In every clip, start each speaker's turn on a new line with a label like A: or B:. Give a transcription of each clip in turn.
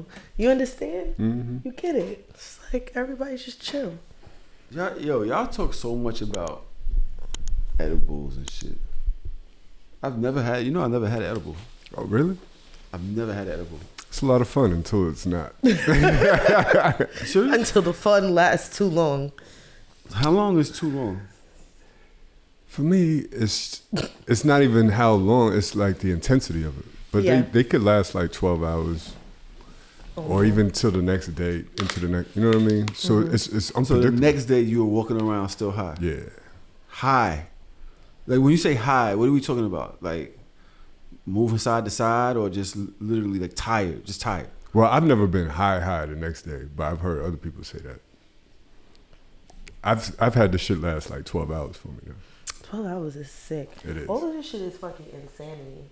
A: comfortable. You understand? You get it. It's like everybody just chill.
B: Y'all talk so much about edibles and shit. I've never had an edible.
C: Oh, really?
B: I've never had an edible.
C: It's a lot of fun until it's not.
A: Until the fun lasts too long.
B: How long is too long?
C: For me, it's not even how long. It's like the intensity of it. But they could last like 12 hours, or even till the next day, into the next. You know what I mean? So it's unpredictable.
B: So the next day you were walking around still high.
C: Yeah.
B: High. Like when you say high, what are we talking about? Like moving side to side, or just literally like tired, just tired?
C: Well, I've never been high the next day, but I've heard other people say that. I've had the shit last like 12 hours for me though.
A: 12 hours is sick.
C: It is.
A: All of this shit is fucking insanity.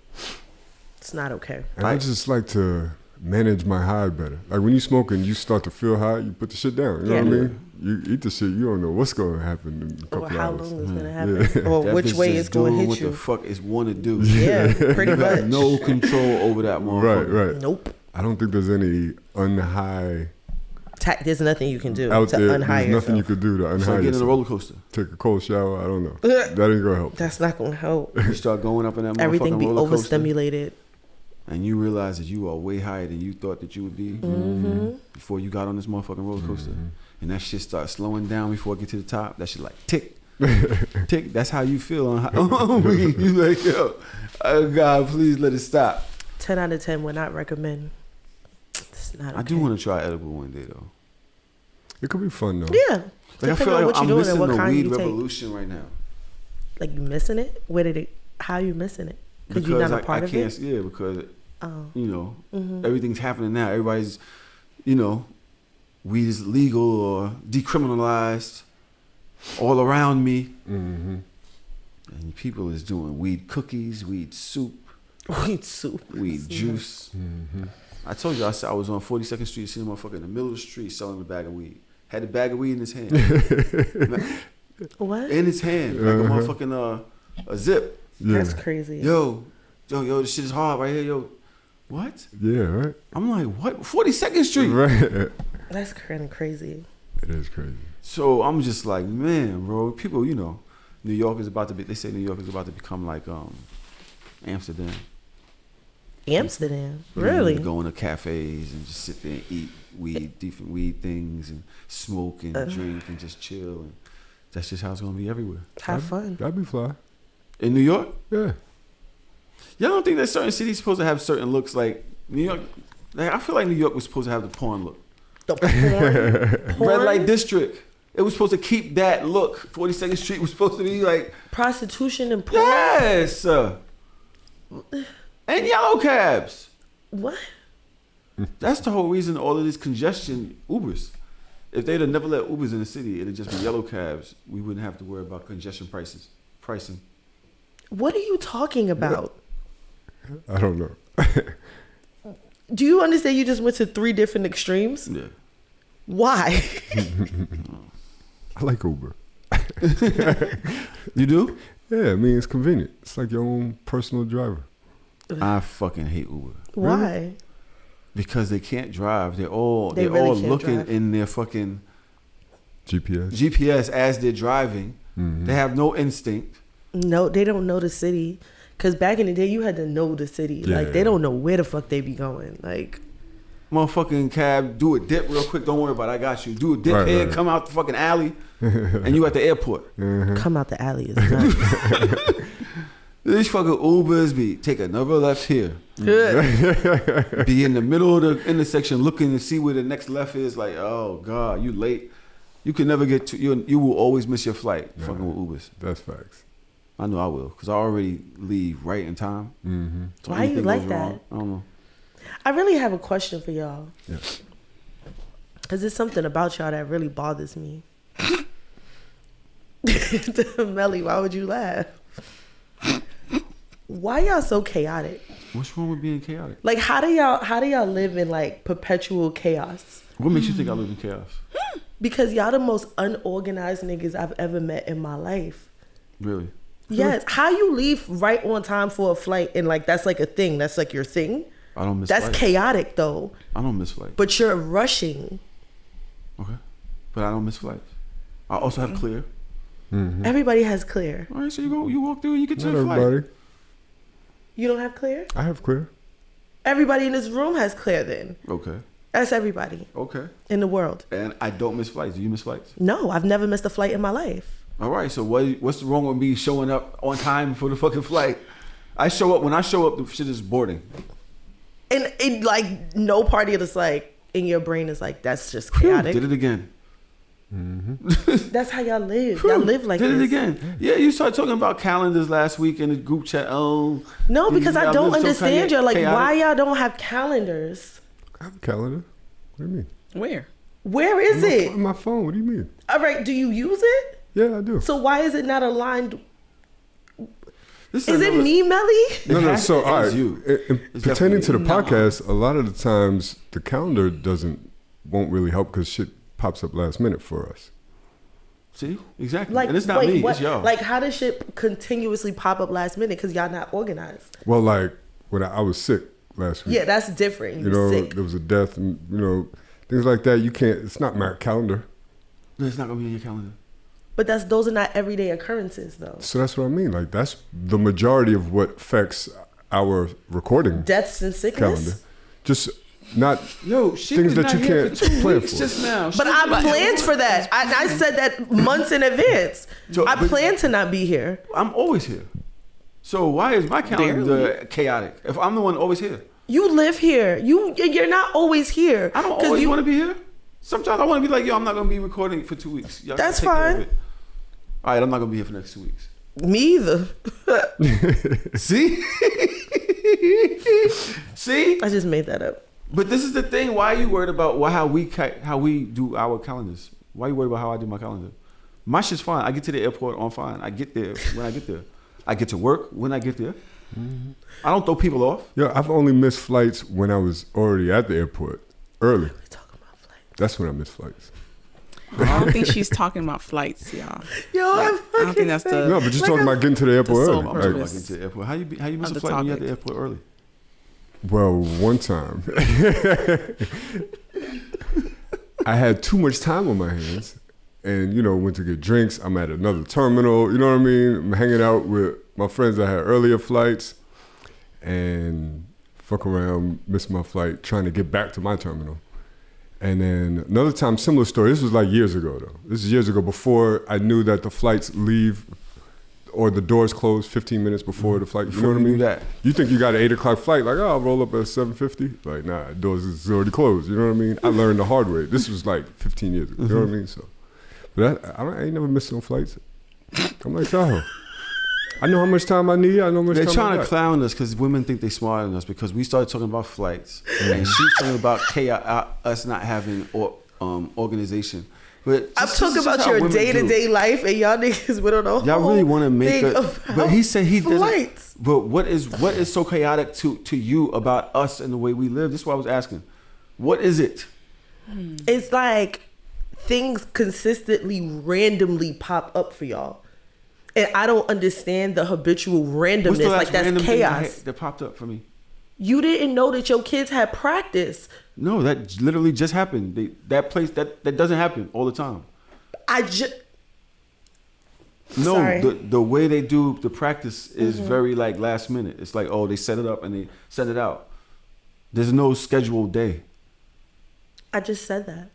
A: It's not okay.
C: And I just like to manage my high better. Like when you smoke and you start to feel high, you put the shit down. You know what I mean? You eat the shit, you don't know what's going to happen in a couple
A: or how
C: hours.
A: long it's going to happen. Or
B: That
A: which
B: bitch
A: way
B: just
A: it's going to hit
B: what
A: you.
B: What the fuck is want to do?
A: Yeah, pretty
B: You
A: much.
B: have no control over that motherfucker.
C: Right.
A: Nope.
C: I don't think there's any unhigh
A: There's nothing you can do
C: out
A: to
C: there.
A: unhigh
C: There's nothing
A: yourself.
C: you could do to unhigh
B: It's like getting in a
C: yourself.
B: roller coaster.
C: Take a cold shower. I don't know. That ain't gonna help.
A: That's not going to help.
B: You start going up in that
A: Everything
B: motherfucking
A: be
B: roller coaster,
A: overstimulated.
B: and you realize that you are way higher than you thought that you would be before you got on this motherfucking roller coaster. And that shit starts slowing down before it get to the top. That shit like tick, tick. That's how you feel on weed. You like, yo, oh God, please let it stop.
A: 10 out of 10 would not recommend. It's not okay.
B: I do want to try edible one day though.
C: It could be fun though.
A: Yeah.
B: Like I
A: Depending
B: feel
A: on
B: like
A: what
B: I'm
A: you're doing
B: missing
A: and what
B: the
A: kind
B: weed
A: you take.
B: revolution right now.
A: Like you missing it? How you missing it? Because you're not a part
B: I
A: of
B: can't.
A: it?
B: Yeah, because you know
A: Mm-hmm.
B: everything's happening now. Everybody's, you know, weed is legal or decriminalized all around me, and people is doing weed cookies, weed soup,
A: Weed soup.
B: weed juice. I told you I was on 42nd Street, seeing a motherfucker in the middle of the street selling a bag of weed. Had a bag of weed in his hand.
A: What?
B: In his hand, like a motherfucking a zip.
C: Yeah.
A: That's crazy.
B: Yo, this shit is hard right here, yo. What?
C: Yeah, right?
B: I'm like, what? 42nd Street.
C: Right.
A: That's kind of crazy.
C: It is crazy.
B: So I'm just like, man, bro. People, you know, New York is about to be. They say New York is about to become like Amsterdam.
A: Amsterdam?
B: You
A: Really?
B: go into cafes and just sit there and eat weed, different weed things, and smoke and drink and just chill. And that's just how it's gonna be everywhere.
A: Have fun.
C: That'd be fly.
B: In New York,
C: Yeah.
B: y'all don't think that certain cities supposed to have certain looks like New York? Like I feel like New York was supposed to have the porn look.
A: The porn?
B: Red light district. It was supposed to keep that look. 42nd Street was supposed to be like
A: Prostitution and porn?
B: yes, and yellow cabs.
A: What?
B: That's the whole reason all of this congestion. Ubers. If they'd have never let Ubers in the city, it'd just be yellow cabs. We wouldn't have to worry about congestion pricing.
A: What are you talking about?
C: I don't know.
A: Do you understand you just went to 3 different extremes?
B: Yeah.
A: Why?
C: I like Uber.
B: You do?
C: Yeah, I mean, it's convenient. It's like your own personal driver.
B: I fucking hate Uber.
A: Why?
B: Because they can't drive. They're all
A: They really
B: all
A: can't
B: looking
A: drive.
B: in their fucking
C: GPS.
B: as they're driving. They have no instinct.
A: No, they don't know the city. Because back in the day, you had to know the city.
C: Yeah.
A: Like, they don't know where the fuck they be going. Like,
B: Motherfucking cab, do a dip real quick. Don't worry about it. I got you. Do a dip
C: Right,
B: here,
C: right.
B: come out the fucking alley, and you at the airport.
A: come out the alley is nuts.
B: These fucking Ubers be take another left here. Be in the middle of the intersection looking to see where the next left is. Like, oh God, you late. You can never get to. You will always miss your flight. Fucking with Ubers.
C: That's facts.
B: I know I will, because I already leave right in time. So
A: Why you
B: anything
A: like
B: goes
A: that?
B: wrong, I don't know.
A: I really have a question for y'all.
C: Yeah.
A: Because there's something about y'all that really bothers me. Melly, why would you laugh? Why y'all so chaotic?
B: What's wrong with being chaotic?
A: Like, how do y'all live in like perpetual chaos?
B: What makes you think I live in chaos?
A: Because y'all the most unorganized niggas I've ever met in my life.
B: Really?
A: Yes. How you leave right on time for a flight and like that's like a thing. That's like your thing.
B: I don't miss
A: That's
B: flights.
A: chaotic though.
B: I don't miss flights.
A: But you're rushing.
B: Okay. But I don't miss flights. I also have clear.
C: Mm-hmm.
A: Everybody has clear.
B: All right, so you walk through and you get to
C: Not
B: the flight.
C: everybody.
A: You don't have clear?
C: I have clear.
A: Everybody in this room has clear then.
B: Okay.
A: That's everybody
B: Okay.
A: in the world.
B: And I don't miss flights. Do you miss flights?
A: No, I've never missed a flight in my life.
B: All right. So what's wrong with me showing up on time for the fucking flight? When I show up, the shit is boarding.
A: And it like no party that's like in your brain is like that's just chaotic.
B: Did it again.
C: Mm-hmm.
A: That's how y'all live. Y'all live like
B: Did
A: this.
B: it again. Yeah, you started talking about calendars last week in the group chat. Oh,
A: No, because I don't
B: live so
A: understand y'all. Like,
B: chaotic.
A: why y'all don't have calendars?
C: I have a calendar. What do you mean?
D: Where?
A: Where is it?
C: On my phone. What do you mean?
A: All right, do you use it?
C: Yeah, I do.
A: So why is it not aligned?
B: This
A: Is it me, Melly?
C: No. So, all right.
B: you. It's
C: Pertaining to the
D: definitely-
C: podcast, a lot of the times the calendar won't really help because shit pops up last minute for us.
B: See, exactly.
A: Like,
B: and it's not
A: wait,
B: me.
A: what?
B: It's y'all.
A: Like, how does shit continuously pop up last minute because y'all not organized?
C: Well, like when I was sick last week.
A: Yeah, that's different.
C: You
A: You
C: know,
A: sick.
C: there was a death, and things like that. You can't. It's not my calendar.
B: No, it's not gonna be in your calendar.
A: But those are not everyday occurrences, though.
C: So that's what I mean. Like that's the majority of what affects our recording
A: Deaths and sickness.
C: calendar. Just not.
B: Yo, she
C: Things
B: was
C: that
B: not
C: you
B: here
C: can't
B: for 2
C: plan
B: weeks
C: for.
B: just now.
A: But I planned for that. I said that months in advance.
B: So,
A: I
B: but-
A: plan to not be here.
B: I'm always here. So why is my calendar chaotic? If I'm the one always here,
A: You live here. You're not always here.
B: I don't
A: 'Cause
B: always
A: you-
B: want to be here. Sometimes I want to be like, yo, I'm not gonna be recording for 2 weeks. Y'all
A: That's
B: take care of
A: fine.
B: it. All right, I'm not gonna be here for the next 2 weeks.
A: Me either.
B: See, see.
A: I just made that up.
B: But this is the thing. Why are you worried about how we do our calendars? Why are you worried about how I do my calendar? My shit's fine. I get to the airport on fine. I get there when I get there. I get to work when I get there. I don't throw people off.
C: Yo, I've only missed flights when I was already at the airport early.
A: We talking about flight.
C: That's when I missed flights.
D: I don't think she's talking about flights, y'all.
A: Yo,
D: Like,
A: I'm
D: I
A: fucking
D: don't think that's
A: saying-
D: the-
C: No, but you're
A: Like
C: talking about getting to the airport
D: the
C: early.
D: sole
B: I'm
C: Like,
B: talking about
D: purpose.
B: getting to the airport. How you miss
D: of
B: a
D: the
B: flight when you at the
D: topic.
B: airport early?
C: well, one time I had too much time on my hands, and went to get drinks. I'm at another terminal. You know what I mean? I'm hanging out with my friends that had earlier flights, and fuck around, missed my flight, trying to get back to my terminal. And then another time, similar story. This was like years ago, though. This is years ago, before I knew that the flights leave or the doors close 15 minutes before the flight. You know what I
B: Before you
C: mean?
B: knew that.
C: You think you got an 8 o'clock flight, like, I'll roll up at 7:50. Like, nah, doors is already closed. You know what I mean? I learned the hard way. This was like 15 years ago. You know what I mean? So, but I ain't never missed no flights. I'm like Tahoe. I know how much time I need. I know how much
B: They're
C: time
B: trying
C: I
B: to
C: got.
B: clown us because women think they're smarter than us because we started talking about flights and she's talking about us not having organization. But
A: I'm
B: this
A: talking
B: is
A: about
B: just how
A: your
B: women do.
A: day-to-day life, and y'all niggas we don't know.
B: Y'all really want to make
A: thing
B: a.
A: about
B: But he said he doesn't.
A: flights.
B: But what is so chaotic to you about us and the way we live? This is what I was asking. What is it?
A: It's like things consistently randomly pop up for y'all. And I don't understand the habitual randomness.
B: What's the last
A: Like that's
B: random thing
A: chaos.
B: that popped up for me?
A: You didn't know that your kids had practice.
B: No, that literally just happened. That place that doesn't happen all the time.
A: I just
B: No,
A: Sorry.
B: the way they do the practice is very like last minute. It's like, oh, they set it up and they send it out. There's no scheduled day.
A: I just said that.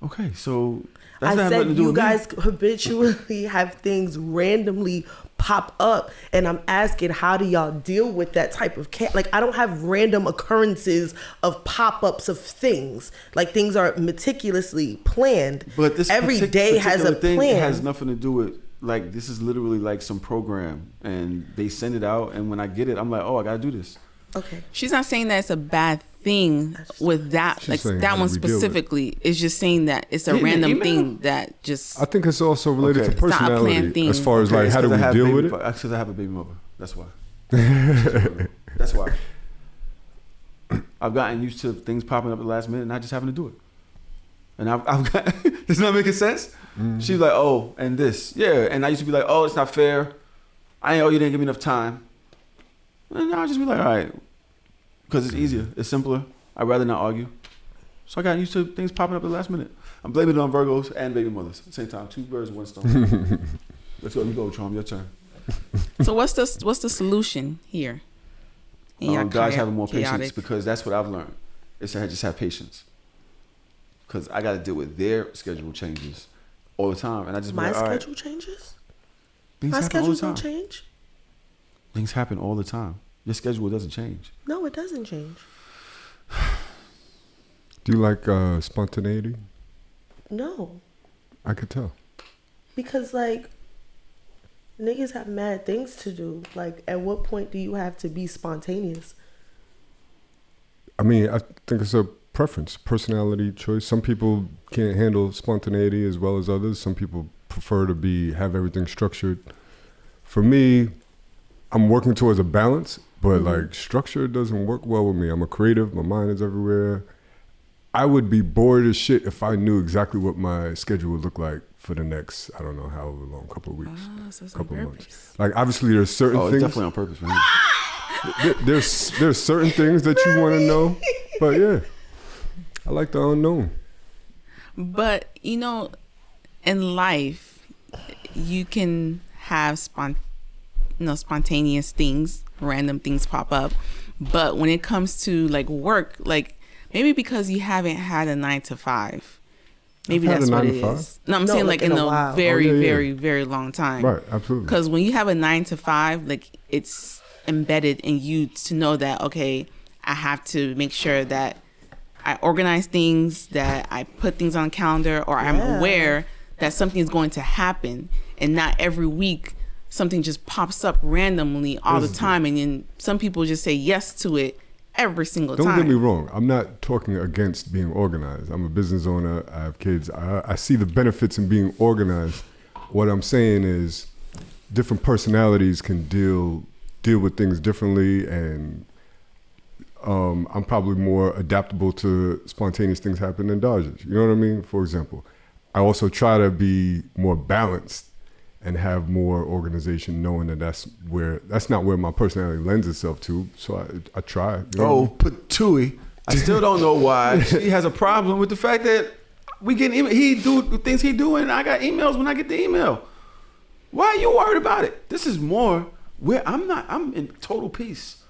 B: Okay, so
A: I
B: not have
A: said
B: nothing to do
A: you
B: with me.
A: guys habitually have things randomly pop up, and I'm asking, how do y'all deal with that type of like I don't have random occurrences of pop-ups of things. Like things are meticulously planned.
B: But this
A: every day has a
B: particular thing
A: plan.
B: has nothing to do with like this is literally like some program and they send it out and when I get it I'm like, oh, I gotta do this.
A: Okay.
D: She's not saying that it's a bad thing with that,
C: She's
D: like
C: saying
D: that
C: how
D: one
C: do we deal with it?
D: specifically. It's just saying that it's a
B: Getting an
D: random
B: email?
D: thing that just.
C: I think it's also related
B: Okay.
C: to
B: It's
D: not a planned
C: personality.
D: thing.
C: As far as like, how do we deal with it?
B: That's because I have a baby mother. That's why. That's why. I've gotten used to things popping up at the last minute and not just having to do it. And I've got, does not making sense?
C: Mm-hmm.
B: She's like, oh, and this. Yeah. And I used to be like, oh, it's not fair. You didn't give me enough time. And I'll just be like, all right, because it's easier. It's simpler. I'd rather not argue. So I got used to things popping up at the last minute. I'm blaming it on Virgos and baby mothers at the same time. 2 birds, 1 stone. Let's go. You go, Traum. Your turn.
D: So what's the solution here?
B: Guys having more patience, because that's what I've learned. Is to just have patience. Because I got to deal with their schedule changes all the time, and I just
A: my schedule changes. My schedule don't change.
B: Things happen all the time. Your schedule doesn't change.
A: No, it doesn't change.
C: Do you like spontaneity?
A: No.
C: I could tell.
A: Because, like, niggas have mad things to do. Like, at what point do you have to be spontaneous?
C: I mean, I think it's a preference, personality choice. Some people can't handle spontaneity as well as others. Some people prefer to have everything structured. For me, I'm working towards a balance, but like structure doesn't work well with me. I'm a creative. My mind is everywhere. I would be bored as shit if I knew exactly what my schedule would look like for the next, I don't know, however long, couple of weeks, couple of months. Like, obviously there's certain things.
B: It's definitely on purpose for me.
C: There's certain things that you want to know, but yeah, I like the unknown.
D: But, you know, in life, you can have spontaneous things, random things pop up. But when it comes to like work, like maybe because you haven't had a 9 to 5, maybe that's what it is. No, I'm saying like in a very, very, very long time.
C: Right, absolutely.
D: Because when you have a 9 to 5, like it's embedded in you to know that, okay, I have to make sure that I organize things, that I put things on a calendar, or I'm aware that something is going to happen, and not every week something just pops up randomly all the time, and then some people just say yes to it every single time.
C: Don't get me wrong. I'm not talking against being organized. I'm a business owner. I have kids. I see the benefits in being organized. What I'm saying is different personalities can deal with things differently, and I'm probably more adaptable to spontaneous things happening than Dodgers. You know what I mean? For example, I also try to be more balanced and have more organization, knowing that that's not where my personality lends itself to. So I try. You know?
B: Patooey. I still don't know why she has a problem with the fact that we get he do the things he doing, and I got emails when I get the email. Why are you worried about it? This is more where I'm in total peace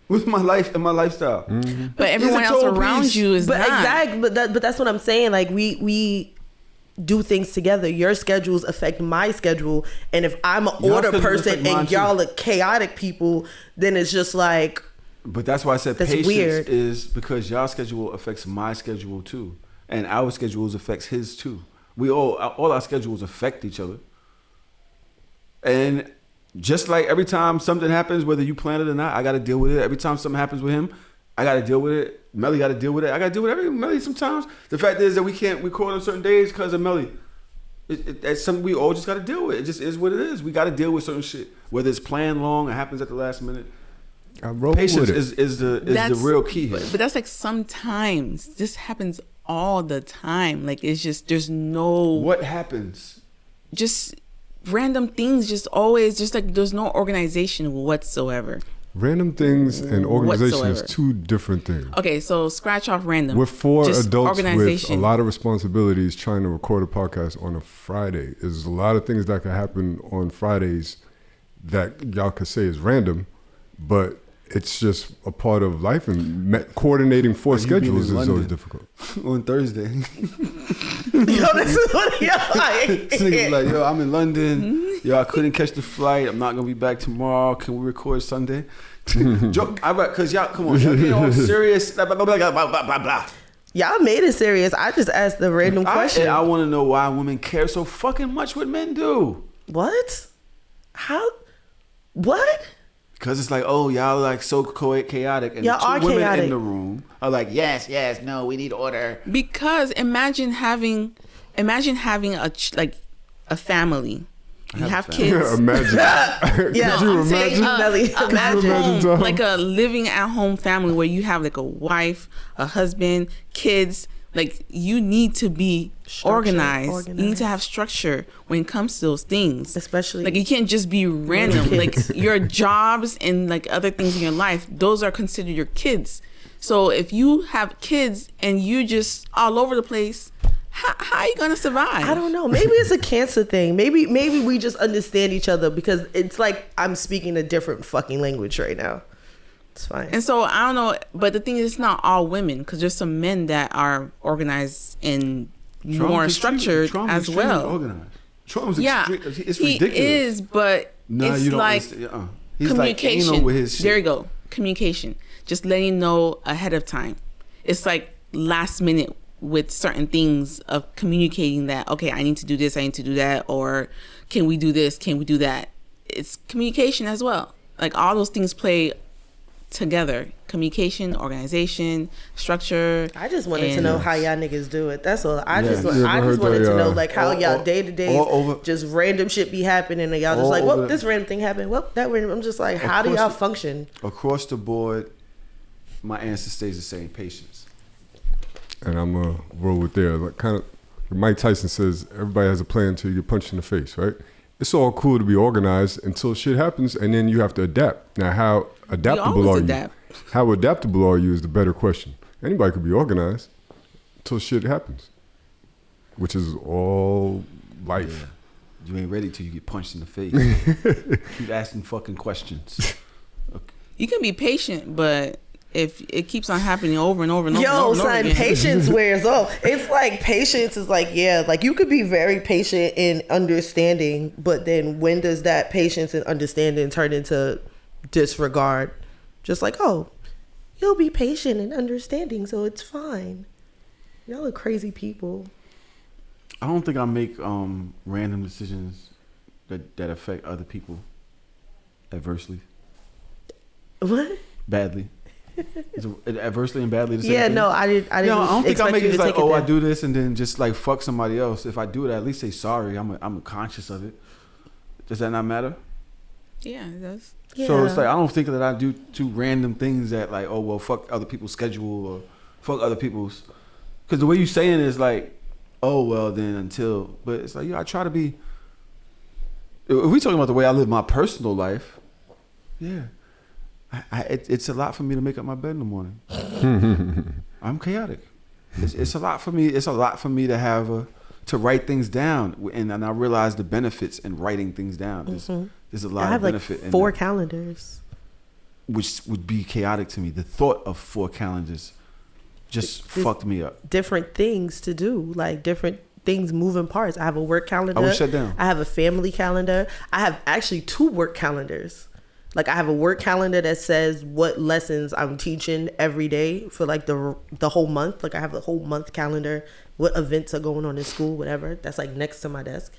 B: with my life and my lifestyle.
C: Mm-hmm.
D: But everyone else around you is not.
A: Exactly. But that's what I'm saying. Like we do things together. Your schedules affect my schedule, and if I'm an order person and y'all are chaotic people, then it's just like.
B: But that's why I said patience
A: weird.
B: Is because y'all schedule affects my schedule too, and our schedules affects his too. We all our schedules affect each other, and just like every time something happens, whether you plan it or not, I got to deal with it. Every time something happens with him, I got to deal with it. Melly got to deal with it. I got to deal with Melly sometimes. The fact is that we can't record on certain days because of Melly. That's something we all just got to deal with. It just is what it is. We got to deal with certain shit. Whether it's planned long, it happens at the last minute. Patience is the real key here.
D: But that's like sometimes. This happens all the time. Like it's just, there's no.
B: What happens?
D: Just random things, just always, just like there's no organization whatsoever.
C: Random things and organization is two different things.
D: Okay, so scratch off random.
C: We're four adults with a lot of responsibilities trying to record a podcast on a Friday. There's a lot of things that can happen on Fridays that y'all could say is random, but it's just a part of life, and coordinating four schedules is always difficult.
B: On Thursday.
A: Yo, this is what y'all like.
B: This nigga's like, yo, I'm in London. Yo, I couldn't catch the flight. I'm not going to be back tomorrow. Can we record Sunday? Because y'all, come on, y'all getting all serious. Blah, blah, blah, blah, blah, blah, blah.
A: Y'all made it serious. I just asked the random question.
B: I want to know why women care so fucking much what men do.
A: What? How? What?
B: Because it's like, oh, y'all are like so chaotic, and
A: y'all
B: the two women
A: chaotic
B: in the room are like, yes, no, we need order.
D: Because imagine having a family. You have kids.
C: Yeah, imagine.
A: Yeah,
C: could you imagine?
D: Imagine like a living at home family where you have like a wife, a husband, kids, Like, you need to be organized. You need to have
A: Organized.
D: structure when it comes to those things.
A: Especially
D: like, you can't just be random. Like, your jobs and like other things in your life, those are considered your kids. So if you have kids and you just all over the place, how are you gonna survive?
A: I don't know. Maybe it's a cancer thing. Maybe we just understand each other because it's like I'm speaking a different fucking language right now. It's fine.
D: And so I don't know, but the thing is, it's not all women, because there's some men that are organized and more structured as well.
B: Organized. Trump's
D: Yeah,
B: it's
D: he
B: ridiculous.
D: is, but
B: No,
D: it's
B: you don't
D: like
B: understand. He's
D: communication.
B: like anal with his shit.
D: There you go, communication. Just letting you know ahead of time. It's like last minute with certain things of communicating that, okay, I need to do this, I need to do that, or can we do this, can we do that? It's communication as well. Like, all those things play together: communication, organization, structure.
A: I just wanted to know how y'all niggas do it. That's all. I
B: Yeah.
A: just
C: You ever
A: wanted
C: heard
A: to
C: that,
A: know like how y'all
B: all-
A: day to day
B: all over-
A: just random shit be happening and y'all just
B: all
A: like,
B: over
A: well,
B: the-
A: this random thing happened. Well, that random. I'm just like, how do
B: course
A: y'all
B: it-
A: function?
B: Across the board, my answer stays the same: patience.
C: And I'm gonna roll with there. Like, kind of, Mike Tyson says, everybody has a plan until you get punched in the face, right? It's all cool to be organized until shit happens, and then you have to adapt. Now, how adaptable
D: always
C: are
D: adapt.
C: you? How adaptable are you is the better question. Anybody could be organized until shit happens, which is all life.
B: You ain't ready till you get punched in the face. Keep asking fucking questions.
D: You can be patient, but if it keeps on happening over and over and over, and
A: Yo,
D: over, and over
A: son,
D: again,
A: patience wears off. It's like patience is like, yeah, like you could be very patient in understanding, but then when does that patience and understanding turn into disregard? Just like, oh, you'll be patient and understanding, so it's fine. Y'all are crazy people.
B: I don't think I make random decisions that affect other people adversely,
A: What?
B: badly. Is it adversely and badly the same
A: Yeah,
B: thing?
A: no, I didn't.
B: No, I don't think I
A: expect
B: make
A: you
B: it
A: to
B: like,
A: take it
B: oh, I
A: there.
B: do this and then just like fuck somebody else. If I do it, at least say sorry. I'm conscious of it. Does that not matter?
D: yeah, it does.
B: So it's like I don't think that I do two random things that like, oh well, fuck other people's schedule or fuck other people's. Because the way you saying is like, oh well, then until. But it's like, yeah, I try to be. If we talking about the way I live my personal life, yeah, it's a lot for me to make up my bed in the morning. I'm chaotic. It's a lot for me. It's a lot for me to have to write things down, and I realize the benefits in writing things down. There's a lot
A: I have
B: of benefit
A: like
B: in
A: 4
B: that,
A: calendars.
B: which would be chaotic to me. The thought of 4 calendars just fucked me up.
A: Different things to do, like different things, moving parts. I have a work calendar.
B: I was shut down.
A: I have a family calendar. I have actually 2 work calendars. Like I have a work calendar that says what lessons I'm teaching every day for like the whole month. Like I have a whole month calendar, what events are going on in school, whatever. That's like next to my desk.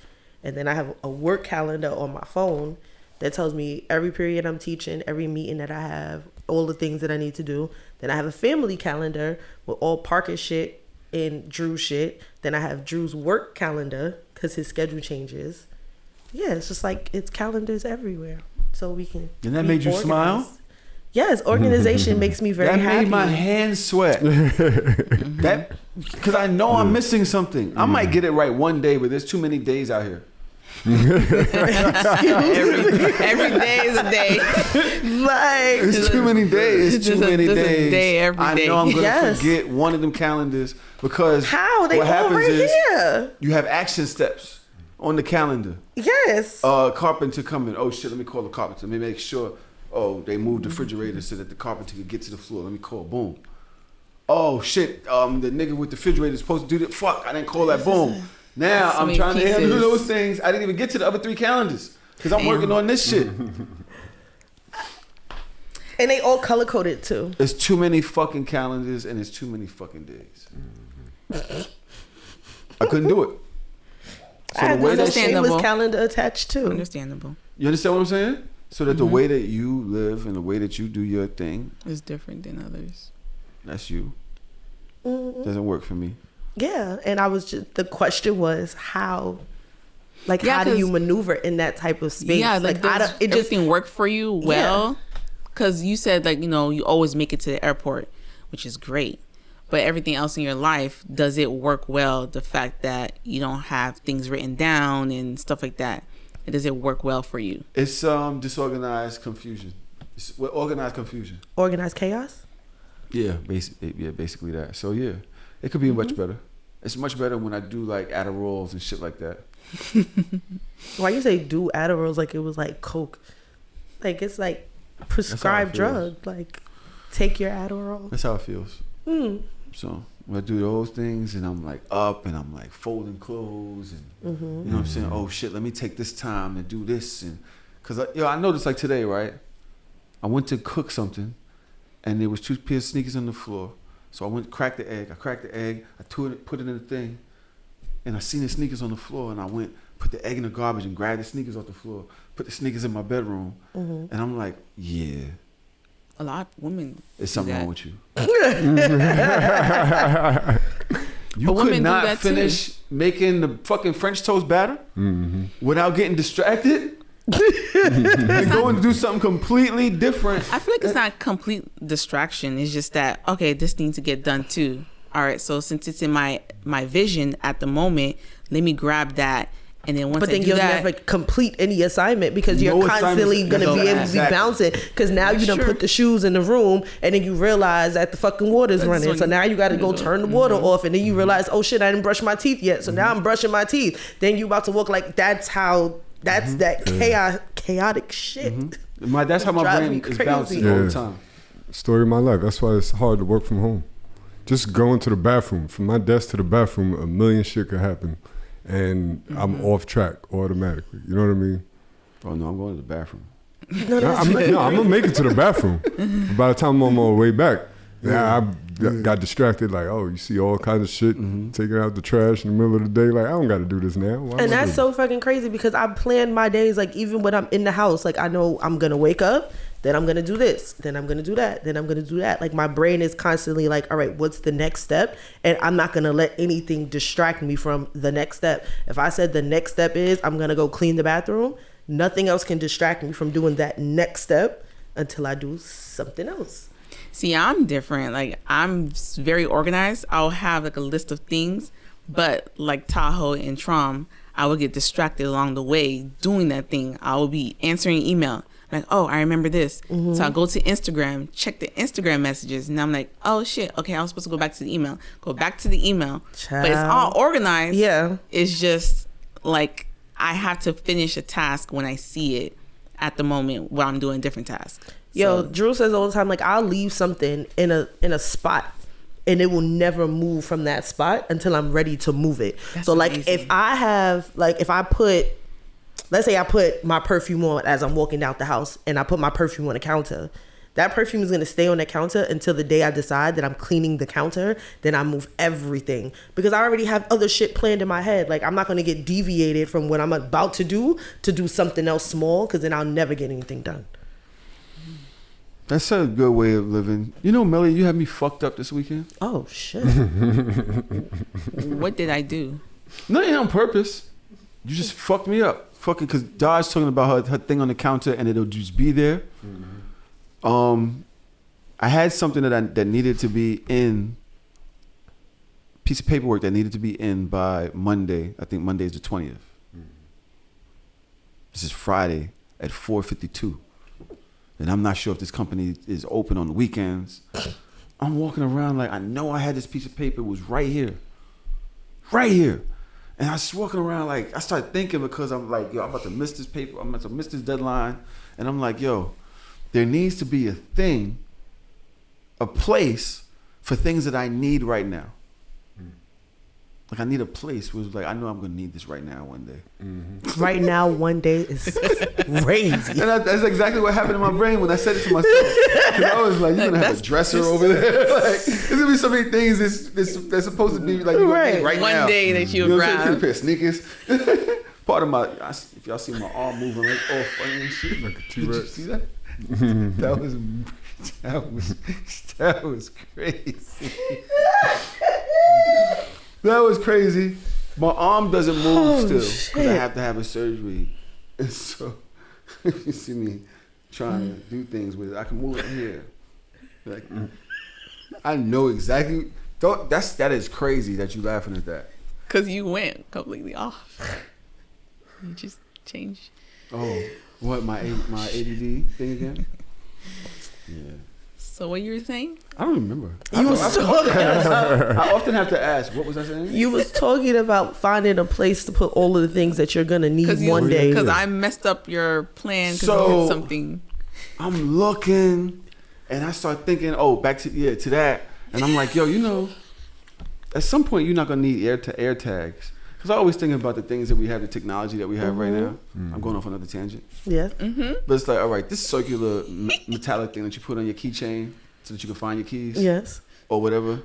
A: And then I have a work calendar on my phone that tells me every period I'm teaching, every meeting that I have, all the things that I need to do. Then I have a family calendar with all Parker shit and Drew shit. Then I have Drew's work calendar because his schedule changes. Yeah, it's just like it's calendars everyhere. So we can.
B: And that
A: be
B: made you
A: organized.
B: smile?
A: Yes, organization makes me very
B: That
A: happy.
B: made my hands sweat. That because I know I'm missing something. I might get it right one day, but there's too many days out here.
D: Every day is a day.
A: Like,
B: It's too many days. It's too
D: There's a-
B: many
D: there's a
B: days.
D: day every
B: I
D: day.
B: know I'm gonna
A: Yes.
B: forget one of them calendars because
A: how they
B: what
A: all
B: happens
A: right
B: is
A: here?
B: you have action steps on the calendar.
A: Yes.
B: Carpenter coming. Oh shit, let me call the carpenter. Let me make sure. Oh, they moved the refrigerator so that the carpenter could get to the floor. Let me call. Boom. Oh shit, the nigga with the refrigerator is supposed to do that. Fuck, I didn't call that. Boom. Now
D: So
B: I'm
D: many
B: trying to handle
D: pieces.
B: those things. I didn't even get to the other 3 calendars because I'm working on this shit.
A: And they all color coded too.
B: It's too many fucking calendars and it's too many fucking days. I couldn't do it.
A: I have
B: the way
A: this
B: that
D: Understandable.
A: shameless calendar attached too.
D: Understandable.
B: You understand what I'm saying? So that the way that you live and the way that you do your thing,
D: It's different than others.
B: that's you.
A: Mhm.
B: Doesn't work for me.
A: Yeah, and I was just the question was how, like
D: Yeah,
A: how do you
D: 'cause-
A: maneuver in that type of space?
D: Yeah, like
A: I
D: does
A: don't. It just
D: everything work for you well? Because you said like, you know, you always make it to the airport, which is great. But everything else in your life, does it work well? The fact that you don't have things written down and stuff like that, does it work well for you?
B: It's disorganized confusion. It's organized confusion.
A: Organized chaos?
B: Yeah, basically that. So yeah, it could be much better. It's much better when I do like Adderalls and shit like that.
A: Why you say do Adderalls like it was like coke? Like it's like prescribed drug. Like take your Adderall.
B: That's how it feels. So when I do those things and I'm like up and I'm like folding clothes and you know what I'm saying, oh shit, let me take this time to do this. And because I noticed like today, right, I went to cook something and there was 2 pairs of sneakers on the floor. So I went cracked the egg, I put it in the thing, and I seen the sneakers on the floor, and I went put the egg in the garbage and grabbed the sneakers off the floor, put the sneakers in my bedroom, and I'm like, yeah,
D: a lot of women.
B: There's something wrong with you. You
D: women
B: could
D: do
B: not
D: that
B: finish making the fucking French toast batter without getting distracted and going to do something completely different.
D: I feel like it's not complete distraction. It's just that, okay, this needs to get done too. All right, so since it's in my vision at the moment, let me grab that. And then once
A: you'll never complete any assignment because you're constantly going to be able to be bouncing because now you done put the shoes in the room and then you realize that the fucking water's running. So now you got to go turn the water off and then you realize, oh shit, I didn't brush my teeth yet. So now I'm brushing my teeth. Then you about to walk like that's that chaotic shit.
B: That's how my brain is bouncing all the time.
C: Story of my life. That's why it's hard to work from home. Just going to the bathroom, from my desk to the bathroom, a million shit could happen. And I'm off track automatically. You know what I mean?
B: Oh no, I'm going to the bathroom.
C: I'm gonna make it to the bathroom. By the time I'm on my way back, I got distracted. Like, oh, you see all kinds of shit, taking out the trash in the middle of the day. Like, I don't got to do this now.
A: And that's so fucking crazy because I plan my days like even when I'm in the house. Like I know I'm gonna wake up. Then I'm going to do this. Then I'm going to do that. Then I'm going to do that. Like my brain is constantly like, all right, what's the next step? And I'm not going to let anything distract me from the next step. If I said the next step is I'm going to go clean the bathroom, nothing else can distract me from doing that next step until I do something else.
D: See, I'm different. Like I'm very organized. I'll have like a list of things, but like Tahoe and Traum, I will get distracted along the way doing that thing. I will be answering email. Like, oh, I remember this. So I'll go to Instagram, check the Instagram messages, and I'm like, oh shit, okay, I was supposed to go back to the email. Go back to the email.
A: Child.
D: But it's all organized.
A: Yeah.
D: It's just like I have to finish a task when I see it at the moment while I'm doing different tasks.
A: Yo, Drew says all the time, like I'll leave something in a spot and it will never move from that spot until I'm ready to move it. That's so like amazing. Let's say I put my perfume on as I'm walking out the house and I put my perfume on the counter. That perfume is going to stay on the counter until the day I decide that I'm cleaning the counter. Then I move everything because I already have other shit planned in my head. Like I'm not going to get deviated from what I'm about to do something else small because then I'll never get anything done.
B: That's a good way of living. You know, Melly, you had me fucked up this weekend.
A: Oh, shit.
D: What did I do?
B: Nothing on purpose. You just fucked me up. Fucking, because Dodge talking about her thing on the counter and it'll just be there. I had something that needed to be in, piece of paperwork that needed to be in by Monday. I think Monday is the 20th. This is Friday at 4:52. And I'm not sure if this company is open on the weekends. I'm walking around like I know I had this piece of paper. It was right here. Right here. And I was walking around like, I started thinking because I'm like, yo, I'm about to miss this paper. I'm about to miss this deadline. And I'm like, yo, there needs to be a thing, a place for things that I need right now. Like I need a place where it's like, I know I'm going to need this right now one day.
A: Right now, one day is crazy.
B: And that's exactly what happened in my brain when I said it to myself. Because I was like, you're going to have a dresser over there. Like, there's going to be so many things that's supposed to be like right
D: one
B: now.
D: day that you'll grab.
B: A pair of sneakers. Part of my, if y'all see my arm moving like all funny and shit.
C: Like a
B: Did you see that? That was crazy. That was crazy. My arm doesn't move still because I have to have a surgery. And so you see me trying to do things with it. I can move it here. Like I know exactly. That is crazy that you laughing at that.
D: Because you went completely off. You just changed.
B: Oh, what, my ADD thing again? Yeah.
D: So what you were saying?
B: I don't remember.
A: I
B: often have to ask, what was I saying?
A: You was talking about finding a place to put all of the things that you're gonna need one day.
D: Because I messed up your plan because you had something.
B: I'm looking, and I start thinking, back to that, and I'm like, yo, at some point you're not gonna need air tags. Because I always think about the things that we have, the technology that we have right now. I'm going off another tangent.
A: Yeah.
B: But it's like, all right, this circular metallic thing that you put on your keychain so that you can find your keys.
A: Yes.
B: Or whatever.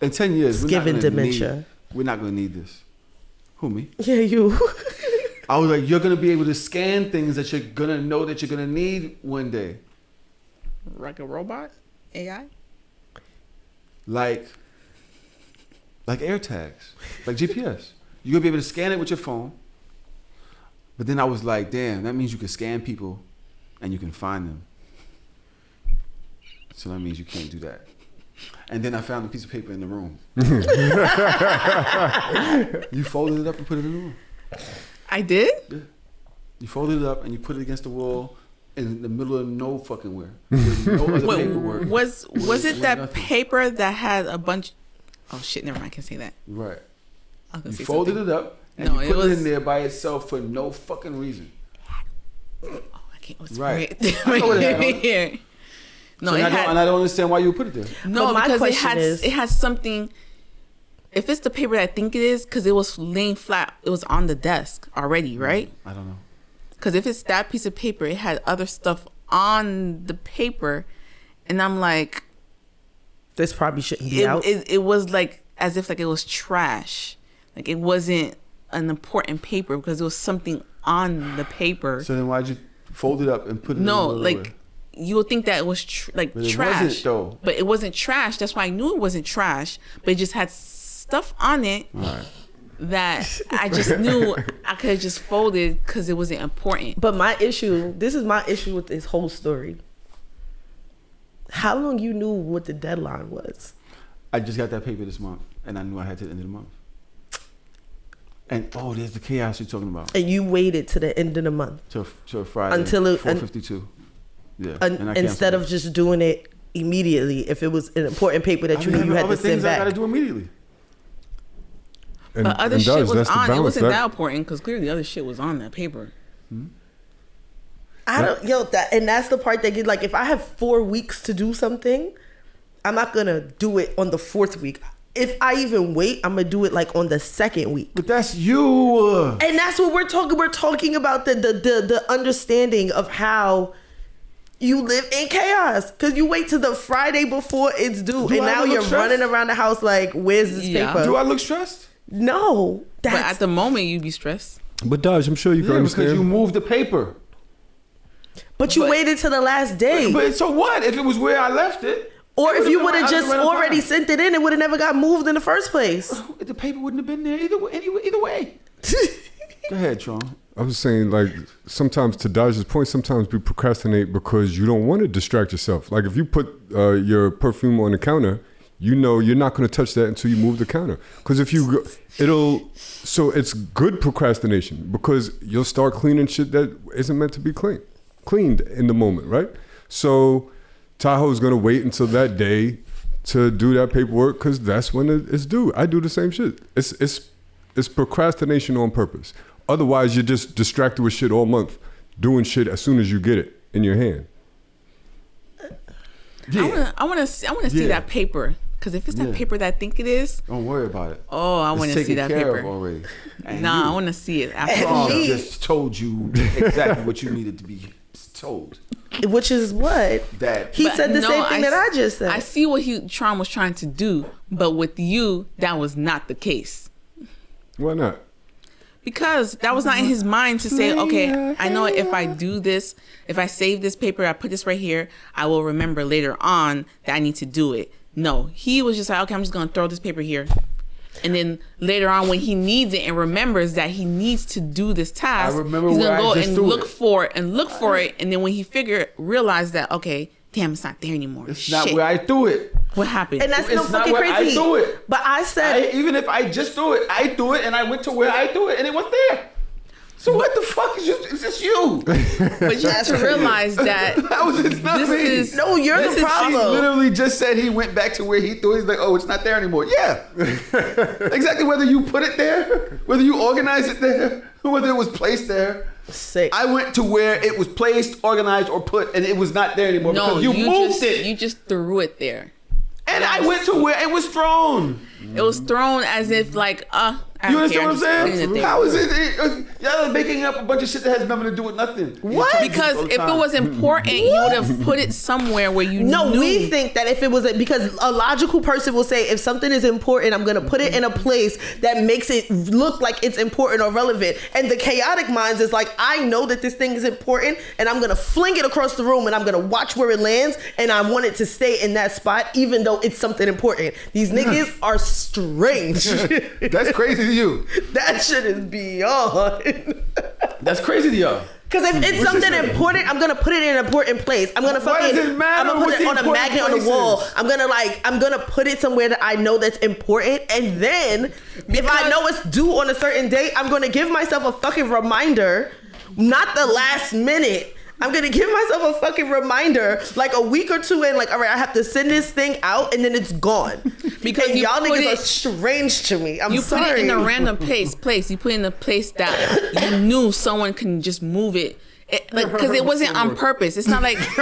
B: In 10 years, we're not going to need this. Who, me?
A: Yeah, you.
B: I was like, you're going to be able to scan things that you're going to know that you're going to need one day.
D: Like a robot? AI?
B: Like air tags. Like GPS. You're going to be able to scan it with your phone. But then I was like, damn, that means you can scan people and you can find them. So that means you can't do that. And then I found a piece of paper in the room. You folded it up and put it in the room.
D: I did?
B: Yeah. You folded it up and you put it against the wall in the middle of no fucking where. No other paperwork.
D: Was it that paper that had a bunch... Oh shit, never mind, I can't say that.
B: Right. You
D: folded
B: it up and you put it in there by itself for no fucking reason.
D: Oh, I can't. What's
B: right.
D: I know what it had. No,
B: so and I don't understand why you would put it there.
D: No, because it had something. If it's the paper that I think it is, because it was laying flat, it was on the desk already, right?
B: I don't know.
D: Because if it's that piece of paper, it had other stuff on the paper, and I'm like,
A: this probably shouldn't be out.
D: It was like as if like it was trash. Like it wasn't an important paper because there was something on the paper.
B: So then why'd you fold it up and put it in
D: No, like you would think that it was trash.
B: It wasn't, though.
D: But it wasn't trash. That's why I knew it wasn't trash. But it just had stuff on it that I just knew I could have just folded because it wasn't important.
A: But this is my issue with this whole story. How long you knew what the deadline was?
B: I just got that paper this month, and I knew I had to the end of the month. And there's the chaos you're talking about.
A: And you waited to the end of the month
B: till Friday
A: until it
B: 4:52. Yeah.
A: Instead of just doing it immediately, if it was an important paper that you knew you had to send back.
B: I got to do immediately.
D: But other shit was on. It wasn't that important because clearly other shit was on that paper.
A: That's the part that get like, if I have 4 weeks to do something, I'm not gonna do it on the 4th week. If I even wait, I'm gonna do it like on the 2nd week.
B: But that's you.
A: And that's what we're talking. We're talking about the understanding of how you live in chaos, because you wait till the Friday before it's due, and now you're running around the house like, where's this paper?
B: Do I look stressed?
A: No.
D: But at the moment, you'd be stressed.
C: But Dodge, I'm sure you can understand.
B: Because you moved the paper.
A: But you waited till the last day.
B: But so what? If it was where I left it.
A: Or if you would have just already sent it in, it would have never got moved in the first place.
B: The paper wouldn't have been there either way. Go ahead, Traum.
C: I was saying, like, sometimes, to Dodge's point, sometimes we procrastinate because you don't want to distract yourself. Like, if you put your perfume on the counter, you know you're not going to touch that until you move the counter. Because if you so it's good procrastination, because you'll start cleaning shit that isn't meant to be cleaned in the moment, right? So Tahoe's going to wait until that day to do that paperwork because that's when it's due. I do the same shit. It's procrastination on purpose. Otherwise, you're just distracted with shit all month, doing shit as soon as you get it in your hand.
D: Yeah. I want to see that paper, because if it's that paper that I think it is,
B: don't worry about it.
D: Oh, I want to see that paper
B: already.
D: I want to see it after all.
B: I just told you exactly what you needed to be told.
A: Which is what?
B: That
A: he said the same thing that I just said.
D: I see what Traum was trying to do, but with you, that was not the case.
C: Why not?
D: Because that was not in his mind to say, okay, I know if I do this, if I save this paper, I put this right here, I will remember later on that I need to do it. No, he was just like, okay, I'm just going to throw this paper here. And then later on, when he needs it and remembers that he needs to do this task, he's going to go and look for it. And then when he realize that, okay, damn, it's not there anymore.
B: It's not where I threw it.
D: What happened?
A: And that's
B: It's
A: no
B: not
A: fucking
B: where I
A: crazy.
B: threw it.
A: But I said,
B: Even if I just threw it, I threw it and I went to where I threw it and it was there. So what the fuck is you? It's just you.
D: But you have to realize that
B: It's not
D: this
B: me.
D: is
A: no, you're
D: this
A: the
D: is-
B: She
A: problem.
B: literally just said he went back to where he threw it. He's like, oh, it's not there anymore. Yeah. Exactly. Whether you put it there, whether you organize it there, whether it was placed there.
A: Sick.
B: I went to where it was placed, organized, or put, and it was not there anymore
D: no,
B: because you moved
D: just
B: it.
D: you just threw it there.
B: And I went to where it was thrown.
D: It was thrown as if like I
B: You
D: don't
B: understand
D: care,
B: what I'm
D: I'm just putting
B: saying?
D: it there.
B: How is it? Y'all are making up a bunch of shit that has nothing to do with nothing.
A: What?
D: Because if it was important, you would have put it somewhere where you
A: No,
D: knew.
A: we think that if it was because a logical person will say if something is important, I'm gonna put it in a place that makes it look like it's important or relevant. And the chaotic minds is like, I know that this thing is important, and I'm gonna fling it across the room, and I'm gonna watch where it lands, and I want it to stay in that spot, even though it's something important. These niggas are strange.
B: That's crazy to you.
A: That shit is beyond.
B: That's crazy to y'all.
A: Because if it's something important, I'm gonna put it in an important place. I'm gonna
B: Why
A: fucking,
B: does it matter
A: I'm gonna put
B: what's
A: it
B: the
A: on a
B: important
A: magnet on the wall.
B: places?
A: I'm gonna put it somewhere that I know that's important. And then if I know it's due on a certain date, I'm gonna give myself a fucking reminder, not the last minute. I'm gonna give myself a fucking reminder, like a week or two in, like, all right, I have to send this thing out, and then it's gone.
D: Because
A: and
D: you
A: y'all
D: put
A: niggas
D: it-
A: are strange to me. I'm
D: You
A: sorry.
D: put it in a random place. You put it in a place that you knew someone can just move it. Because it wasn't on purpose. It's not like it's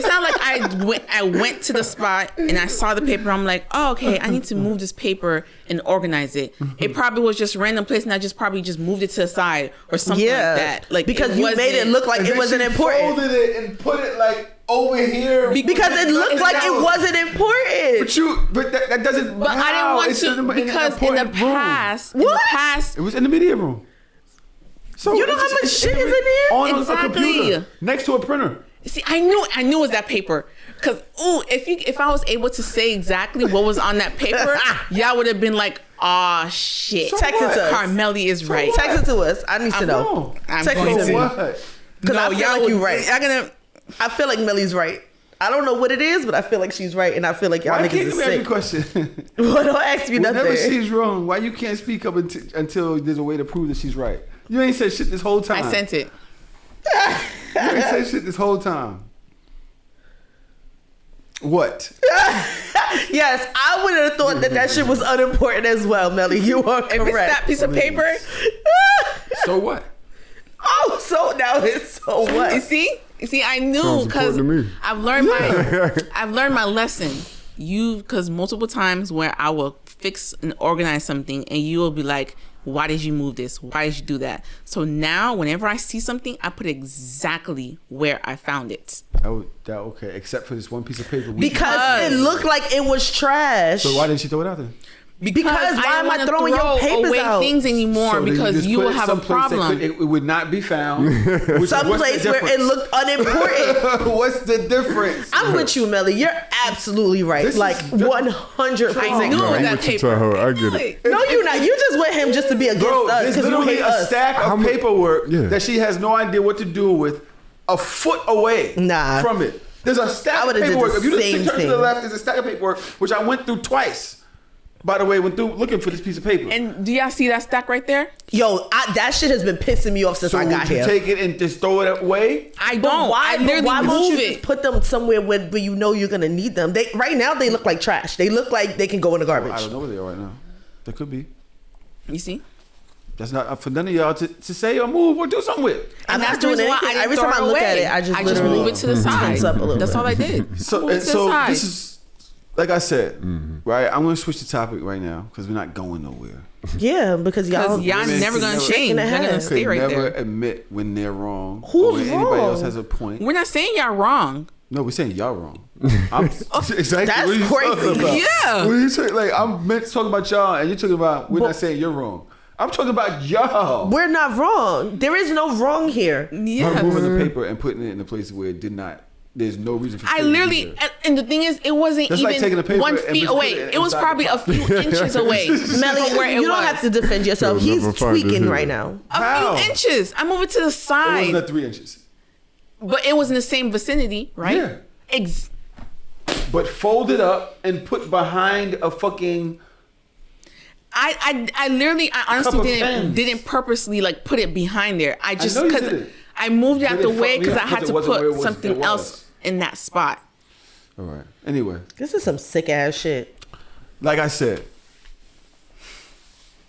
D: not like I went to the spot and I saw the paper. I'm like, oh, okay, I need to move this paper and organize it. It probably was just random place, and I just moved it to the side or something like that. Like
A: because you made it
D: wasn't-
A: look like it wasn't important.
B: Folded it and put it like over here
A: Because it looked
D: It's
A: like
D: not-
A: it wasn't important.
B: But that doesn't.
D: But I didn't want to because in the past,
B: it was in the media room. So
A: You know how much shit is in there?
B: On a
D: Exactly.
B: computer next to a printer.
D: See, I knew it was that paper. Cause if I was able to say exactly what was on that paper, y'all would have been like, "Ah, shit."
B: So
A: Text it
B: what?
A: to us.
D: Carmelli is right.
B: what?
A: Text it to us. I need to know.
B: No.
D: I'm
A: Text
D: going
A: it to
D: to.
A: me.
B: What?
A: Because I feel like you're right.
D: I'm gonna.
A: I feel like Millie's right. I don't know what it is, but I feel like she's right, and I feel like y'all
B: Why
A: niggas
B: can't
A: is
B: you ask me a
A: sick.
B: question?
A: Well, don't ask me
B: Whenever
A: nothing.
B: she's wrong, why you can't speak up until there's a way to prove that she's right? You ain't said shit this whole time.
D: I sent it.
B: You ain't said shit this whole time. What?
A: Yes, I would have thought that shit was unimportant as well, Melly. You are
D: If it's
A: correct.
D: that piece of paper,
B: So what?
A: Oh, so now it's so what?
D: you see, I knew
C: Sounds
D: because
C: important to me.
D: I've learned my lesson. Because multiple times where I will fix and organize something, and you will be like, why did you move this? Why did you do that? So now, whenever I see something, I put exactly where I found it.
B: Okay, except for this one piece of paper.
A: Because it looked like it was trash.
B: So why didn't she throw it out then?
A: Because why
D: I
A: am I
D: wanna
A: throwing your
D: throw
A: papers
D: away
A: out?
D: things anymore
B: So then
D: because
B: just
D: you
B: put
D: will
B: it
D: have a
B: someplace that
D: problem.
B: it would not be found.
A: Someplace where it looked unimportant.
B: What's the difference?
A: I'm with you, Melly. You're absolutely right.
B: This
A: like
B: is-
A: 100%.
D: I knew it was
C: I'm
D: that
C: with you,
D: paper.
C: Tahoe. I get it.
A: No, you're not. You just with him just to be against
B: Bro,
A: us
B: there's
A: because you
B: literally
A: hate
B: a
A: us.
B: stack of paperwork
C: Yeah.
B: that she has no idea what to do with a foot away
A: Nah.
B: from it. There's a stack
A: I
B: of
A: would've did
B: paperwork.
A: the
B: If you just
A: same
B: turn to the
A: thing.
B: left, there's a stack of paperwork, which I went through twice. By the way, went through looking for this piece of paper.
D: And do y'all see that stack right there?
A: Yo, that shit has been pissing me off since
B: so
A: I
B: would
A: got
B: you
A: here.
B: take it and just throw it away?
D: I
A: But
D: don't. I
A: but
D: literally
A: why won't you
D: move
A: just
D: it.
A: put them somewhere where you know you're gonna need them? Right now they look like trash. They look like they can go in the garbage.
B: I don't know where they are right now. They could be.
D: You see?
B: That's not up for none of y'all to say or move or do something with.
A: I'm
D: And
A: not
D: that's the
A: doing
D: reason why
A: anything.
D: I
A: Every
D: didn't
A: time I
D: throw it
A: look at
D: away.
A: it, I just literally
D: move it to the side.
A: tense up a little
D: That's
A: bit.
D: all I did.
B: So,
D: Move it to the side.
B: this is, like I said, right? I'm going to switch the topic right now because we're not going nowhere.
A: Yeah, because y'all
D: Because y'all
B: women
D: never
B: can
D: gonna
B: never-
D: change. They're
A: Shaking
D: gonna
A: their
D: stay
B: Could
D: right
B: never
D: there.
B: admit when they're wrong.
A: Who's
B: or when anybody
A: wrong?
B: else has a point.
D: We're not saying y'all wrong.
B: No, we're saying y'all wrong. I'm exactly
A: That's
B: what are you
A: crazy.
B: talking about?
D: Yeah.
B: What are you talking, like I'm meant to talk about y'all, and you're talking about we're
A: But-
B: not saying you're wrong. I'm talking about y'all.
A: We're not wrong. There is no wrong here.
B: I'm
D: Yeah.
B: moving the paper and putting it in a place where it did not. There's no reason for.
D: I
B: it to be
D: literally,
B: there.
D: and the thing is, it wasn't
B: That's like taking a
D: even
B: paper
D: 1
B: and
D: feet
B: just
D: away.
B: putting it
D: It was
B: inside
D: probably
B: the
D: a few inches away
A: Melly,
D: from where it
A: you don't
D: was.
A: have to defend yourself.
C: You'll
A: He's
C: never find it
A: tweaking
C: here.
A: right now.
D: A
B: How?
D: few inches. I moved it to the
B: It
D: side,
B: wasn't at 3 inches.
D: but it was in the same vicinity, right?
B: Yeah. but folded up and put behind a fucking.
D: I honestly didn't purposely like put it behind there. I just
B: know you
D: because
B: didn't.
D: I moved it out the way because I had to
B: wasn't where it
D: put
B: was-
D: something
B: it was.
D: else in that spot.
B: All right. Anyway,
A: This is some sick ass shit.
B: like I said,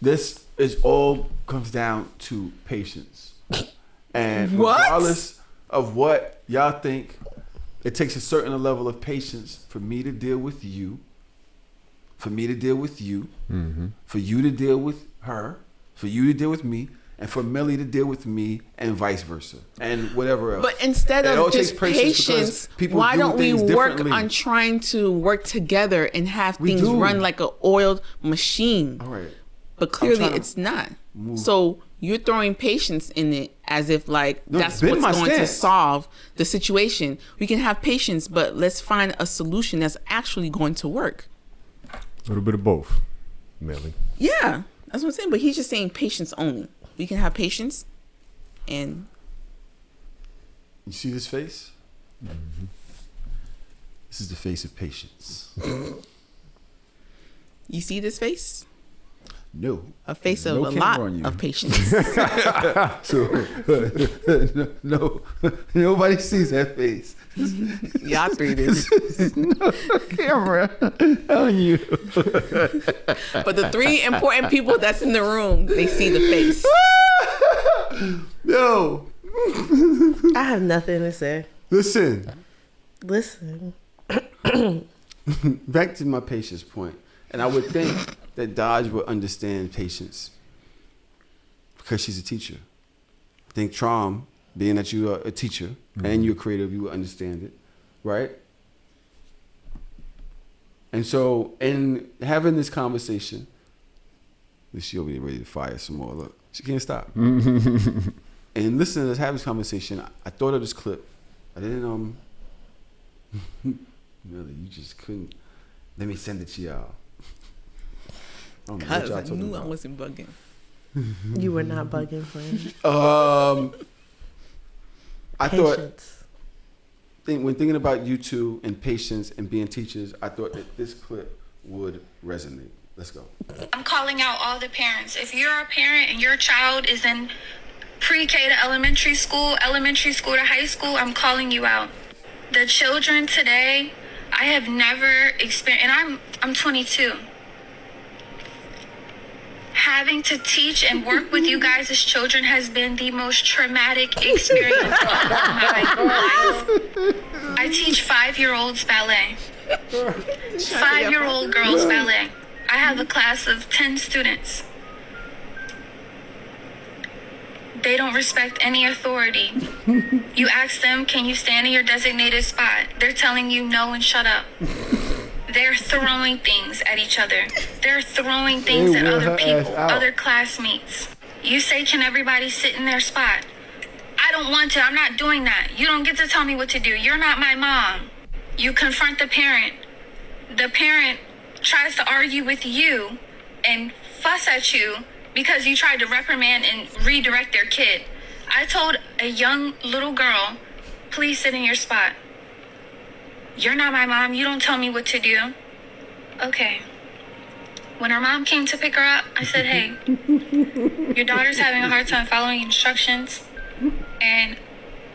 B: this is all comes down to patience, and
D: What?
B: regardless of what y'all think, it takes a certain level of patience for me to deal with you, for me to deal with you, for you to deal with her, for you to deal with me, and for Millie to deal with me, and vice versa, and whatever else.
D: But instead
B: It all
D: of
B: takes
D: just
B: patience because
D: patience,
B: people
D: why
B: do
D: don't we
B: things
D: work
B: differently.
D: on trying to work together and have
B: We
D: things
B: do.
D: run like an oiled machine?
B: All right.
D: But clearly
B: trying to
D: it's not.
B: move.
D: So you're throwing patience in it as if like
B: No,
D: that's
B: it's been
D: what's
B: my
D: going to
B: stance.
D: solve the situation. We can have patience, but let's find a solution that's actually going to work.
C: A little bit of both, Melly.
D: Yeah, that's what I'm saying. But he's just saying patience only. We can have patience and
B: You see this face? This is the face of patience.
D: you see this face?
B: No.
D: A face
B: There's
D: of
B: no
D: a
B: camera
D: lot
B: on you.
D: of patience.
B: So, no, nobody sees that face.
D: Y'all three do.
B: No camera on you.
D: But the three important people that's in the room, they see the face.
B: No.
A: I have nothing to say.
B: Listen,
A: Listen.
B: back to my patience point. And I would think that Dodge would understand patience because she's a teacher. I think Traum, being that you are a teacher and you're creative, you would understand it, right? And so, in having this conversation, she over there ready to fire some more. Look, she can't stop. And listening to us have this conversation, I thought of this clip. I didn't really, you just couldn't. Let me send it to y'all. I don't know what
D: Cause
B: y'all
D: I
B: talking
D: knew I
B: about.
D: wasn't bugging.
A: You were not bugging, friend.
B: I thought,
A: Patience.
B: when thinking about you two and patience and being teachers, I thought that this clip would resonate. Let's go.
E: I'm calling out all the parents. If you're a parent and your child is in pre-K to elementary school to high school, I'm calling you out. The children today, I have never experienced, and I'm 22. Having to teach and work with you guys as children has been the most traumatic experience of my life. I teach 5-year-olds ballet. 5-year-old girls ballet. I have a class of 10 students. They don't respect any authority. You ask them, can you stand in your designated spot? They're telling you no and shut up. They're throwing things at each other. They're throwing things at other people, other classmates. You say, can everybody sit in their spot? I don't want to. I'm not doing that. You don't get to tell me what to do. You're not my mom. You confront the parent. The parent tries to argue with you and fuss at you because you tried to reprimand and redirect their kid. I told a young little girl, please sit in your spot. You're not my mom. You don't tell me what to do. Okay. When her mom came to pick her up, I said, hey, your daughter's having a hard time following instructions. And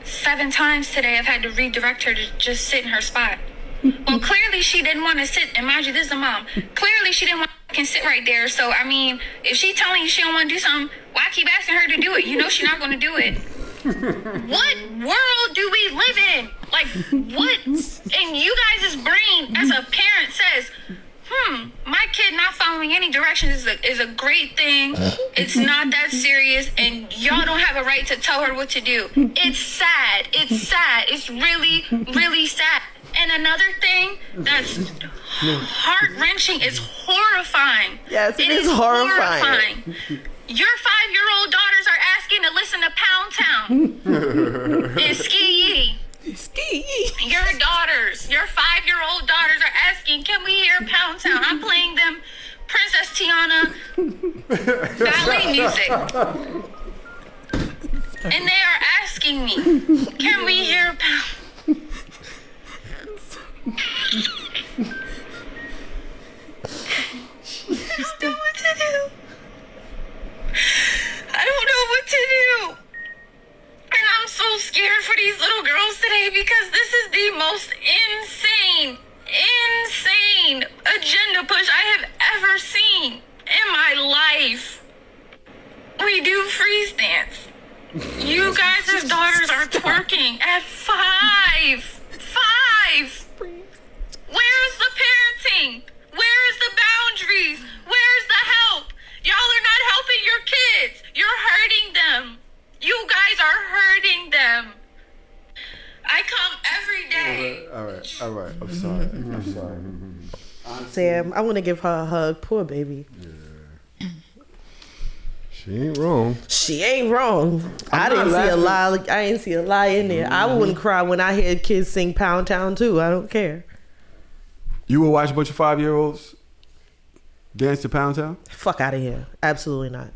E: 7 times today I've had to redirect her to just sit in her spot. Well, clearly she didn't want to sit. And mind you, this is a mom. Clearly she didn't want to sit right there. So, I mean, if she's telling you she don't want to do something, why keep asking her to do it? You know she's not going to do it. What world do we live in? Like, what in you guys' brain as a parent says, my kid not following any directions is a great thing. It's not that serious, and y'all don't have a right to tell her what to do. It's sad. It's sad. It's really, really sad. And another thing that's heart-wrenching is horrifying.
A: Yes, it is horrifying.
E: Your 5-year-old daughters are asking to listen to Pound Town and Ski Yee.
D: Ski.
E: Your 5-year-old daughters are asking, can we hear Pound Town? I'm playing them Princess Tiana ballet music. And they are asking me, can we hear Pound? the most insane agenda push I have ever seen in my life. We do freeze dance. You guys' daughters are twerking at 5. 5. Where's the parenting? Where's the boundaries? Where's the help? Y'all are not helping your kids. You're hurting them. You guys are hurting them. I come every day.
B: All right. I'm sorry.
A: Sam, I want to give her a hug. Poor baby.
C: Yeah. She ain't wrong.
A: She ain't wrong. I didn't see a lie. I ain't see a lie in there. I wouldn't cry when I hear kids sing Pound Town too. I don't care.
B: You will watch a bunch of 5-year-olds dance to Pound Town?
A: Fuck out of here. Absolutely not.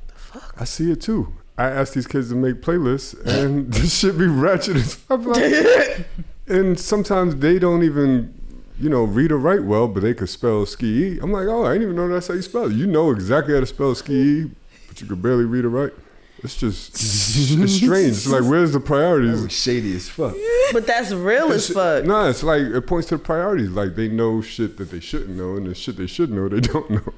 A: The fuck?
C: I see it too. I ask these kids to make playlists, and this shit be ratchet as fuck. Like, and sometimes they don't even, read or write well, but they could spell ski. I'm like, oh, I didn't even know that's how you spell it. You know exactly how to spell ski, but you could barely read or write. It's just, it's strange. It's like, where's the priorities?
B: That was shady as fuck.
A: But that's real as fuck.
C: No, it's like, it points to the priorities. Like, they know shit that they shouldn't know, and the shit they should know, they don't know.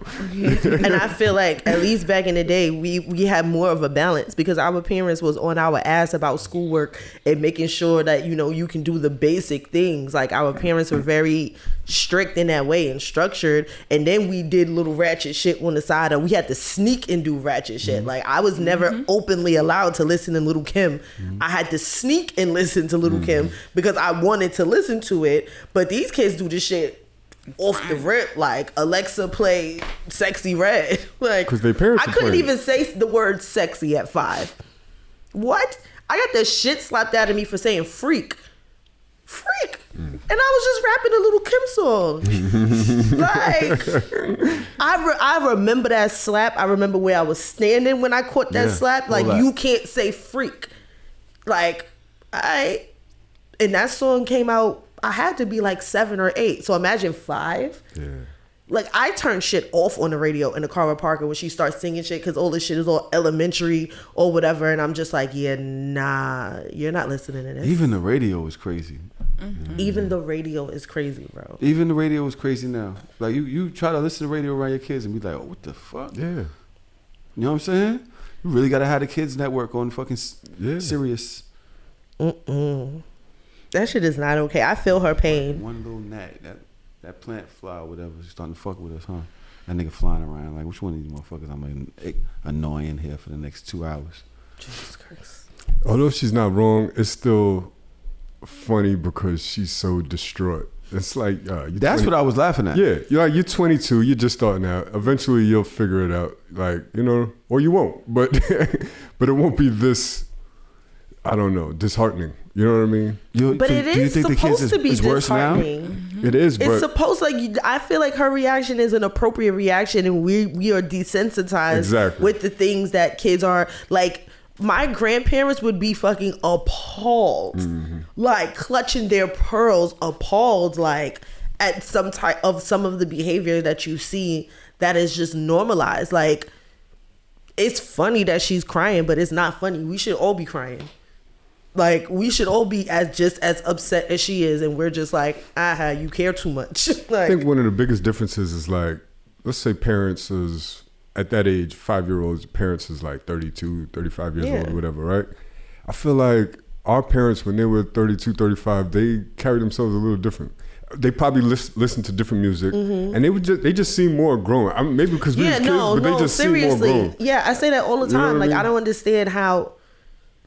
A: And I feel like, at least back in the day, we had more of a balance because our parents was on our ass about schoolwork and making sure that, you can do the basic things. Like, our parents were very strict in that way and structured. And then we did little ratchet shit on the side, and we had to sneak and do ratchet shit. Like, I was never openly allowed to listen to Little Kim. I had to sneak and listen to Little Kim because I wanted to listen to it. But these kids do this shit off the rip. Like, Alexa play Sexy Red. Like,
C: because their parents
A: I couldn't even say the word sexy at 5. What? I got the shit slapped out of me for saying freak. And I was just rapping a Little Kim song. Like, I remember that slap. I remember where I was standing when I caught that slap. Like, you can't say freak. Like, and that song came out, I had to be like 7 or 8. So imagine 5.
C: Yeah.
A: Like, I turn shit off on the radio in the car with Parker when she starts singing shit because all this shit is all elementary or whatever. And I'm just like, yeah, nah, you're not listening to this.
B: Even the radio is crazy.
A: Even the radio is crazy, bro.
B: Even the radio is crazy now. Like, you try to listen to radio around your kids and be like, oh, what the fuck?
C: Yeah.
B: You know what I'm saying? You really got to have the kids network on fucking Sirius.
A: That shit is not okay. I feel her pain.
B: One little gnat, that plant fly or whatever, is starting to fuck with us, huh? That nigga flying around. Like, which one of these motherfuckers I'm annoying here for the next 2 hours?
A: Jesus Christ.
C: Although she's not wrong, it's still funny because she's so distraught. It's like
B: that's what I was laughing at.
C: Yeah, you're 22, you're just starting out. Eventually you'll figure it out, like, or you won't. But but it won't be this, I don't know, disheartening. You know what I mean?
A: But it is supposed to be disheartening.
C: It is, but
A: it's supposed, like, I feel like her reaction is an appropriate reaction, and we are desensitized with the things that kids are like. My grandparents would be fucking appalled, like clutching their pearls, appalled, like at some of the behavior that you see that is just normalized. Like, it's funny that she's crying, but it's not funny. We should all be crying. Like, we should all be just as upset as she is, and we're just like, you care too much. Like,
C: I think one of the biggest differences is, like, let's say parents is, at that age, 5-year-olds, parents is like 32, 35 years old or whatever, right? I feel like our parents, when they were 32, 35, they carried themselves a little different. They probably listen to different music, and they just seem more grown. Maybe because we were kids, but they just seem more grown.
A: Yeah, I say that all the time. Like, I don't understand how,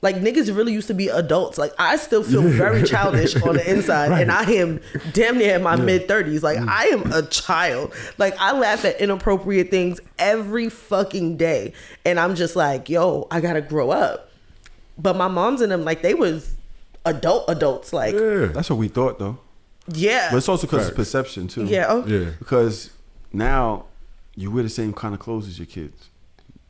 A: like, niggas really used to be adults. Like, I still feel very childish on the inside, and I am damn near in my mid-30s. Like, I am a child. Like, I laugh at inappropriate things every fucking day, and I'm just like, yo, I gotta grow up. But my mom's and them, like, they was adults. Like,
B: that's what we thought, though.
A: Yeah.
B: But it's also because it's perception, too.
A: Yeah.
B: Because now you wear the same kind of clothes as your kids.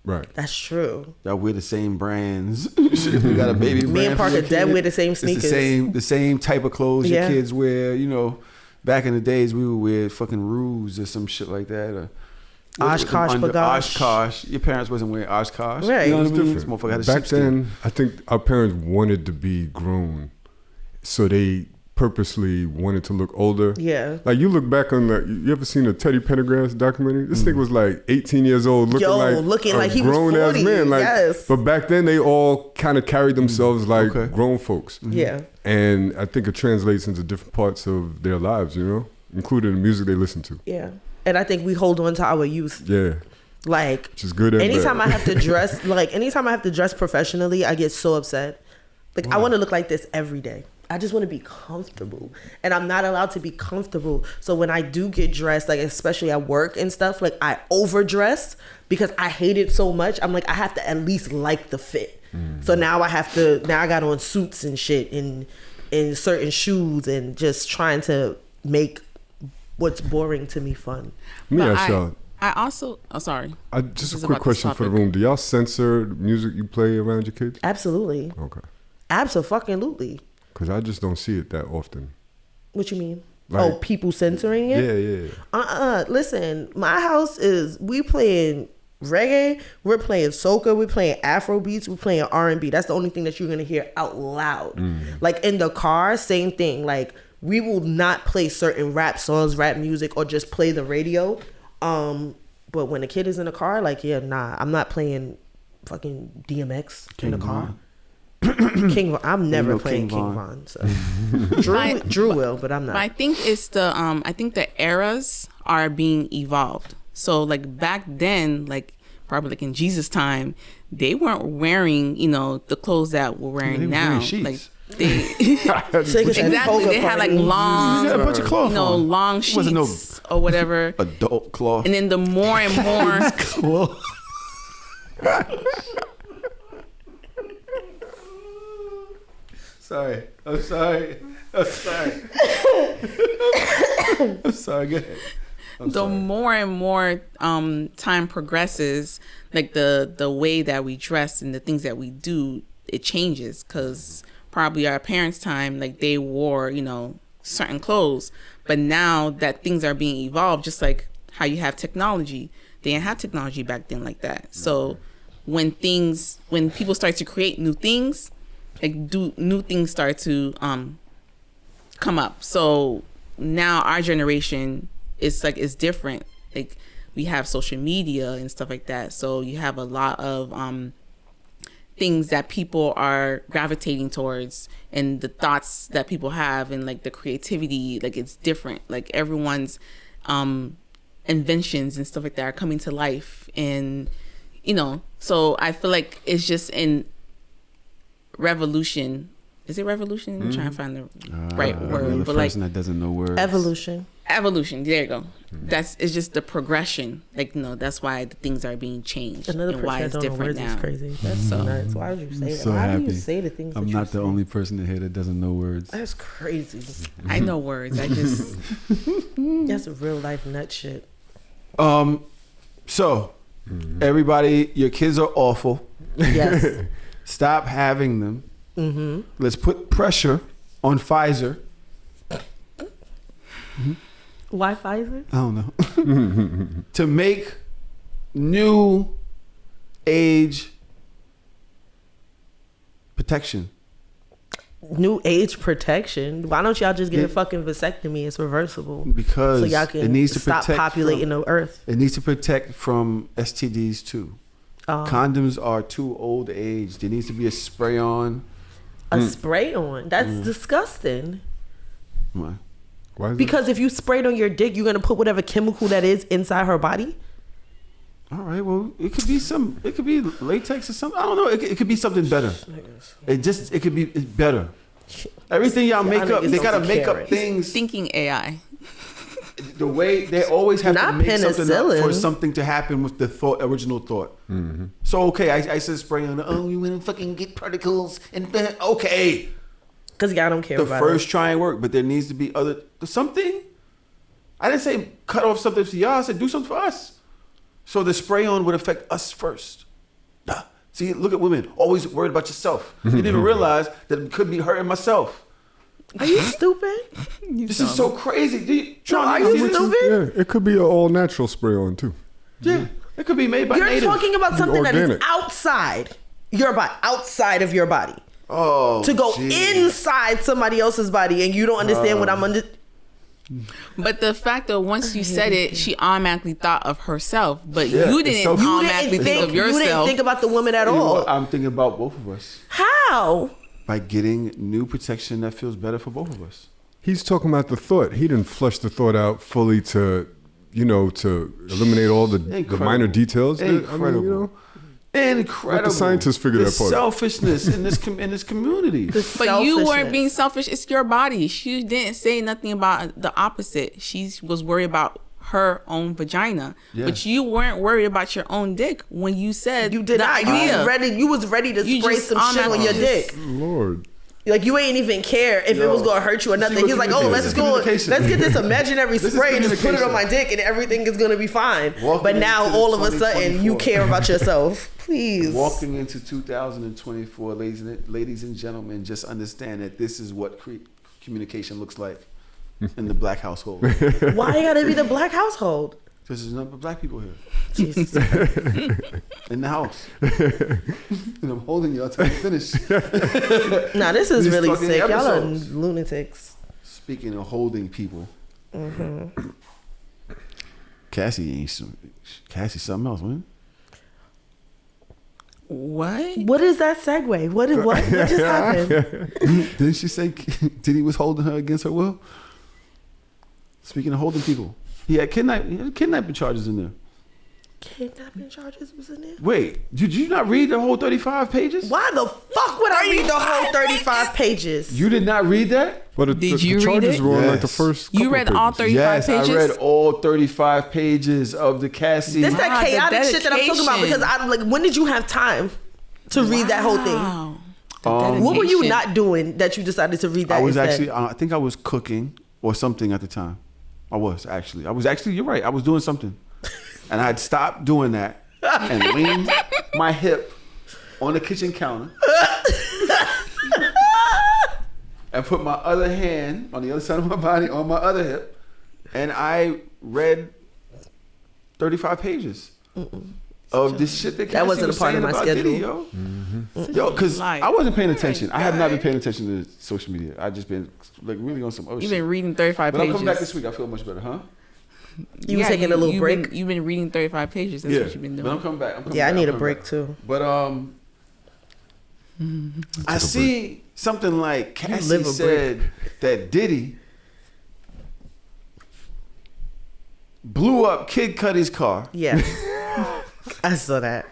C: Right.
A: That's true.
B: Y'all wear the same brands. We got a baby brand.
A: Me and Parker dead wear the same sneakers.
B: It's the same type of clothes your kids wear. Back in the days we would wear fucking Ruse or some shit like that.
A: Oshkosh bagosh.
B: Oshkosh. Your parents wasn't wearing Oshkosh.
A: Right.
B: You know what I mean?
C: Different.
B: This motherfucker had a
C: Back
B: sheepskin.
C: then, I think our parents wanted to be grown, so they purposely wanted to look older.
A: Yeah.
C: Like you look back on you ever seen a Teddy Pendergrass documentary? This nigga was like 18 years old, looking like
A: he was 40.
C: grown-ass man. Like,
A: yes.
C: But back then, they all kind of carried themselves like grown folks.
A: Yeah.
C: And I think it translates into different parts of their lives, you know, including the music they listen to.
A: Yeah. And I think we hold on to our youth.
C: Yeah.
A: Like,
C: which is good.
A: Anytime I have to dress professionally, I get so upset. Like, I want to look like this every day. I just want to be comfortable, and I'm not allowed to be comfortable. So when I do get dressed, like especially at work and stuff, like I overdress because I hate it so much. I'm like, I have to at least like the fit. So now I got on suits and shit and certain shoes and just trying to make what's boring to me fun.
C: Let me ask y'all.
D: I also, sorry.
C: Just a quick question for the room. Do y'all censor the music you play around your kids?
A: Absolutely.
C: Okay.
A: Absolutely.
C: Because I just don't see it that often.
A: What you mean?
C: Like,
A: people censoring it?
C: Yeah.
A: Listen, my house we playing reggae, we're playing soca, we're playing Afro beats, we're playing R&B. That's the only thing that you're gonna hear out loud. Like in the car, same thing. Like we will not play certain rap songs, rap music, or just play the radio. But when the kid is in the car, like I'm not playing fucking DMX in the car. King Von, I'm never playing King Von. So Drew will, but I'm not.
D: But I think it's the eras are being evolved. So like back then, like probably like in Jesus' time, they weren't wearing the clothes that we're wearing now. Like they exactly they had like long,
B: a bunch of cloth
D: long sheets or whatever,
B: adult cloth.
D: And then the more and more.
B: I'm sorry. Go ahead.
D: More and more time progresses, like the way that we dress and the things that we do, it changes. Because probably our parents' time, like they wore, certain clothes. But now that things are being evolved, just like how you have technology, they didn't have technology back then like that. So when people start to create new things, like new things start to come up. So now our generation is different. Like we have social media and stuff like that. So you have a lot of things that people are gravitating towards, and the thoughts that people have, and like the creativity, like it's different. Like everyone's inventions and stuff like that are coming to life, and so I feel like it's just in revolution. Is it revolution? I'm trying to find the right word.
B: But person that doesn't know words.
A: Evolution. There you go. It's just the progression. Like that's why the things are being changed. Another
B: and
A: person
B: why
A: that don't know words is crazy. That's so nuts. Why would you say that? Why do you say the things?
B: I'm not the only person in here that doesn't know words.
A: That's crazy.
D: I know words. I just
A: that's real life nut shit.
B: So everybody, your kids are awful.
A: Yes.
B: Stop having them. Let's put pressure on Pfizer.
A: Why Pfizer?
B: I don't know. To make new age protection.
A: New age protection? Why don't y'all just get a fucking vasectomy? It's reversible.
B: Because
A: so y'all can
B: it needs to
A: stop populating the earth.
B: It needs to protect from STDs too. Condoms are too old age. There needs to be a spray on.
A: A spray on? That's disgusting.
B: Why?
A: Because if you sprayed on your dick, you're gonna put whatever chemical that is inside her body.
B: All right. Well, it could be it could be latex or something. I don't know. It could be something better. It could be better. Everything y'all make up, they gotta make up things.
D: Thinking AI.
B: The way they always have
A: Not
B: to make something up for
A: penicillin.
B: something to happen with the original thought. So okay, I said spray on. You want to fucking get particles and okay.
A: Because y'all don't care
B: The
A: about
B: first
A: it.
B: try and work, but there needs to be something. I didn't say cut off something for y'all. I said do something for us. So the spray on would affect us first. See, look at women always worried about yourself. You didn't even realize that it could be hurting myself.
A: Are you stupid?
B: This is so crazy.
A: Are you stupid?
C: Yeah, it could be an all natural spray on too.
B: Yeah, it could be made by
A: You're
B: native.
A: talking about something that is
C: organic.
A: outside your body, outside of your body.
B: Oh,
A: To go
B: geez.
A: inside somebody else's body, and you don't understand what I'm under.
D: But the fact that once you said it, she automatically thought of herself, but
B: Yeah,
D: you
B: it's
D: didn't
B: so- You
D: automatically think of
A: You didn't
D: yourself.
A: think about the woman at
B: You know
A: all.
B: what? I'm thinking about both of us.
A: How?
B: By getting new protection that feels better for both of us.
C: He's talking about the thought. He didn't flush the thought out fully to eliminate all the minor details.
B: Incredible.
C: I mean, you know,
B: Incredible.
C: Let the scientists figure
B: the
C: that part out.
B: selfishness in this community.
D: But you weren't being selfish. It's your body. She didn't say nothing about the opposite. She was worried about her own vagina,
B: Yeah.
D: but you weren't worried about your own dick when you said
A: You did
D: the
A: not.
D: idea.
A: You was ready to
D: You
A: spray
D: just
A: some shit on your dick.
C: Lord.
A: Like you ain't even care if it was gonna hurt you or nothing.
B: what
A: He's like, oh, let's
B: communication-
A: go,
B: this is
A: let's get this imaginary
B: This is
A: spray and just put it on
B: communication.
A: my dick and everything is gonna be fine.
B: Walking
A: But now
B: into
A: all of a sudden you
B: 2024.
A: care about yourself. Please.
B: Walking into 2024, ladies and gentlemen, just understand that this is what communication looks like in the black household.
A: Why you gotta be the black household?
B: There's a number of black people here
A: Jesus.
B: in the house. And I'm holding y'all till I finish.
A: Nah, this is
B: These
A: really
B: fucking
A: sick. Y'all are
B: episodes.
A: lunatics.
B: Speaking of holding people, Cassie something else, man.
D: What?
A: What is that segue? What just happened?
B: Didn't she say Diddy was holding her against her will? Speaking of holding people, he had kidnapping charges in there.
A: Kidnapping charges was in there?
B: Wait, did you not read the whole 35 pages?
A: Why the fuck would I read the whole 35 pages?
B: You did not read that?
C: But
D: Did you read
C: charges
D: it?
C: were on like the
B: Yes.
C: first
D: You
C: couple
D: read all
C: pages.
D: 35 pages?
B: I read all 35 pages of the Cassie.
A: This that
D: Ah, the
A: chaotic shit that I'm talking about
D: dedication.
A: because I'm like, when did you have time to read that whole thing?
D: Wow. The
A: What were you
D: dedication.
A: not doing that you decided to read that?
B: I was
A: instead?
B: actually, I think I was cooking or something at the time. I was actually, you're right. I was doing something. And I had stopped doing that and leaned my hip on the kitchen counter and put my other hand on the other side of my body on my other hip. And I read 35 pages of this shit that Cassie
A: wasn't
B: was
A: a part of
B: saying
A: my
B: about Diddy,
A: schedule.
B: Yo, because
D: Life.
B: I wasn't paying attention. I have not been paying attention to social media. I just been like really on some other
D: You've
B: shit.
D: been reading 35
B: But I'm
D: pages.
B: coming back this week. I feel much better, huh?
A: You was taking a little
D: you've
A: break?
D: You've been reading 35 pages. That's what you've been doing.
B: But I'm coming back.
A: Yeah, I need a
B: I'm coming
A: break
B: back.
A: too.
B: But I see something like Cassie
A: live a
B: said that Diddy blew up Kid Cudi's car
A: Yeah. I saw that.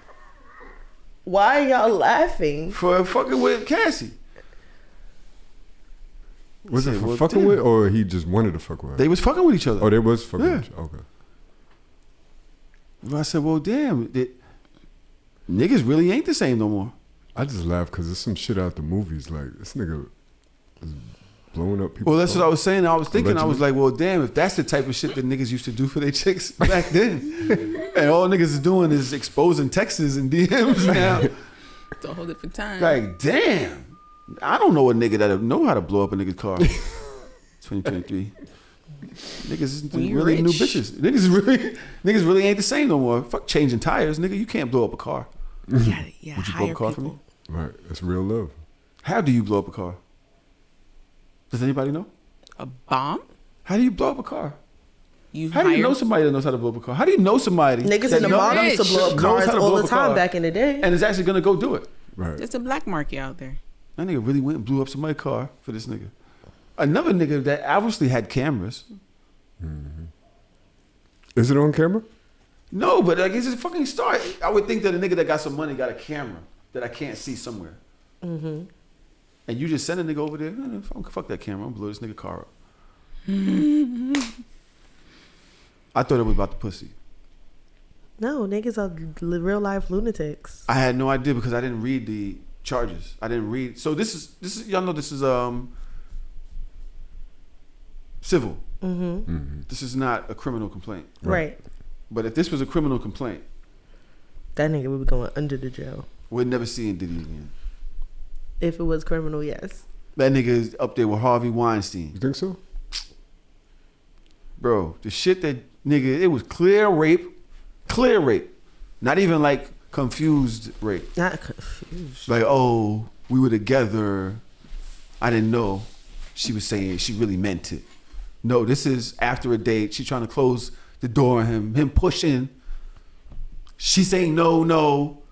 A: Why are y'all laughing?
B: for fucking with Cassie.
C: Was it
B: Say,
C: for
B: well,
C: fucking
B: damn.
C: with, or he just wanted to fuck with her?
B: They was fucking with each other.
C: Oh, they was fucking
B: Yeah.
C: with you. Okay.
B: I said, well, damn, niggas really ain't the same no more.
C: I just laugh because there's some shit out the movies. Like, this nigga is blowing up people.
B: Well, that's what I was saying. I was thinking, I was
C: Allegedly.
B: like, well, damn, if that's the type of shit that niggas used to do for their chicks back then, and all niggas is doing is exposing texts and DMs now,
D: It's a whole different time.
B: like, damn, I don't know a nigga that know how to blow up a nigga's car. 2023. Niggas is
D: When you
B: really new
D: rich.
B: bitches. Niggas really ain't the same no more. Fuck changing tires, nigga. You can't blow up a car.
D: Yeah,
B: Would you
D: hire
B: blow up a car for
D: people.
B: me?
C: Right. It's real love.
B: How do you blow up a car? Does anybody know?
D: A bomb?
B: How do you blow up a car?
D: You
B: How do you
D: hire
B: know somebody that knows how to blow up a car? How do you know somebody
A: Niggas
B: that
A: in the
B: knows-
A: mall used to blow up
B: knows
A: cars
B: how to
A: all
B: blow
A: the
B: up a
A: time
B: car
A: back in the day.
B: and is actually gonna go do it?
C: Right.
D: There's a black market out there.
B: That nigga really went and blew up somebody's car for this nigga. Another nigga that obviously had cameras.
C: Is it on camera?
B: No, but like it's a fucking start. I would think that a nigga that got some money got a camera that I can't see somewhere. And you just send a nigga over there. Fuck that camera. I'm gonna blow this nigga car up. I thought it was about the pussy.
A: No, niggas are real life lunatics.
B: I had no idea because I didn't read the charges. I didn't read. So this is y'all know this is civil. This is not a criminal complaint.
A: Right.
B: But if this was a criminal complaint,
A: That nigga would be going under the jail.
B: we're never seeing Diddy again.
A: If it was criminal, yes.
B: That nigga is up there with Harvey Weinstein.
C: You think so?
B: Bro, the shit that nigga, it was clear rape. Clear rape. Not even like confused rape.
A: Not confused.
B: Like, oh, we were together. I didn't know. She was saying she really meant it. No, this is after a date. She's trying to close the door on him. Him pushing. She saying no.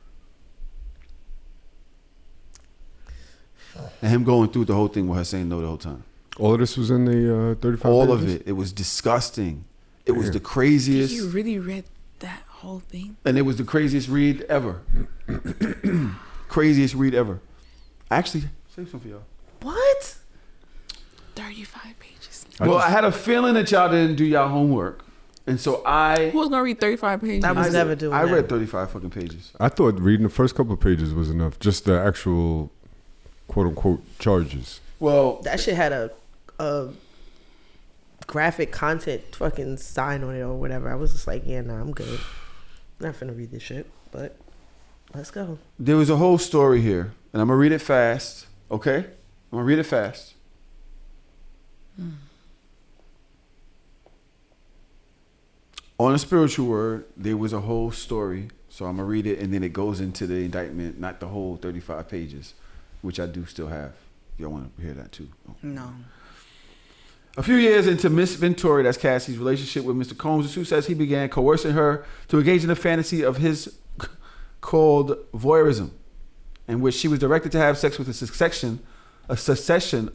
B: And him going through the whole thing with her saying no the whole time.
C: All of this was in the 35
B: All
C: pages?
B: of it. It was disgusting. It was the craziest.
D: You really read that whole thing?
B: And it was the craziest read ever. Craziest read ever. Actually, save some for y'all.
A: What?
D: 35 pages.
B: I had a feeling that y'all didn't do y'all homework. And so
D: Who was going to read 35 pages?
A: I was never doing
B: I
A: that.
B: read 35 fucking pages.
C: I thought reading the first couple of pages was enough. Just the actual quote unquote charges.
B: Well,
A: That shit had a graphic content fucking sign on it or whatever. I was just like, yeah, nah, I'm good. I'm not finna read this shit, but let's go.
B: there was a whole story here. And I'm going to read it fast. Okay? I'm going to read it fast. On a spiritual word, there was a whole story. So I'm going to read it, and then it goes into the indictment, not the whole 35 pages, which I do still have. If y'all want to hear that too.
D: No.
B: A few years into Miss Ventura, that's Cassie's relationship with Mr. Combs, the suit says he began coercing her to engage in a fantasy of his called voyeurism, in which she was directed to have sex with a succession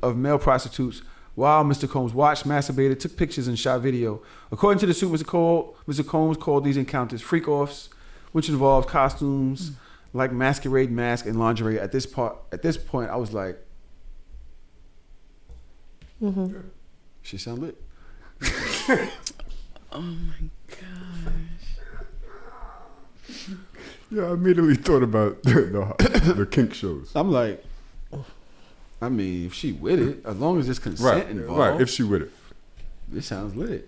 B: of male prostitutes while Mr. Combs watched, masturbated, took pictures, and shot video. According to the suit, Mr. Combs called these encounters freak-offs, which involved costumes like masquerade mask and lingerie. At this point, I was like, she sound lit.
D: Oh my gosh.
C: Yeah, I immediately thought about the kink shows.
B: I'm like, I mean, if she with it, as long as there's consent involved.
C: Right, if she with it.
B: This sounds lit.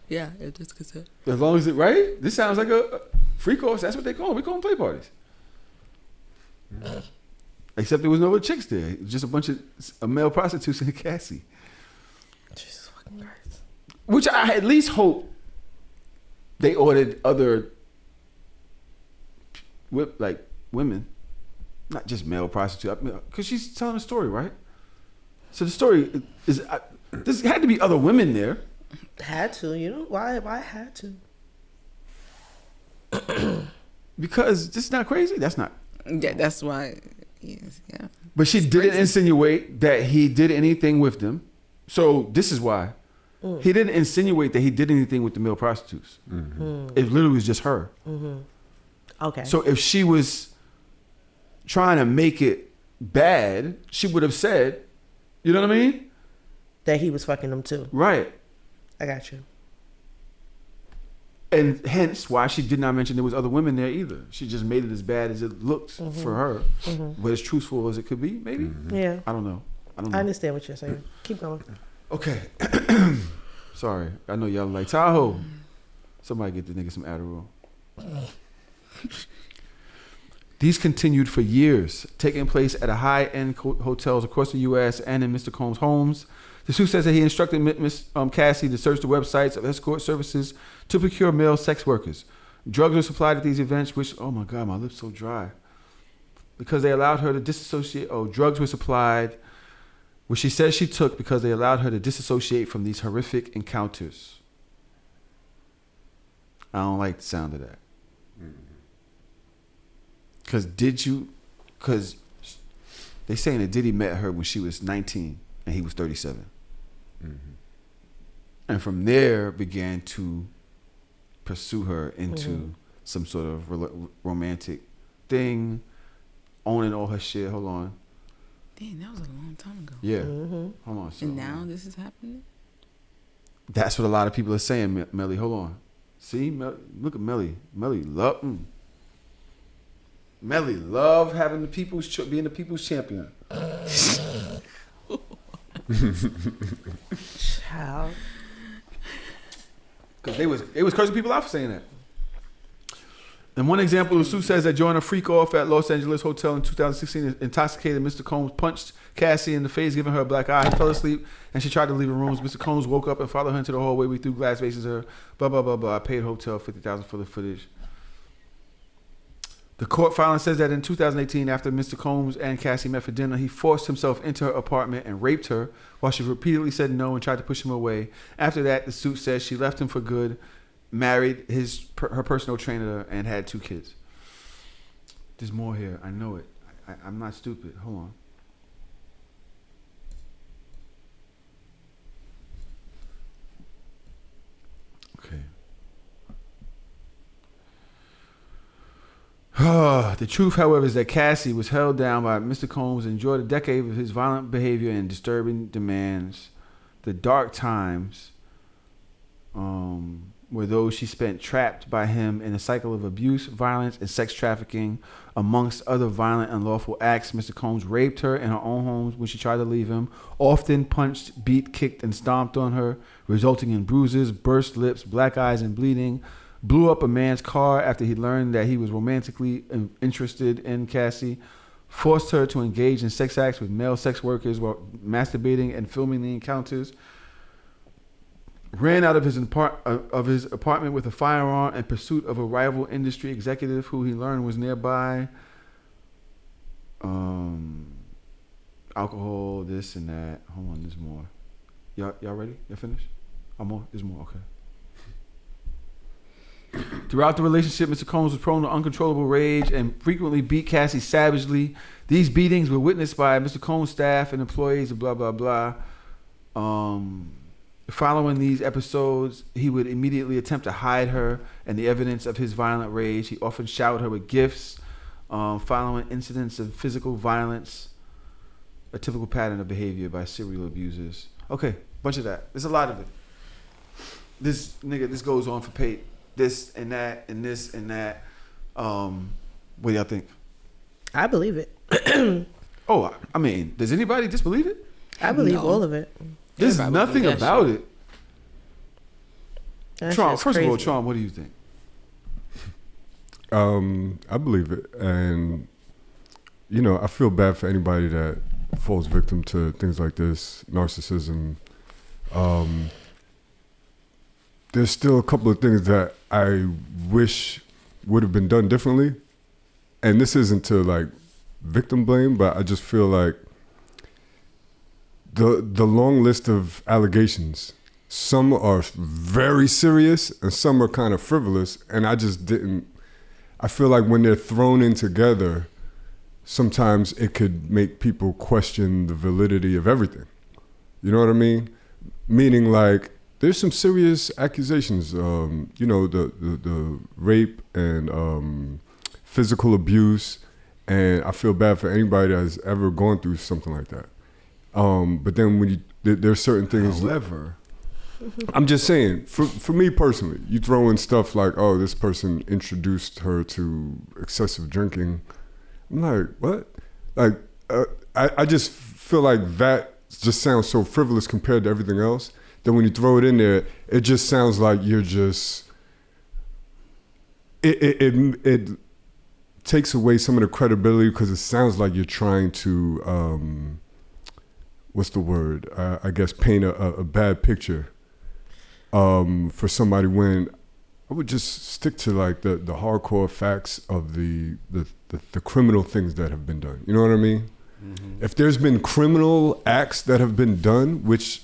D: Yeah, it is consent.
B: As long as it, right? This sounds like a freak offs. That's what they call them. We call them play parties. Except there was no other chicks there. It was just a bunch of male prostitutes and Cassie.
A: Jesus fucking Christ.
B: Which I at least hope they ordered other women, not just male prostitutes. Because she's telling a story, right? So the story is, there had to be other women there.
A: Had to, you know? Why had to?
B: Because this is not crazy. That's not.
D: Yeah, that's why. Yes, yeah.
B: But she didn't insinuate that he did anything with them. So this is why. He didn't insinuate that he did anything with the male prostitutes. It literally was just her.
A: Okay.
B: So if she was trying to make it bad, she would have said, you know what I mean?
A: That he was fucking them too.
B: Right.
A: I got you.
B: And hence why she did not mention there was other women there either. She just made it as bad as it looked for her. But as truthful as it could be, maybe?
A: Yeah.
B: I don't know.
A: I understand what you're saying. Keep going.
B: Okay. Sorry. I know y'all like Tahoe. Somebody get the nigga some Adderall. These continued for years, taking place at a high-end hotels across the U.S. and in Mr. Combs' homes. The suit says that he instructed Miss Cassie to search the websites of escort services to procure male sex workers. Drugs were supplied at these events, which, oh my God, my lips so dry. Because they allowed her to disassociate. Oh, drugs were supplied, which she says she took because they allowed her to disassociate from these horrific encounters. I don't like the sound of that. Because they saying that Diddy met her when she was 19 and he was 37. And from there began to pursue her into some sort of romantic thing, owning all her shit. Hold on.
D: Dang, that was a long time ago.
B: Yeah. Hold on. So,
D: And now this is happening?
B: that's what a lot of people are saying, Melly. Hold on. See? Look at Melly. Melly love... Melly love having being the people's champion.
A: Child.
B: Because they was cursing people out for saying that. And one example, the suit says that during a freak off at Los Angeles hotel in 2016, intoxicated Mr. Combs punched Cassie in the face, giving her a black eye. He fell asleep and she tried to leave the room. Mr. Combs woke up and followed her into the hallway. We threw glass vases at her. Blah, blah, blah, blah. I paid hotel $50,000 for the footage. The court filing says that in 2018, after Mr. Combs and Cassie met for dinner, he forced himself into her apartment and raped her while she repeatedly said no and tried to push him away. After that, the suit says she left him for good, married her personal trainer, and had 2 kids. There's more here. I know it. I'm not stupid. Hold on. Okay. The truth, however, is that Cassie was held down by Mr. Combs and enjoyed a decade of his violent behavior and disturbing demands. The dark times were those she spent trapped by him in a cycle of abuse, violence, and sex trafficking. Amongst other violent and unlawful acts, Mr. Combs raped her in her own home when she tried to leave him, often punched, beat, kicked, and stomped on her, resulting in bruises, burst lips, black eyes, and bleeding. Blew up a man's car after he learned that he was romantically interested in Cassie. Forced her to engage in sex acts with male sex workers while masturbating and filming the encounters. Ran out of his apartment with a firearm in pursuit of a rival industry executive who he learned was nearby. Alcohol, this and that. Hold on, there's more. Y'all ready? Y'all finished? There's more, okay. Throughout the relationship, Mr. Combs was prone to uncontrollable rage and frequently beat Cassie savagely. These beatings were witnessed by Mr. Combs' staff and employees, blah, blah, blah. Following these episodes, he would immediately attempt to hide her and the evidence of his violent rage. He often showered her with gifts, following incidents of physical violence, a typical pattern of behavior by serial abusers. Okay, bunch of that. There's a lot of it. This goes on for paid. This and that and this and that. What do y'all think?
A: I believe it.
B: I mean, does anybody disbelieve it?
A: I believe all of it.
B: There's nothing about it.
A: Traum,
B: first of all, Traum, what do you think?
C: I believe it. And, I feel bad for anybody that falls victim to things like this, narcissism. There's still a couple of things that I wish would have been done differently. And this isn't to victim blame, but I just feel like the long list of allegations, some are very serious and some are kind of frivolous. And I feel like when they're thrown in together, sometimes it could make people question the validity of everything. You know what I mean? Meaning there's some serious accusations, the rape and physical abuse, and I feel bad for anybody that has ever gone through something like that. But then there's certain things.
B: However,
C: I'm just saying, for me personally, you throw in stuff like, oh, this person introduced her to excessive drinking. I'm like, what? I just feel like that just sounds so frivolous compared to everything else. Then when you throw it in there, it just sounds like you're just, it takes away some of the credibility because it sounds like you're trying to, what's the word? I guess paint a bad picture for somebody when I would just stick to the hardcore facts of the criminal things that have been done. You know what I mean? Mm-hmm. If there's been criminal acts that have been done, which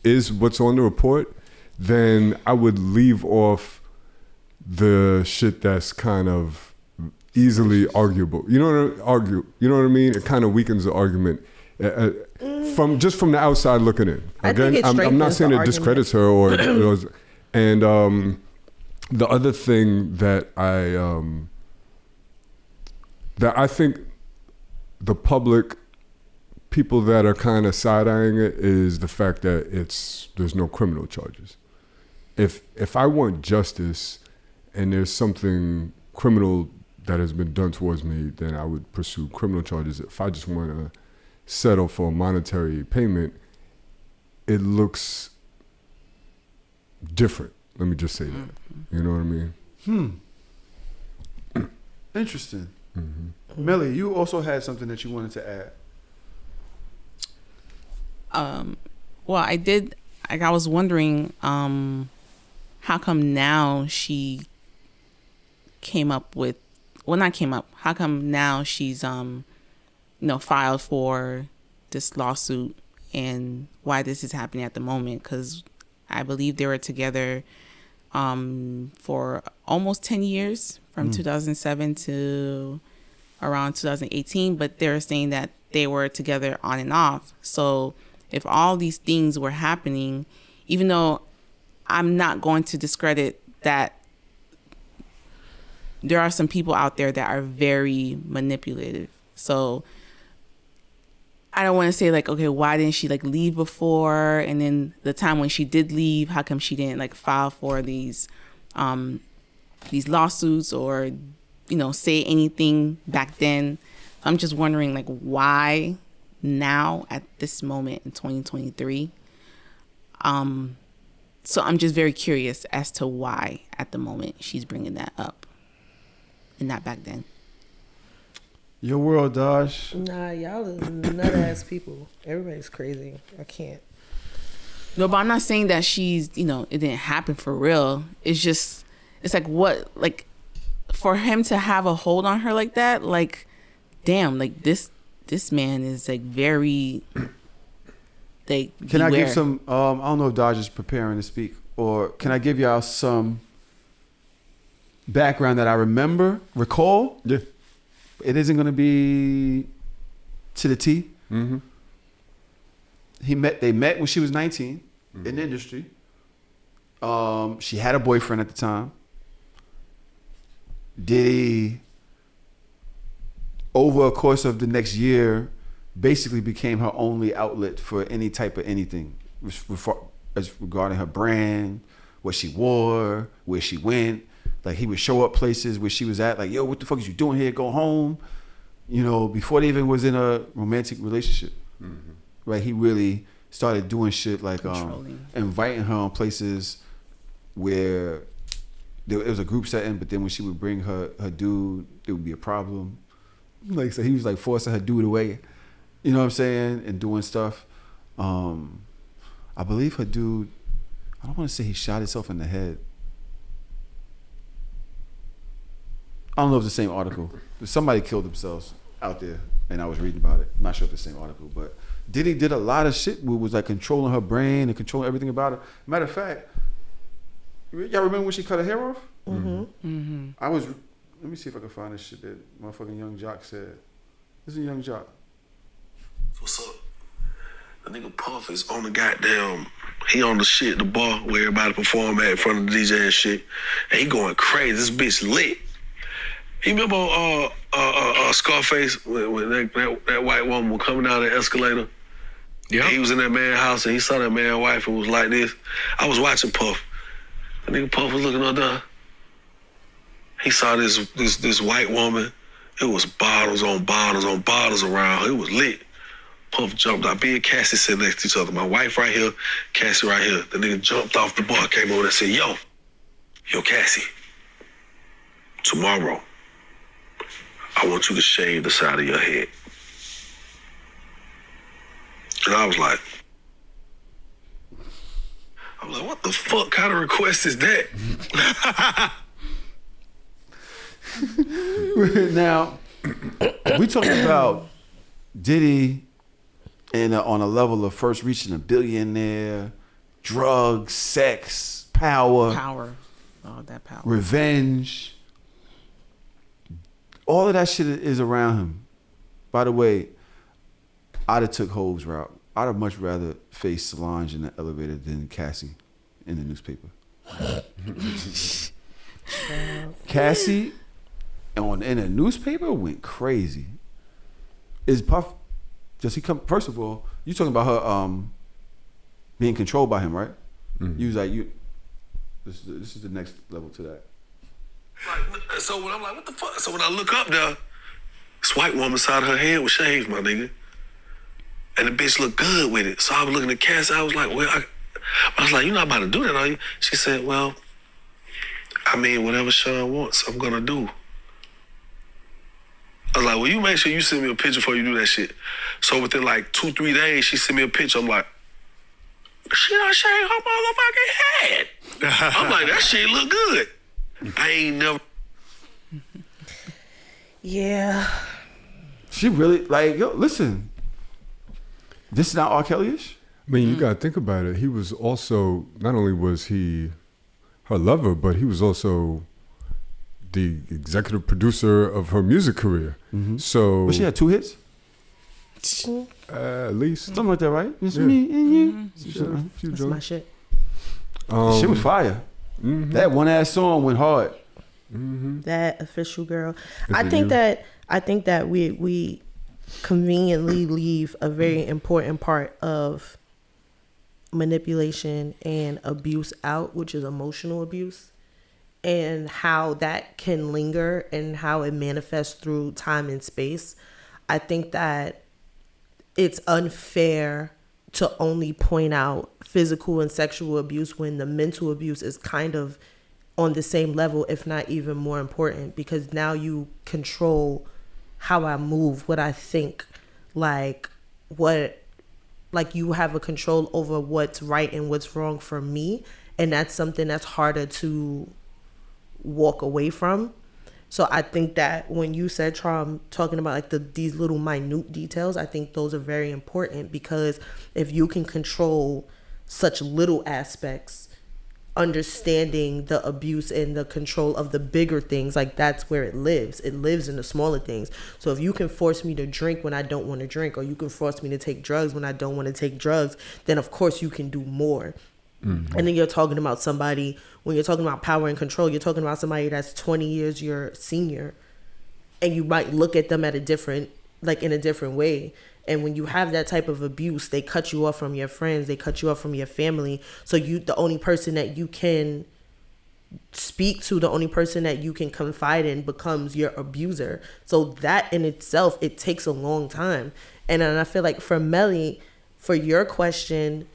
C: is what's on the report, then I would leave off the shit that's kind of easily arguable. You know what I mean? It kind of weakens the argument from the outside looking in. Again, I'm not saying it discredits her or and the other thing that I think the public, people that are kind of side-eyeing it, is the fact that there's no criminal charges. If I want justice and there's something criminal that has been done towards me, then I would pursue criminal charges. If I just want to settle for a monetary payment, it looks different. Let me just say that. You know what I mean?
B: Interesting. Mm-hmm. Melly, you also had something that you wanted to add.
D: Well, I did. I was wondering, how come now she came up with how come now she's filed for this lawsuit, and why this is happening at the moment? Because I believe they were together for almost 10 years, from 2007 to around 2018, but they're saying that they were together on and off. So if all these things were happening, even though I'm not going to discredit that there are some people out there that are very manipulative. So I don't want to say like, okay, why didn't she like leave before? And then the time when she did leave, how come she didn't like file for these lawsuits or, say anything back then? I'm just wondering like why now at this moment in 2023. So I'm just very curious as to why at the moment she's bringing that up and not back then.
B: Your world, Dosh.
A: Nah, y'all is nut ass people. Everybody's crazy. I can't.
D: No, but I'm not saying that she's, it didn't happen for real. It's like what, like for him to have a hold on her like that, like, damn, like this man is like very, like,
B: Can I
D: beware.
B: give some, I don't know if Dodge is preparing to speak, or can I give y'all some background that I recall?
C: Yeah.
B: It isn't going to be to the T.
C: Mm-hmm.
B: They met when she was 19 in the industry. She had a boyfriend at the time. Diddy, over a course of the next year, basically became her only outlet for any type of anything as regarding her brand, what she wore, where she went. Like he would show up places where she was at, like, yo, what the fuck is you doing here? Go home. Before they even was in a romantic relationship. Mm-hmm. Right? He really started doing shit like inviting her on places where it was a group setting, but then when she would bring her dude, there would be a problem. Like, so he was like forcing her dude away. You know what I'm saying? And doing stuff. I believe her dude, I don't want to say he shot himself in the head. I don't know if it's the same article. Somebody killed themselves out there, and I was reading about it. I'm not sure if it's the same article, but Diddy did a lot of shit where it was like controlling her brain and controlling everything about her. Matter of fact, y'all remember when she cut her hair off?
A: Mm-hmm.
D: Mm-hmm.
B: Let me see if I can find this shit that motherfucking Young Jock said. This is Young Jock.
F: What's up? The nigga Puff is on the goddamn, he on the shit, the bar where everybody perform at in front of the DJ and shit. And he going crazy. This bitch lit. You remember Scarface when that white woman was coming down the escalator? Yeah. He was in that man's house and he saw that man's wife and was like this. I was watching Puff. The nigga Puff was looking up there. He saw this white woman. It was bottles on bottles on bottles around her. It was lit. Puff jumped out. Me and Cassie sitting next to each other. My wife right here, Cassie right here. The nigga jumped off the bar, came over and said, yo, Cassie, tomorrow, I want you to shave the side of your head. And I was like, what the fuck kind of request is that?
B: Now, we talking about Diddy and on a level of first reaching a billionaire, drugs, sex, power,
D: all that power,
B: revenge. All of that shit is around him. By the way, I'd have took Hove's route. I'd have much rather face Solange in the elevator than Cassie in the newspaper. Cassie in a newspaper went crazy. Is Puff, does he come, first of all, you talking about her being controlled by him, right? Mm-hmm. You was like, this is the next level to that.
F: Like, so when I'm like, what the fuck? So when I look up there, this white woman side of her head was shaved, my nigga. And the bitch looked good with it. So I was looking at Cassie, I was like, well, I was like, you're not about to do that, are you? She said, well, I mean, whatever Sean wants, I'm gonna do. I was like, well, you make sure you send me a picture before you do that shit. So within like 2-3 days, she sent me a picture. I'm like, she done shaved her motherfucking head. I'm like, that shit look good. I ain't never.
A: Yeah.
B: She really like yo. Listen, this is not R. Kelly-ish.
C: I mean, you gotta think about it. He was also, not only was he her lover, but he was also the executive producer of her music career. So,
B: But she had 2 hits,
C: at least
B: something like that, right? It's
C: Yeah.
B: me and you.
C: she had a few
A: That's my
C: joints.
A: shit.
B: She was fire. That one ass song went hard.
A: That official girl.
C: Is
A: I
C: it
A: think
C: you?
A: that we conveniently leave a very important part of manipulation and abuse out, which is emotional abuse, and how that can linger and how it manifests through time and space. I think that it's unfair to only point out physical and sexual abuse when the mental abuse is kind of on the same level, if not even more important, because now you control how I move, what I think, like you have a control over what's right and what's wrong for me. And that's something that's harder to walk away from. So I think that when you said, Traum, talking about like these little minute details, I think those are very important, because if you can control such little aspects, understanding the abuse and the control of the bigger things, like that's where it lives in the smaller things. So if you can force me to drink when I don't want to drink, or you can force me to take drugs when I don't want to take drugs, then of course you can do more. And then you're talking about somebody, when you're talking about power and control, you're talking about somebody that's 20 years your senior, and you might look at them in a different way. And when you have that type of abuse, they cut you off from your friends, they cut you off from your family. So the only person that you can speak to, the only person that you can confide in becomes your abuser. So that in itself, it takes a long time. And I feel like for Melly, for your question,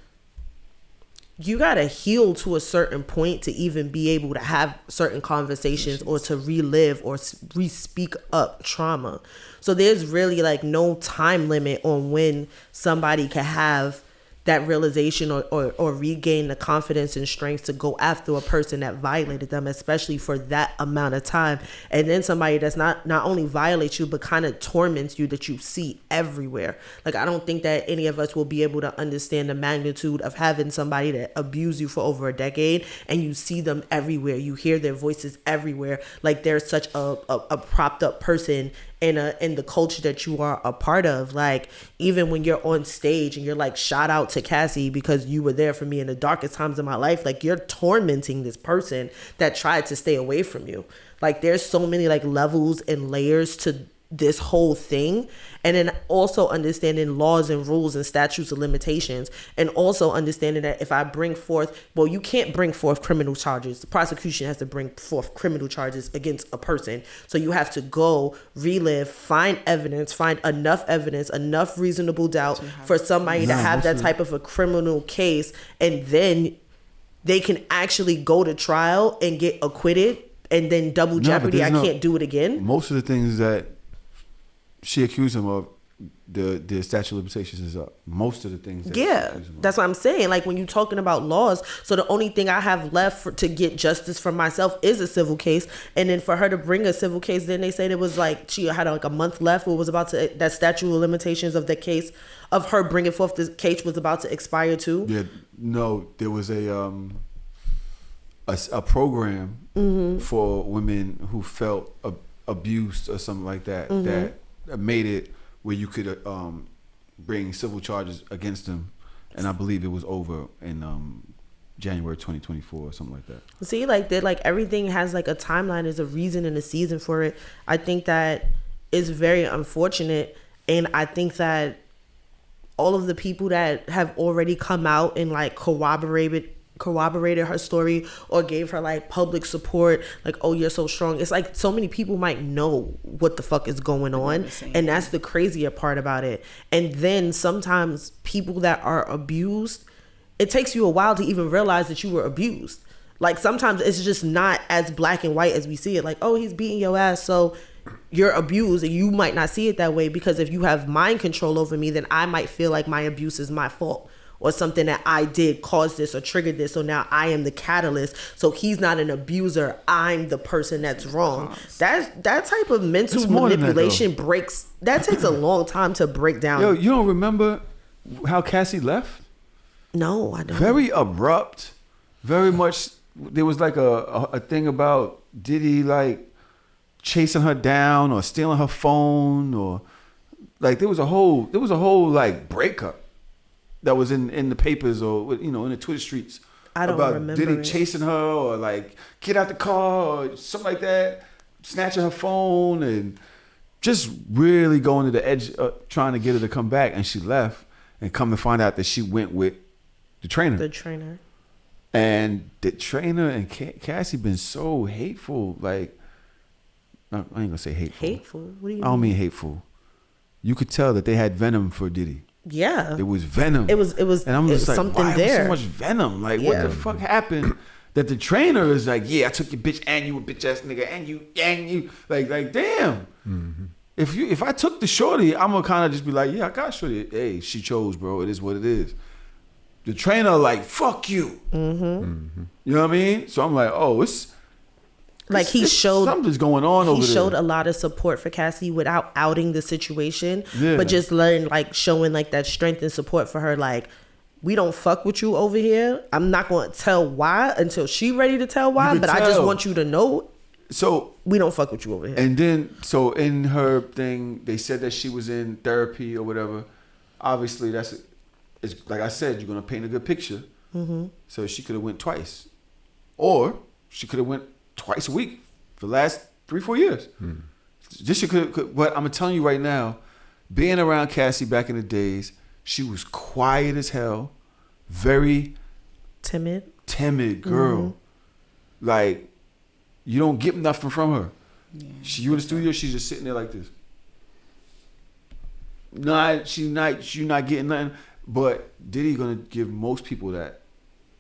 A: you got to heal to a certain point to even be able to have certain conversations or to relive or re-speak up trauma. So there's really like no time limit on when somebody can have that realization or regain the confidence and strength to go after a person that violated them, especially for that amount of time. And then somebody that's not only violates you, but kind of torments you, that you see everywhere. Like, I don't think that any of us will be able to understand the magnitude of having somebody that abused you for over a decade, and you see them everywhere. You hear their voices everywhere. Like, they're such a propped up person in the culture that you are a part of. Like, even when you're on stage and you're like, shout out to Cassie because you were there for me in the darkest times of my life, like, you're tormenting this person that tried to stay away from you. Like, there's so many like levels and layers to this whole thing. And then also understanding laws and rules and statutes of limitations, and also understanding that if I bring forth, well, you can't bring forth criminal charges. The prosecution has to bring forth criminal charges against a person. So you have to go relive, find evidence, enough reasonable doubt for somebody to have that type of a criminal case, and then they can actually go to trial and get acquitted, and then double jeopardy. I can't do it again.
B: Most of the things that she accused him of, the statute of limitations is up. Most of the things.
A: That's what I'm saying. Like, when you're talking about laws, so the only thing I have left to get justice for myself is a civil case. And then for her to bring a civil case, then they said it was like she had like a month left. Or was about to, that statute of limitations of the case of her bringing forth the case was about to expire too.
B: Yeah, no, there was a program for women who felt abused or something like that, that made it where you could bring civil charges against them, and I believe it was over in January 2024 or something like that.
A: See, like that, like everything has like a timeline, there's a reason and a season for it. I think that is very unfortunate, and I think that all of the people that have already come out and like corroborated her story or gave her like public support, like, oh, you're so strong. It's like so many people might know what the fuck is going on, and that's the crazier part about it. And then sometimes people that are abused, it takes you a while to even realize that you were abused. Like, sometimes it's just not as black and white as we see it. Like, oh, he's beating your ass, so you're abused, and you might not see it that way, because if you have mind control over me, then I might feel like my abuse is my fault. or something that I did caused this or triggered this. So now I am the catalyst. So he's not an abuser. I'm the person that's wrong. That type of mental manipulation breaks. That takes a long time to break down.
B: Yo, you don't remember how Cassie left?
A: No, I don't.
B: Very abrupt. Very much. There was like a thing about Diddy like chasing her down or stealing her phone, or like there was a whole like breakup that was in the papers, or in the Twitter streets.
A: I don't remember
B: Diddy
A: it.
B: chasing her, or like get out the car or something like that, snatching her phone, and just really going to the edge, trying to get her to come back. And she left, and come to find out that she went with the trainer. And the trainer and Cassie been so hateful. Like, I ain't gonna say hateful.
A: Hateful? What do you mean?
B: I don't mean hateful. You could tell that they had venom for Diddy.
A: Yeah.
B: It was venom.
A: It was
B: and I'm just like,
A: something
B: why
A: there.
B: so much venom? Like, what the fuck happened? That the trainer is like, yeah, I took your bitch and you a bitch ass nigga and you like damn. Mm-hmm. If I took the shorty, I'm gonna kind of just be like, yeah, I got shorty. Hey, she chose, bro. It is what it is. The trainer like, fuck you. Mm-hmm. Mm-hmm. You know what I mean? So I'm like, oh, it's
A: like he showed
B: something's going on over there.
A: He showed a lot of support for Cassie without outing the situation,
B: yeah.
A: but just showing like that strength and support for her. Like, we don't fuck with you over here. I'm not going to tell why until she ready to tell why, but I just want you to know. So we don't fuck with you over here.
B: And then, so in her thing, they said that she was in therapy or whatever. Obviously, it's like I said, you're gonna paint a good picture. Mm-hmm. So she could have went twice, or she could have went twice a week for the last 3-4 years. Just she could. But I'm telling you right now, being around Cassie back in the days, she was quiet as hell, very timid girl. Mm-hmm. Like, you don't get nothing from her. Yeah, you in the studio, she's just sitting there like this. She's not getting nothing. But Diddy gonna give most people that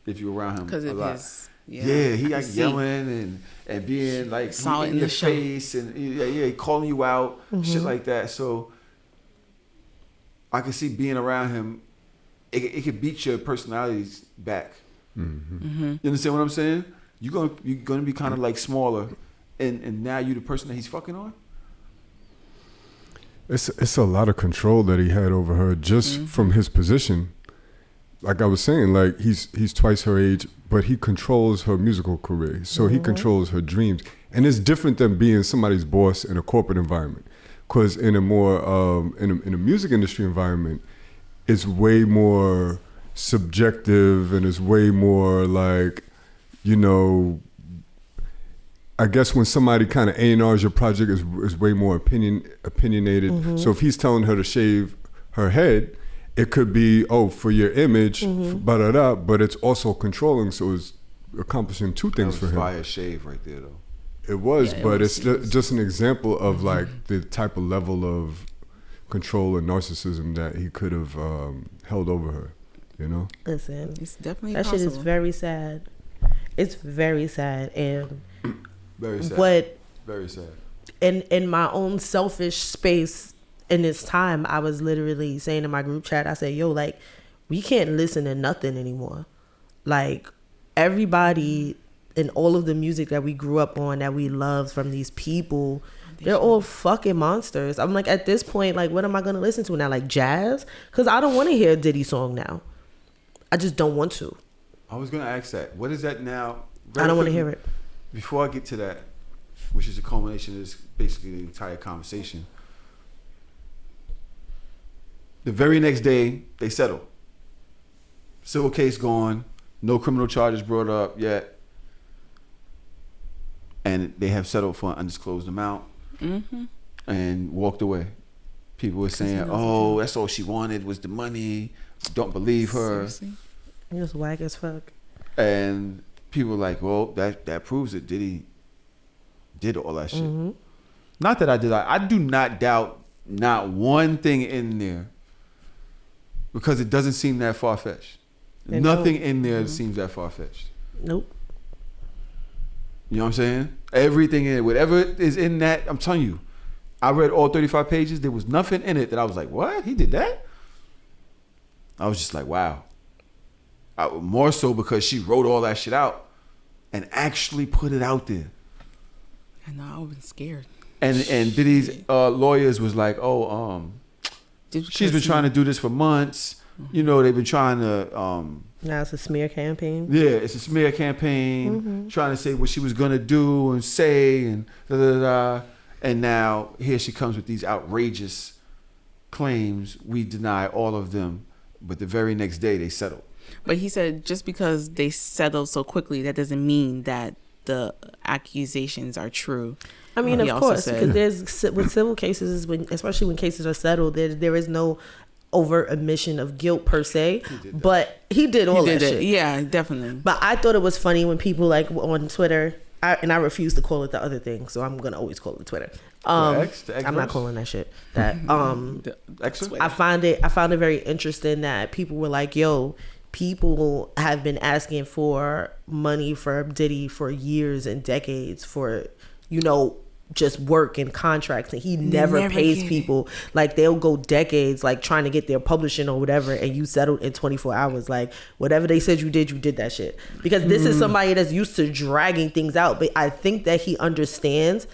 B: if you're around him
D: because
B: a
D: of
B: lot.
D: his
B: he like yelling and being like in your face and calling you out, shit like that. So I can see being around him, it could beat your personalities back. Mm-hmm. Mm-hmm. You understand what I'm saying? You're gonna be kind of like smaller, and now you the person that he's fucking on.
C: It's a lot of control that he had over her just from his position. Like I was saying, like he's twice her age, but he controls her musical career. So he controls her dreams. And it's different than being somebody's boss in a corporate environment. Because in a more in a music industry environment, it's way more subjective and it's way more like, I guess when somebody kind of A&Rs your project is way more opinionated. Mm-hmm. So if he's telling her to shave her head, it could be, for your image, but it's also controlling. So it's accomplishing two things for him.
B: Fire shave right there, though.
C: It was, but it's just an example of like the type of level of control and narcissism that he could have held over her.
A: Listen,
D: it's definitely
A: that
D: possible.
A: Shit is very sad. It's very sad, and
B: very sad. Very sad.
A: In my own selfish space in this time, I was literally saying in my group chat, I said, yo, like, we can't listen to nothing anymore. Like, everybody and all of the music that we grew up on, that we loved from these people, they're all fucking monsters. I'm like, at this point, like, what am I going to listen to now? Like, jazz? Because I don't want to hear a Diddy song now. I just don't want to.
B: I was going to ask that. What is that now?
A: I don't want to hear it.
B: Before I get to that, which is a culmination of this, basically the entire conversation. The very next day, they settle. Civil case gone. No criminal charges brought up yet. And they have settled for an undisclosed amount. Mm-hmm. And walked away. People were saying, oh, that's all she wanted was the money. Don't believe her.
A: Seriously? It was whack as fuck.
B: And people were like, well, that proves it. Diddy did all that shit. Mm-hmm. Not that I did. I do not doubt not one thing in there, because it doesn't seem that far-fetched. Nothing in there seems that far-fetched.
A: Nope.
B: You know what I'm saying? Everything in it, whatever is in that, I'm telling you, I read all 35 pages. There was nothing in it that I was like, what? He did that? I was just like, wow. More so because she wrote all that shit out and actually put it out there.
D: I know, I was scared.
B: And Diddy's lawyers was like, she's been trying to do this for months. You know, they've been trying to.
A: Now it's a smear campaign.
B: Yeah, it's a smear campaign, trying to say what she was gonna do and say and da da da. And now here she comes with these outrageous claims. We deny all of them, but the very next day they settled.
D: But he said just because they settled so quickly, that doesn't mean that the accusations are true.
A: I mean, of course, because there's with civil cases, especially when cases are settled, there is no overt admission of guilt per se. But he did all that shit.
D: Yeah, definitely.
A: But I thought it was funny when people like on Twitter, and I refuse to call it the other thing, so I'm gonna always call it Twitter. I'm not calling that shit. That I find it very interesting that people were like, "Yo, people have been asking for money for Diddy for years and decades for, you know, just work and contracts, and he never pays people. Like, they'll go decades like trying to get their publishing or whatever, and you settled in 24 hours. Like, whatever they said you did that shit. Because this is somebody that's used to dragging things out. But I think that he understands.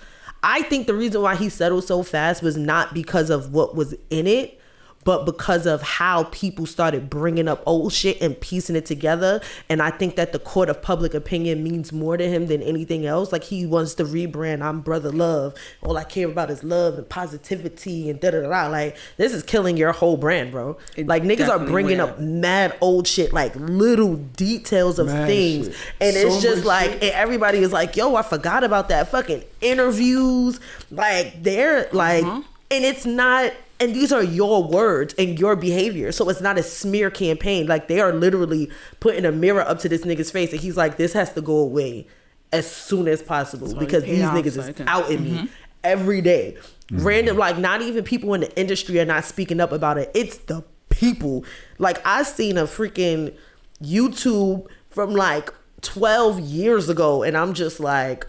A: I think the reason why he settled so fast was not because of what was in it, but because of how people started bringing up old shit and piecing it together. And I think that the court of public opinion means more to him than anything else. Like, he wants to rebrand, I'm brother love. All I care about is love and positivity and da-da-da-da. Like, this is killing your whole brand, bro. Like, niggas are bringing up mad old shit, like little details of things. Shit. And so it's just like, and everybody is like, yo, I forgot about that fucking interviews. Like, they're like, and it's not... And these are your words and your behavior. So it's not a smear campaign. Like, they are literally putting a mirror up to this nigga's face. And he's like, this has to go away as soon as possible. Because these niggas is outing me every day. Random, like, not even people in the industry are not speaking up about it. It's the people. Like, I seen a freaking YouTube from like 12 years ago. And I'm just like...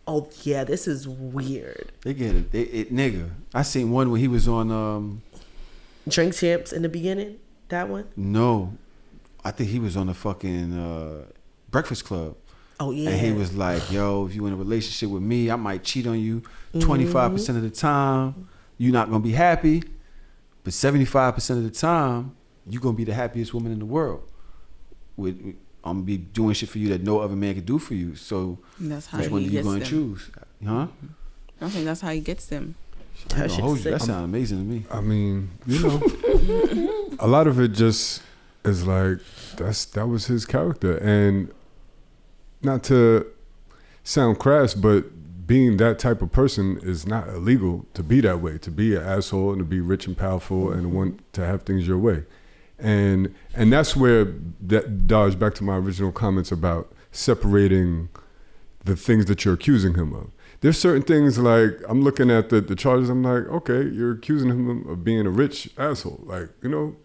A: Oh yeah, this is weird.
B: They get it, nigga. I seen one where he was on
A: Drink Champs in the beginning. That one?
B: No, I think he was on the fucking Breakfast Club.
A: Oh yeah.
B: And he was like, "Yo, if you in a relationship with me, I might cheat on you 25% of the time. You're not gonna be happy, but 75% of the time, you're gonna be the happiest woman in the world. I'm gonna be doing shit for you that no other man could do for you. So
D: that's how
B: which one are you gonna choose? Huh?
D: I think that's how he gets them.
B: That sounds amazing to me.
C: I mean, you know, a lot of it just is like that was his character, and not to sound crass, but being that type of person is not illegal. To be that way, to be an asshole and to be rich and powerful and want to have things your way. And that's where that dodged back to my original comments about separating the things that you're accusing him of. There's certain things, like, I'm looking at the charges, I'm like, okay, you're accusing him of being a rich asshole, like, you know.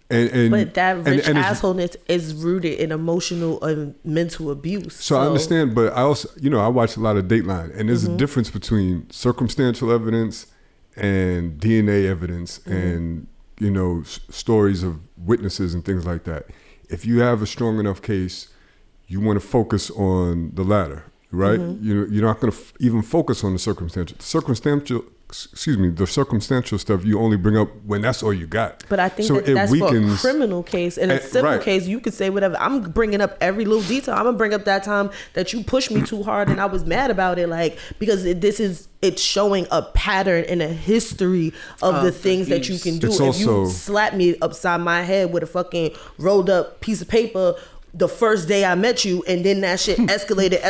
A: But that rich assholeness is rooted in emotional and mental abuse.
C: So I understand, but I also, you know, I watch a lot of Dateline, and there's a difference between circumstantial evidence and DNA evidence and, you know, stories of witnesses and things like that. If you have a strong enough case, you want to focus on the latter, right? You're not going to even focus on the circumstantial. The circumstantial stuff you only bring up when that's all you got.
A: But I think that's for a criminal case. In a civil case, you could say whatever. I'm bringing up every little detail. I'm gonna bring up that time that you pushed me too hard and I was mad about it, like, because it's showing a pattern and a history of the things that you can do. If you slap me upside my head with a fucking rolled up piece of paper the first day I met you, and then that shit escalated,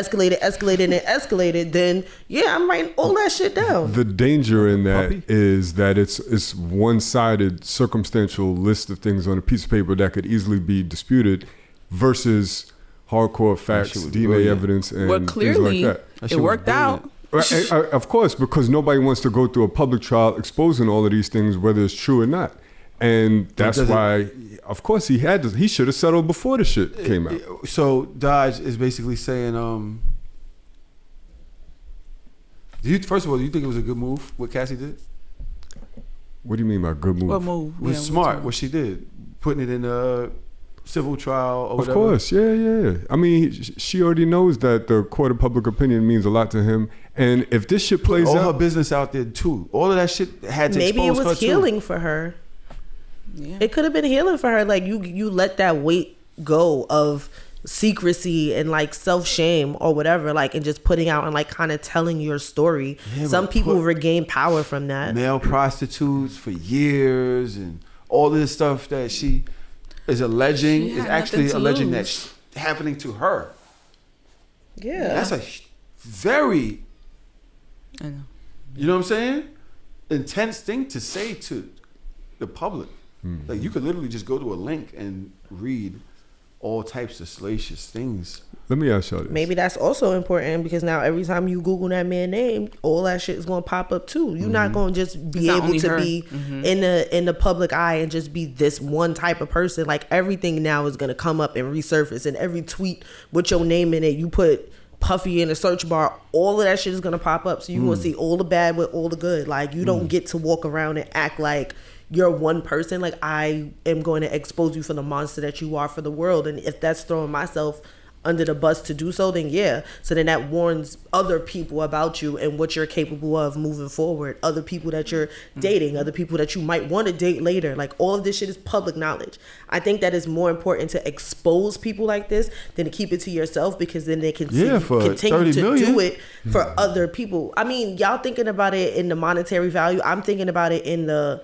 A: then yeah, I'm writing all that shit down.
C: The danger in that is that it's one-sided circumstantial list of things on a piece of paper that could easily be disputed versus hardcore facts, DNA evidence, and things like that.
D: It worked out.
C: Of course, because nobody wants to go through a public trial exposing all of these things, whether it's true or not. And that's why, of course, he should have settled before the shit came out.
B: So Dodge is basically saying, first of all, do you think it was a good move what Cassie did?
C: What do you mean by good move?
D: What move?
B: It was smart what she did, putting it in civil trial or
C: Of
B: whatever?
C: course, yeah. I mean, she already knows that the court of public opinion means a lot to him. And if this shit plays
B: all
C: out,
B: her business out there too. All of that shit had to
A: Maybe it
B: expose her
A: was
B: too.
A: healing for her.
D: Yeah.
A: It could have been healing for her. Like you let that weight go of secrecy and like self-shame or whatever, like, and just putting out and like kind of telling your story.
B: Yeah,
A: some
B: but
A: people
B: put
A: regain power from that.
B: Male prostitutes for years and all of this stuff that she is alleging
D: She
B: is
D: had
B: actually
D: nothing to
B: alleging
D: lose.
B: that's happening to her.
A: Yeah,
B: That's a very,
D: I know.
B: you know what I'm saying, intense thing to say to the public. Like you could literally just go to a link and read all types of salacious things.
C: let me ask y'all this.
A: maybe that's also important, because now every time you Google that man's name, all that shit is going to pop up too. You're not going to just be
D: not
A: able
D: only
A: to
D: her.
A: be in the public eye and just be this one type of person. Like everything now is going to come up and resurface, and every tweet with your name in it, you put Puffy in the search bar, all of that shit is going to pop up. So you're going to see all the bad with all the good. Like you don't get to walk around and act like you're one person. Like I am going to expose you for the monster that you are for the world. And if that's throwing myself under the bus to do so, then yeah. So then that warns other people about you and what you're capable of moving forward. Other people that you're dating, other people that you might want to date later. Like all of this shit is public knowledge. I think that is more important to expose people like this than to keep it to yourself, because then they can
B: For
A: continue
B: 30
A: to
B: million.
A: do it for other people. I mean, y'all thinking about it in the monetary value. I'm thinking about it in the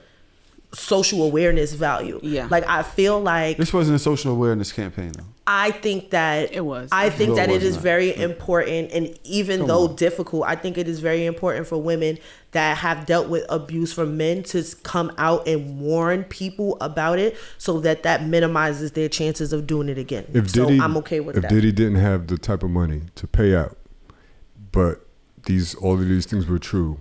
A: social awareness value.
D: Yeah.
A: Like I feel like
B: This wasn't a social awareness campaign though.
A: I think that
D: It was.
A: I think
B: No, it
A: that it
B: was
A: is
B: not.
A: very important, and even though difficult, I think it is very important for women that have dealt with abuse from men to come out and warn people about it, so that that minimizes their chances of doing it again.
C: If
A: So
C: Diddy,
A: I'm okay with
C: if
A: that.
C: Diddy didn't have the type of money to pay out, but all of these things were true,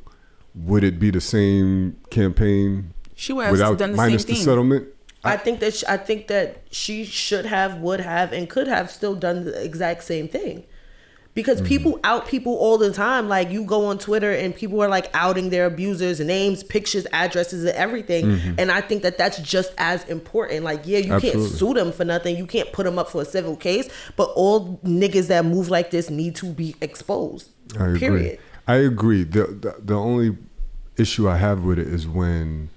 C: would it be the same campaign
D: She would have
C: without
D: done the
C: minus
D: same
C: the
D: thing.
C: settlement?
A: I think that she should have, would have, and could have still done the exact same thing. Because people out people all the time. Like you go on Twitter and people are like outing their abusers, names, pictures, addresses, and everything. And I think that that's just as important. Like, yeah, you can't
C: Absolutely.
A: sue them for nothing. You can't put them up for a civil case. But all niggas that move like this need to be exposed.
C: I agree.
A: Period.
C: I agree. The only issue I have with it is when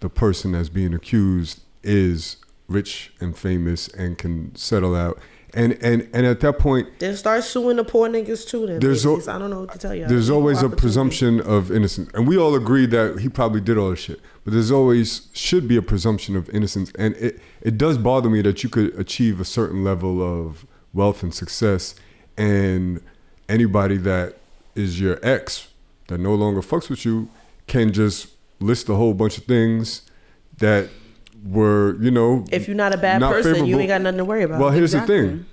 C: the person that's being accused is rich and famous and can settle out. And at that point,
A: Then start suing the poor niggas too. Then
C: There's
A: babies. I don't know what to tell you.
C: there's
A: Equal
C: always a
A: opportunity.
C: presumption of innocence. And we all agree that he probably did all this shit. But there's always should be a presumption of innocence. And it does bother me that you could achieve a certain level of wealth and success, and anybody that is your ex that no longer fucks with you can just list a whole bunch of things that were,
A: If you're not a bad person, you
C: favorable.
A: ain't got nothing to worry about.
C: Well, here's
D: Exactly.
C: the thing.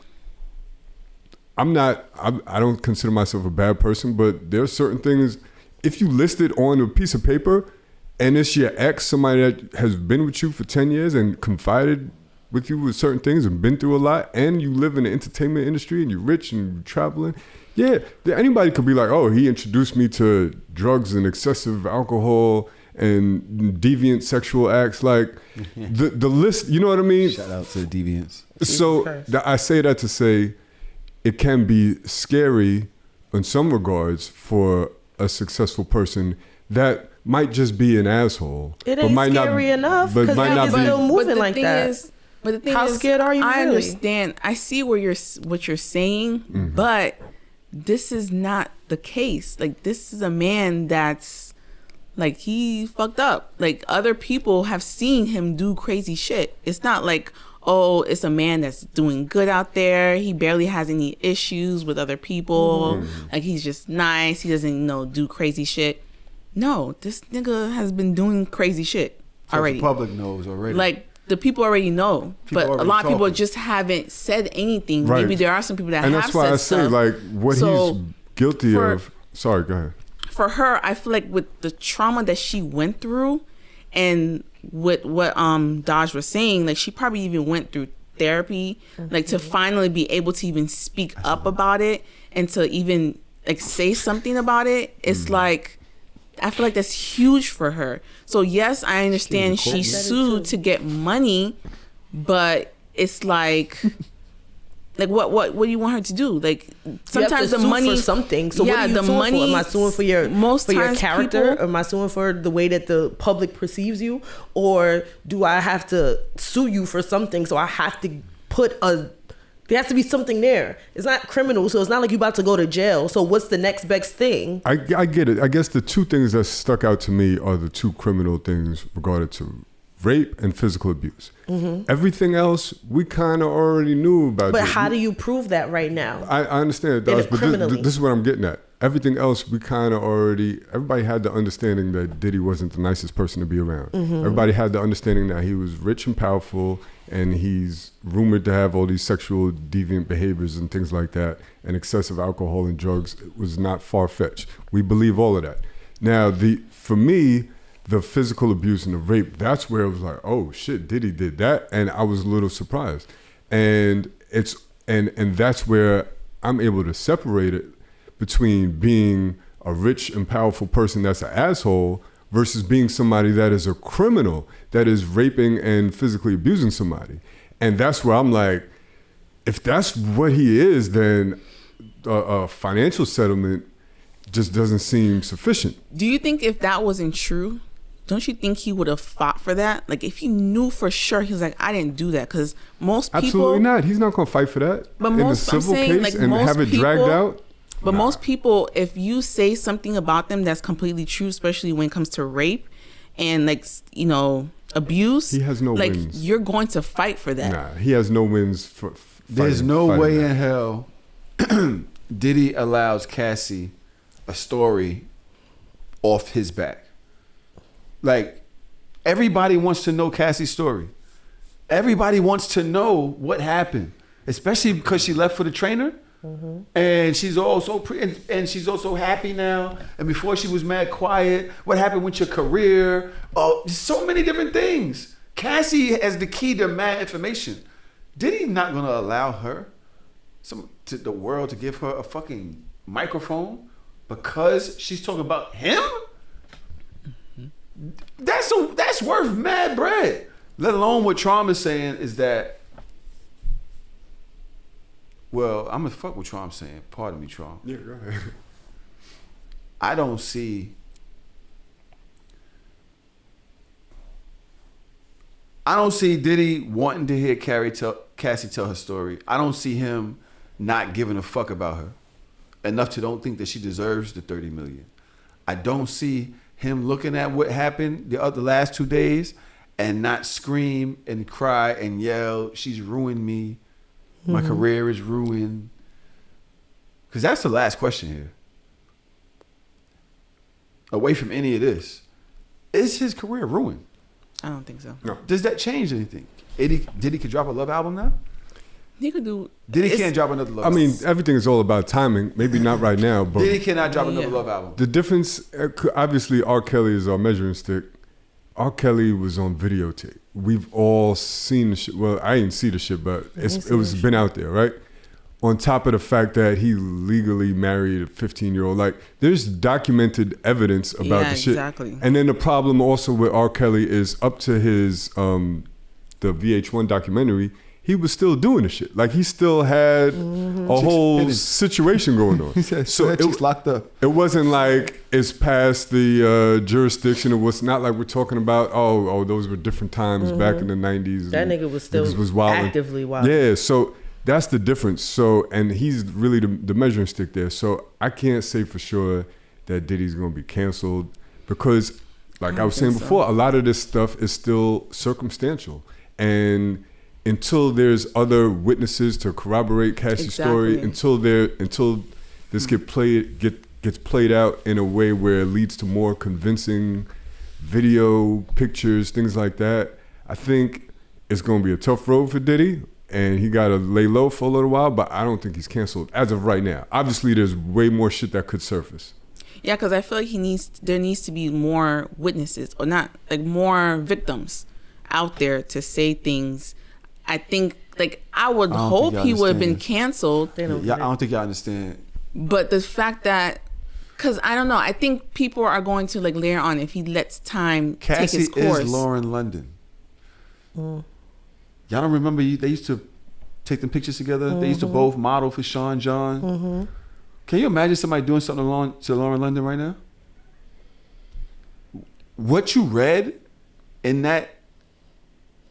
C: I don't consider myself a bad person, but there are certain things, if you list it on a piece of paper and it's your ex, somebody that has been with you for 10 years and confided with you with certain things and been through a lot, and you live in the entertainment industry and you're rich and you're traveling, yeah, anybody could be like, oh, he introduced me to drugs and excessive alcohol and deviant sexual acts. Like the list, you know what I mean?
B: Shout out to the deviants.
C: So
A: Christ.
C: I say that to say it can be scary in some regards for a successful person that might just be an asshole.
A: It ain't
C: might
A: scary enough,
C: but
A: 'cause
C: might not
A: niggas
C: be.
A: still moving
D: the
A: like
D: thing
A: that.
D: But the thing
A: How
D: is,
A: scared are you
D: I
A: really?
D: understand. I see what you're saying, but this is not the case. Like, this is a man that's like, he fucked up. Like, other people have seen him do crazy shit. It's not like, oh, it's a man that's doing good out there. He barely has any issues with other people. Like, he's just nice. He doesn't, do crazy shit. No, this nigga has been doing crazy shit
B: So
D: already.
B: the public knows already.
D: Like, the people already know,
B: People
D: but a
B: already
D: lot of people
B: talking.
D: just haven't said anything.
C: Right.
D: Maybe there are some people that
C: And
D: have
C: that's why
D: said
C: I say,
D: stuff.
C: like, what
D: So,
C: he's guilty
D: for-
C: of. Sorry, go ahead.
D: For her, I feel like with the trauma that she went through, and with what Dodge was saying, like, she probably even went through therapy, like, to finally be able to even speak up about it and to even like say something about it. It's like, I feel like that's huge for her. So yes, I understand she sued to get money, but it's like what do you want her to do? Like sometimes the
A: sue
D: money
A: for something. So what are you suing for? Am I suing for your character? Or am I suing for the way that the public perceives you? Or do I have to sue you for something? So I have to there has to be something there. It's not criminal, so it's not like you're about to go to jail. So what's the next best thing?
C: I get it. I guess the two things that stuck out to me are the two criminal things regarding to rape and physical abuse. Everything else we kind of already knew about.
A: But how do you prove that right now?
C: I understand, but this is what I'm getting at. Everything else we kind of already. Everybody had the understanding that Diddy wasn't the nicest person to be around. Everybody had the understanding that he was rich and powerful, and he's rumored to have all these sexual deviant behaviors and things like that, and excessive alcohol and drugs. It was not far-fetched. We believe all of that. Now, for me, the physical abuse and the rape, that's where it was like, oh shit, Diddy did that, and I was a little surprised. And that's where I'm able to separate it between being a rich and powerful person that's an asshole versus being somebody that is a criminal that is raping and physically abusing somebody. And that's where I'm like, if that's what he is, then a financial settlement just doesn't seem sufficient.
D: Do you think if that wasn't true, don't you think he would have fought for that? Like if he knew for sure, he was like, I didn't do that, because most people.
C: Absolutely not. He's not going to fight for that.
D: But
C: in
D: most,
C: the civil case
D: like
C: and
D: most
C: have it
D: people,
C: dragged out.
D: But most people, if you say something about them that's completely true, especially when it comes to rape and like, you know, abuse,
C: he has no
D: like
C: wins.
D: You're going to fight for that.
C: Nah, he has no wins for
B: There's no way
C: that.
B: in hell Diddy allows Cassie a story off his back. Like, everybody wants to know Cassie's story. Everybody wants to know what happened, especially because she left for the trainer. And she's also and she's also happy now. And before she was mad quiet. What happened with your career? Oh, so many different things. Cassie has the key to mad information. Diddy not gonna allow her, the world to give her a fucking microphone because she's talking about him? That's worth mad bread. Let alone what Traum is saying is that. Well, I'm gonna fuck what Traum's saying. Pardon me, Traum.
C: Yeah, go ahead.
B: I don't see Diddy wanting to hear Cassie tell her story. I don't see him not giving a fuck about her enough to don't think that she deserves the $30 million. I don't see him looking at what happened the last 2 days and not scream and cry and yell, she's ruined me. My career is ruined. Because that's the last question here. Away from any of this, is his career ruined?
D: I don't think so.
C: No.
B: Does that change anything? Diddy could drop a love album now?
D: He could do.
B: Diddy can't drop another love album.
C: I mean, everything is all about timing. Maybe not right now, but
B: Diddy cannot drop another love album.
C: the difference, obviously, R. Kelly is our measuring stick. R. Kelly was on videotape. We've all seen the shit. Well, I didn't see the shit, but it was been out there, right? On top of the fact that he legally married a 15-year-old. Like, there's documented evidence about the shit.
D: Exactly.
C: And then the problem also with R. Kelly is up to his, the VH1 documentary, he was still doing the shit. Like, he still had a whole situation going on.
B: He said, so it's locked up.
C: It wasn't like it's past the jurisdiction. It was not like we're talking about, oh, those were different times back in the 90s.
A: That nigga was still actively wild.
C: Yeah, so that's the difference. So, and he's really the measuring stick there. So I can't say for sure that Diddy's going to be canceled because, like I was saying before, a lot of this stuff is still circumstantial. And until there's other witnesses to corroborate Cassie's story, until this gets played out in a way where it leads to more convincing video, pictures, things like that, I think it's going to be a tough road for Diddy, and he got to lay low for a little while, but I don't think he's canceled as of right now. Obviously, there's way more shit that could surface.
D: Yeah, because I feel like there needs to be more witnesses, or not, like more victims out there to say things. I think, like, I would hope he would have been canceled.
B: I don't think y'all understand.
D: But the fact that, because I don't know, I think people are going to, like, layer on if he lets time take his course.
B: Cassie is Lauren London. Y'all don't remember they used to take them pictures together? They used to both model for Sean John. Can you imagine somebody doing something to Lauren London right now? What you read in that,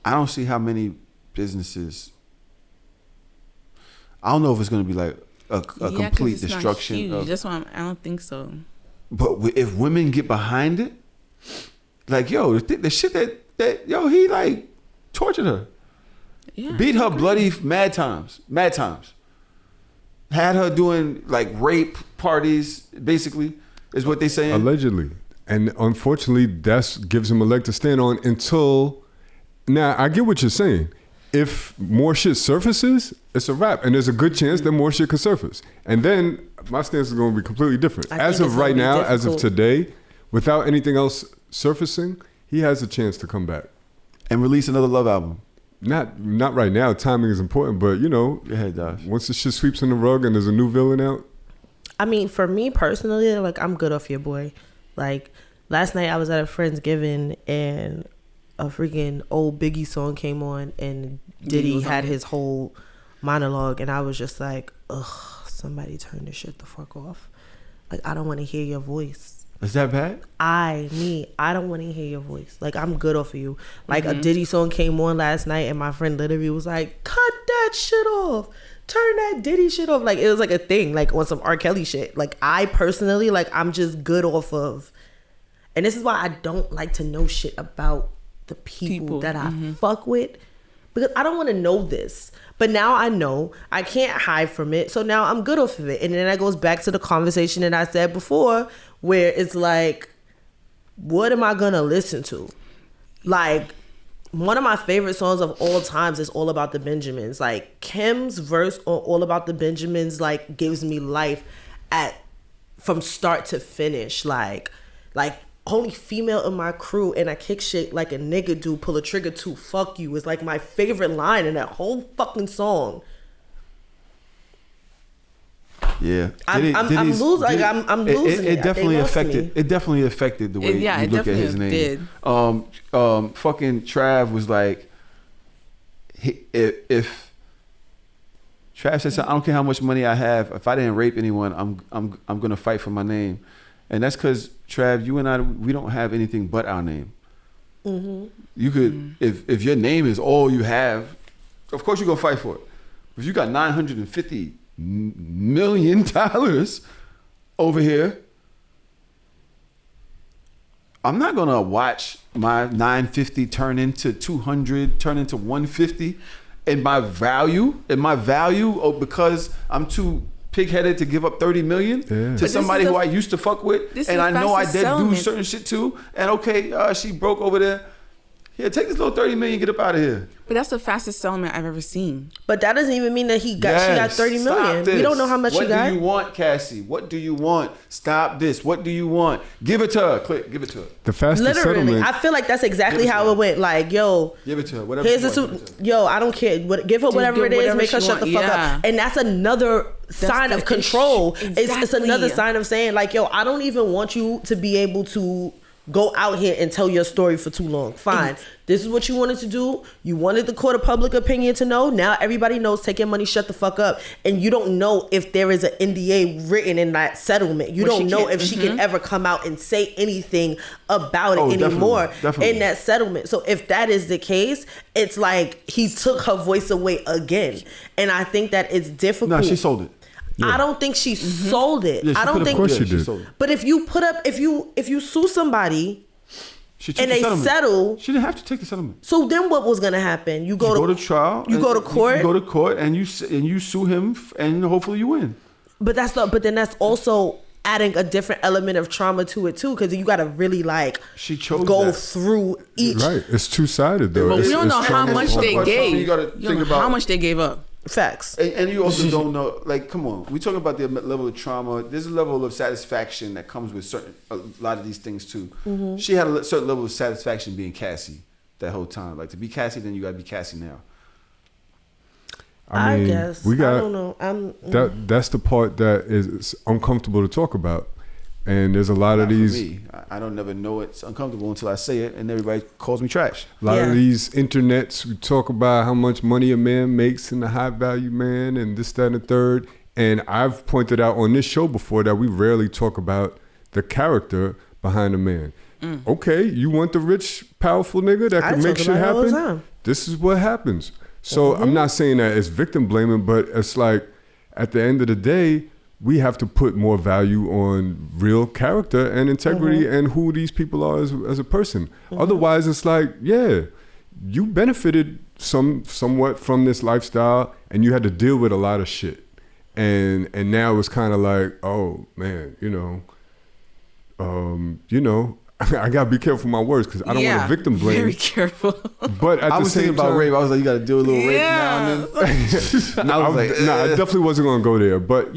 B: I don't see how many businesses. I don't know if it's going to be like a complete destruction.
D: That's why I don't think so.
B: But if women get behind it, like, yo, the shit that yo, he like tortured her. Yeah, beat her bloody mad times. Had her doing like rape parties, basically, is what they saying.
C: Allegedly. And unfortunately, that gives him a leg to stand on until... Now, I get what you're saying. If more shit surfaces, it's a wrap. And there's a good chance that more shit could surface. And then my stance is going to be completely different. As of right now, as of today, without anything else surfacing, he has a chance to come back.
B: And release another Love album.
C: Not right now. Timing is important, but you know,
B: go ahead, Josh.
C: Once the shit sweeps in the rug and there's a new villain out.
A: I mean, for me personally, like, I'm good off your boy. Like, last night I was at a Friendsgiving and a freaking old Biggie song came on and Diddy had his whole monologue and I was just like, ugh, somebody turn this shit the fuck off. Like, I don't want to hear your voice.
B: Is that bad?
A: I don't want to hear your voice. Like, I'm good off of you. Like, a Diddy song came on last night and my friend literally was like, cut that shit off. Turn that Diddy shit off. Like, it was like a thing, like on some R. Kelly shit. Like, I personally, like, I'm just good off of. And this is why I don't like to know shit about the people that I fuck with. Because I don't want to know this. But now I know. I can't hide from it. So now I'm good off of it. And then that goes back to the conversation that I said before, where it's like, what am I going to listen to? Like, one of my favorite songs of all times is All About the Benjamins. Like, Kim's verse on All About the Benjamins, like, gives me life from start to finish. Like, only female in my crew and I kick shit like a nigga do, pull a trigger too, fuck you, is like my favorite line in that whole fucking song.
B: Yeah,
A: I'm losing it.
B: It definitely affected. It definitely affected the way you look at his name.
D: Did.
B: Fucking Trav was like, if Trav said, "I don't care how much money I have. If I didn't rape anyone, I'm gonna fight for my name," and that's because Trav, you and I, we don't have anything but our name. You could, if your name is all you have, of course you're gonna fight for it. If you got $950 million over here, I'm not gonna watch my 950 turn into 200, turn into 150, and my value, because I'm too pig-headed to give up 30 million to somebody who I used to fuck with, and I know I did do certain shit too. And okay, she broke over there. Here, take this little 30 million, get up out of here.
D: But that's the fastest settlement I've ever seen.
A: But that doesn't even mean that she got 30 million. We don't know how much she got.
B: What do you want, Cassie? What do you want? Stop this. What do you want? Give it to her. Click. Give it to her.
C: The fastest settlement.
A: I feel like that's exactly how it went. Like, yo,
B: give it to her. Whatever.
A: Yo, I don't care. Give her whatever it is. Make her shut the fuck up. And that's another sign of control. Exactly. It's another sign of saying, like, yo, I don't even want you to be able to go out here and tell your story for too long. Fine. This is what you wanted to do. You wanted the court of public opinion to know. Now everybody knows. Take your money, shut the fuck up. And you don't know if there is an NDA written in that settlement. You don't know if she can ever come out and say anything about it anymore in that settlement. So if that is the case, it's like he took her voice away again. And I think that it's difficult.
B: No, she sold it.
A: Yeah. I don't think she sold it.
B: Yeah,
A: I don't think.
C: Of course she did.
A: But if you put up, if you sue somebody, and they settle,
B: she didn't have to take the settlement.
A: So then what was gonna happen? You go to
B: trial.
A: You go to court.
B: You go to court and you sue him and hopefully you win.
A: But then that's also adding a different element of trauma to it too, because you got to really like go through each.
C: Right, it's two-sided though.
D: But we don't know how much they gave.
B: You got to think about
D: how much they gave up.
A: Facts.
B: And you also don't know, like, come on, we're talking about the level of trauma. There's a level of satisfaction that comes with a lot of these things too. She had a certain level of satisfaction being Cassie that whole time. Like, to be Cassie, then you got to be Cassie now.
C: I mean,
A: guess.
C: I
A: don't know.
C: That's the part that is uncomfortable to talk about. And there's a lot of these.
B: For me, I don't never know it's uncomfortable until I say it, and everybody calls me trash.
C: A lot of these internets, we talk about how much money a man makes and the high value man and this, that, and the third. And I've pointed out on this show before that we rarely talk about the character behind a man. Okay, you want the rich, powerful nigga that can make shit happen? This is what happens. So I'm not saying that it's victim blaming, but it's like at the end of the day, we have to put more value on real character and integrity and who these people are as a person. Otherwise, it's like, yeah, you benefited somewhat from this lifestyle and you had to deal with a lot of shit. And now it's kind of like, oh man, I gotta be careful with my words because I don't want to victim blame.
D: Very careful.
C: But at
B: I
C: the
B: was
C: same
B: thinking about
C: time,
B: rape. I was like, you got to do a little rape now and then.
C: I definitely wasn't gonna go there. But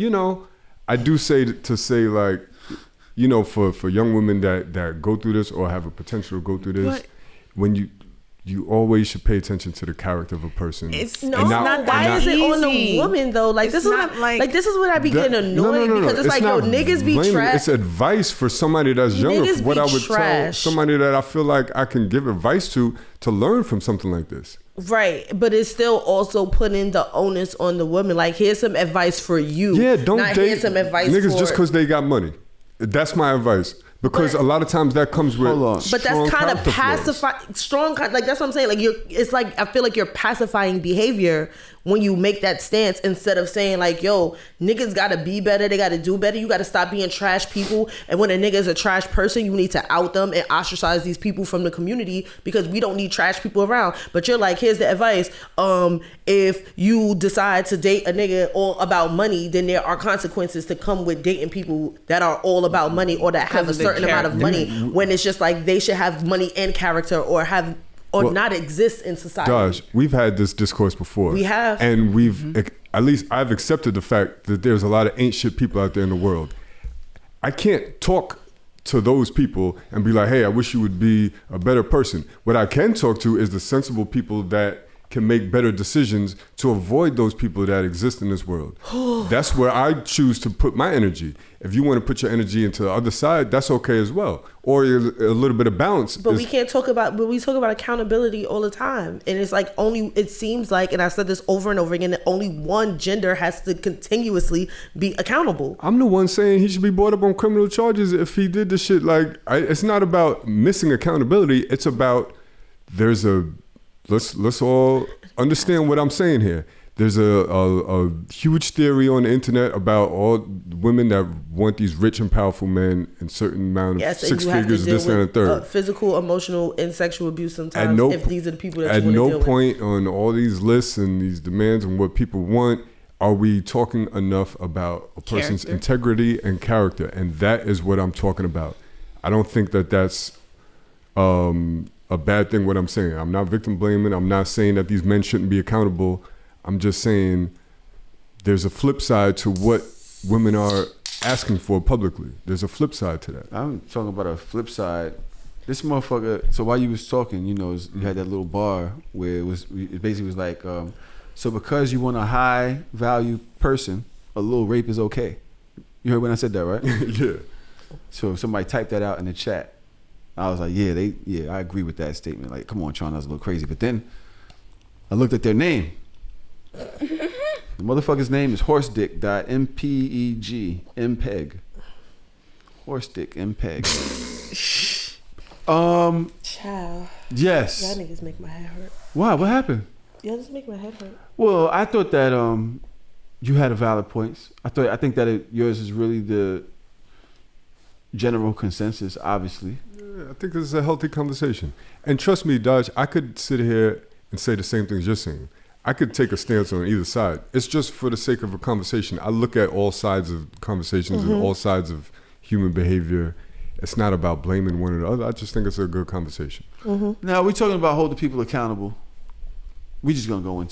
C: I do say like, for young women that go through this or have a potential to go through this, when you always should pay attention to the character of a person.
D: It's
A: not why is it on the woman though? Like this is what this is what I be getting annoyed because it's like, yo, niggas be trash.
C: It's advice for somebody that's younger. What I would tell somebody that I feel like I can give advice to learn from something like this.
A: Right, but it's still also putting the onus on the woman. Like, here's some advice for you.
C: Yeah, don't date
A: here's some advice
C: niggas just because they got money. That's my advice. Because a lot of times that comes with
A: but that's kind of pacifying, like that's what I'm saying. Like it's like I feel like you're pacifying behavior when you make that stance instead of saying like, yo, niggas gotta be better, they gotta do better, you gotta stop being trash people. And when a nigga is a trash person, you need to out them and ostracize these people from the community because we don't need trash people around. But you're like, here's the advice: if you decide to date a nigga all about money, then there are consequences to come with dating people that are all about money or that have a certain amount of money. When it's just like they should have money and character or have not exist in society.
C: Gosh, we've had this discourse before.
A: We have.
C: And we've, at least I've accepted the fact that there's a lot of ain't shit people out there in the world. I can't talk to those people and be like, hey, I wish you would be a better person. What I can talk to is the sensible people that can make better decisions to avoid those people that exist in this world. That's where I choose to put my energy. If you want to put your energy into the other side, that's okay as well. Or a little bit of balance.
A: But we talk about accountability all the time. And it's like it seems like, and I've said this over and over again, that only one gender has to continuously be accountable.
C: I'm the one saying he should be brought up on criminal charges if he did this shit. Like, it's not about missing accountability. It's about let's all understand what I'm saying here. There's a huge theory on the internet about all women that want these rich and powerful men in certain amount of six figures, this and a third.
A: Physical, emotional, and sexual abuse sometimes if these are the people that you want to deal with.
C: At no point on all these lists and these demands and what people want are we talking enough about a person's integrity and character. And that is what I'm talking about. I don't think that that's a bad thing what I'm saying. I'm not victim blaming. I'm not saying that these men shouldn't be accountable. I'm just saying there's a flip side to what women are asking for publicly. There's a flip side to that.
B: I'm talking about a flip side. This motherfucker, so while you was talking, you had that little bar where it basically was like, so because you want a high value person, a little rape is okay. You heard when I said that, right?
C: Yeah.
B: So somebody typed that out in the chat. I was like, I agree with that statement. Like, come on, Tron, that's a little crazy. But then I looked at their name. The motherfucker's name is horsedick.mpeg. MPEG. Horsedick MPEG.
A: Child.
B: Yes.
A: Y'all niggas make my head hurt.
B: Why? What happened?
A: Y'all just make my head hurt.
B: Well, I thought that you had a valid points. I think that yours is really the general consensus, obviously.
C: Yeah, I think this is a healthy conversation. And trust me, Dodge, I could sit here and say the same things you're saying. I could take a stance on either side. It's just for the sake of a conversation. I look at all sides of conversations and all sides of human behavior. It's not about blaming one or the other. I just think it's a good conversation.
B: Now, we're talking about holding people accountable. We're just gonna go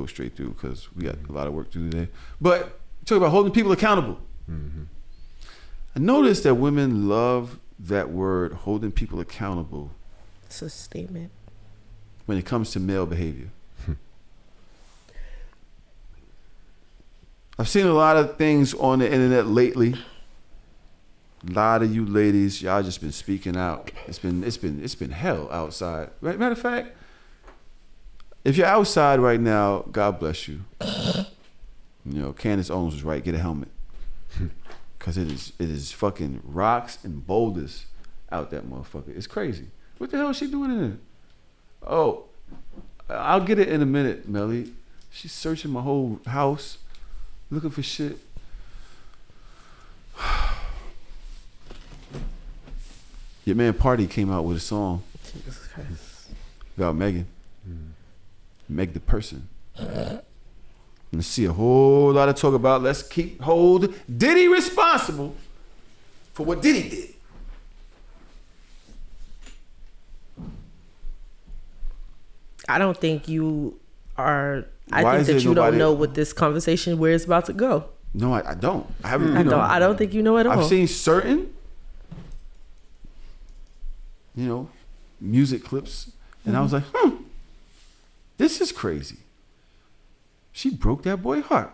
B: straight through because we got a lot of work to do today. But talk about holding people accountable. I noticed that women love that word, holding people accountable.
A: It's a statement.
B: When it comes to male behavior. I've seen a lot of things on the internet lately A lot of you ladies, y'all just been speaking out. It's been hell outside. Right? Matter of fact, if you're outside right now, God bless you. You know, Candace Owens was right. Get a helmet, because it is fucking rocks and boulders out that motherfucker. It's crazy. What the hell is she doing in there? Oh, I'll get it in a minute, Melly. She's searching my whole house, looking for shit. Your man Party came out with a song about Megan. Meg the person. And see a whole lot of talk about let's hold Diddy responsible for what Diddy did.
A: I don't think you are. I think that you don't know what this conversation where it's about to go.
B: No, I don't. I haven't.
A: I don't think you know at all.
B: I've seen certain, music clips, and I was like, this is crazy. She broke that boy's heart.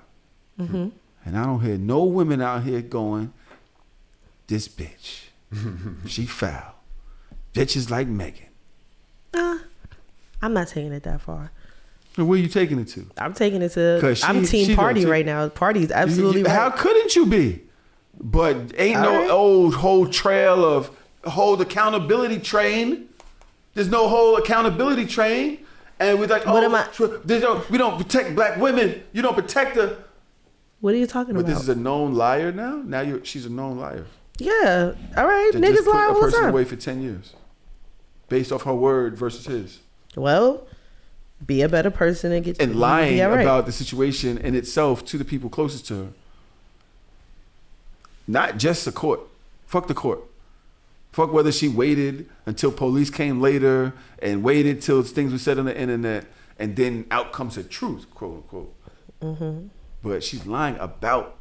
B: And I don't hear no women out here going, this bitch, she foul. Bitches like Megan.
A: I'm not taking it that far.
B: And where are you taking it to?
A: I'm taking it to, I'm team Party right now. Party's absolutely right.
B: How couldn't you be? But ain't whole trail of hold accountability train. There's no whole accountability train. And we're like, we don't protect black women. You don't protect her.
A: What are you talking about?
B: But this is a known liar now? Now she's a known liar.
A: Yeah. All right.
B: That
A: Niggas lie all the time.
B: Just put a person away for 10 years. Based off her word versus his.
A: Well, be a better person and get
B: and lying about the situation in itself to the people closest to her. Not just the court. Fuck the court. Fuck whether she waited until police came later and waited till things were said on the internet and then out comes the truth, quote unquote. But she's lying about,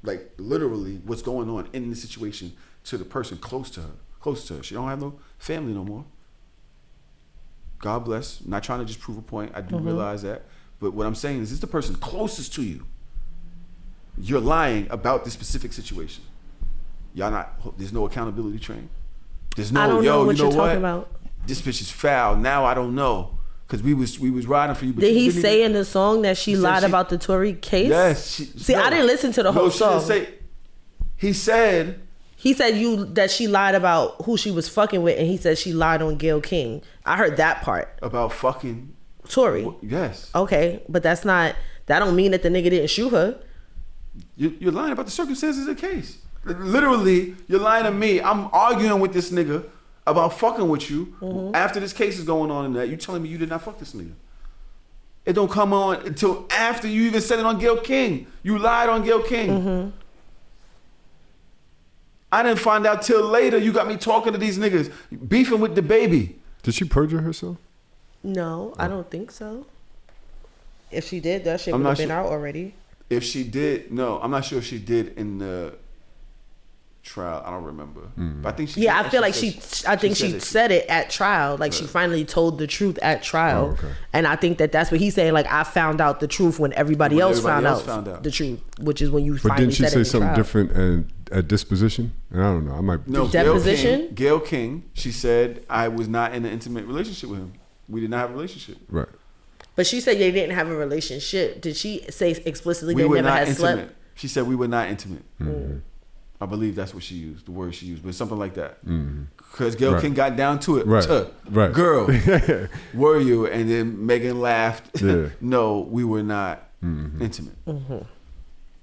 B: like, literally what's going on in the situation to the person close to her. She don't have no family no more. God bless. I'm not trying to just prove a point. I do realize that. But what I'm saying is, this is the person closest to you. You're lying about this specific situation. Y'all not, there's no accountability train. There's no,
A: I don't know what you're talking about.
B: This bitch is foul. Now I don't know. Because we was riding for you. But
A: did he say in the song that she lied about the Tory case?
B: Yes.
A: I didn't listen to the whole song.
B: He said
A: that she lied about who she was fucking with, and he said she lied on Gayle King. I heard that part.
B: About fucking
A: Tory.
B: Yes.
A: Okay, but that don't mean that the nigga didn't shoot her.
B: You're lying about the circumstances of the case. Literally, you're lying to me. I'm arguing with this nigga about fucking with you after this case is going on and that. You telling me you did not fuck this nigga. It don't come on until after you even said it on Gayle King. You lied on Gayle King. I didn't find out till later. You got me talking to these niggas, beefing with the baby.
C: Did she perjure herself?
A: No, I don't think so. If she did, that shit would have been out already.
B: If she did, no, I'm not sure if she did in the trial. I don't remember. But I think she.
A: Yeah, I feel like she said it at trial. Like she finally told the truth at trial. Oh, okay. And I think that's what he's saying. Like, I found out the truth when everybody else found out the truth, which is when you finally said it. But didn't she say something different
C: at disposition? And I don't know. I might.
B: No,
A: deposition.
B: Gayle King. She said I was not in an intimate relationship with him. We did not have a relationship.
C: Right.
A: But she said they didn't have a relationship. Did she say explicitly they never had slept?
B: She said we were not intimate. I believe that's what she used, the word she used, but something like that. Because Gayle King got down to it.
C: Right.
B: Girl, were you? And then Megan laughed. Yeah. No, we were not intimate. You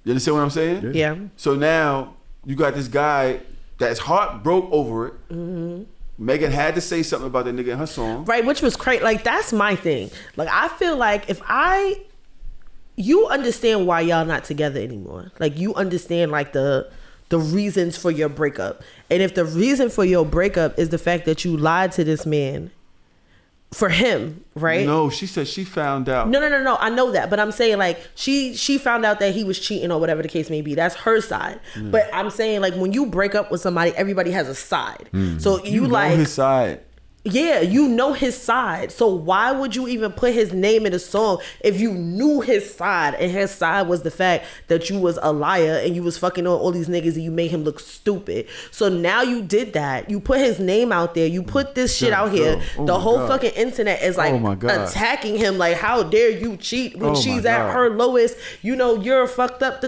B: understand what I'm saying?
A: Yeah.
B: So now you got this guy that's heart broke over it. Megan had to say something about that nigga in her song.
A: Right, which was crazy. Like, that's my thing. Like, I feel like you understand why y'all not together anymore. Like, you understand, like, the reasons for your breakup. And if the reason for your breakup is the fact that you lied to this man for him, right?
B: No, she said she found out.
A: No. I know that. But I'm saying, like, she found out that he was cheating or whatever the case may be. That's her side. But I'm saying, like, when you break up with somebody, everybody has a side. So you like
B: his side.
A: Yeah, you know his side. So why would you even put his name in a song if you knew his side? And his side was the fact that you was a liar and you was fucking on all these niggas and you made him look stupid. So now you did that. You put his name out there. You put this shit out here. The whole fucking internet is like attacking him. Like, how dare you cheat when she's at her lowest? You know, you're fucked up.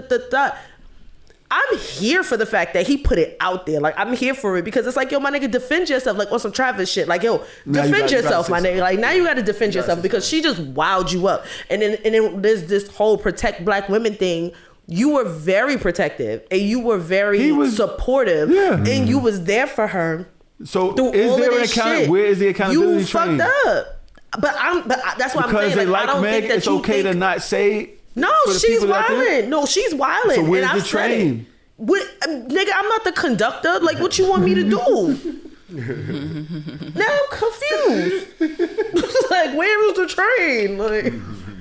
A: I'm here for the fact that he put it out there. Like, I'm here for it because it's like, yo, my nigga, defend yourself. Like, on some Travis shit. Like, yo, defend yourself, my nigga. Like, now you got to defend yourself because she just wowed you up. And then there's this whole protect black women thing. You were very protective and you were very supportive. Yeah. And you was there for her.
B: So is there an account? Where is the accountability train?
A: You fucked up. But that's what I'm saying.
B: Because they like Meg, it's okay to not say.
A: No, she's wildin'. No, she's wildin'.
B: So where's the train?
A: Nigga, I'm not the conductor. Like, what you want me to do? Now I'm confused. Like, where is the train? Like,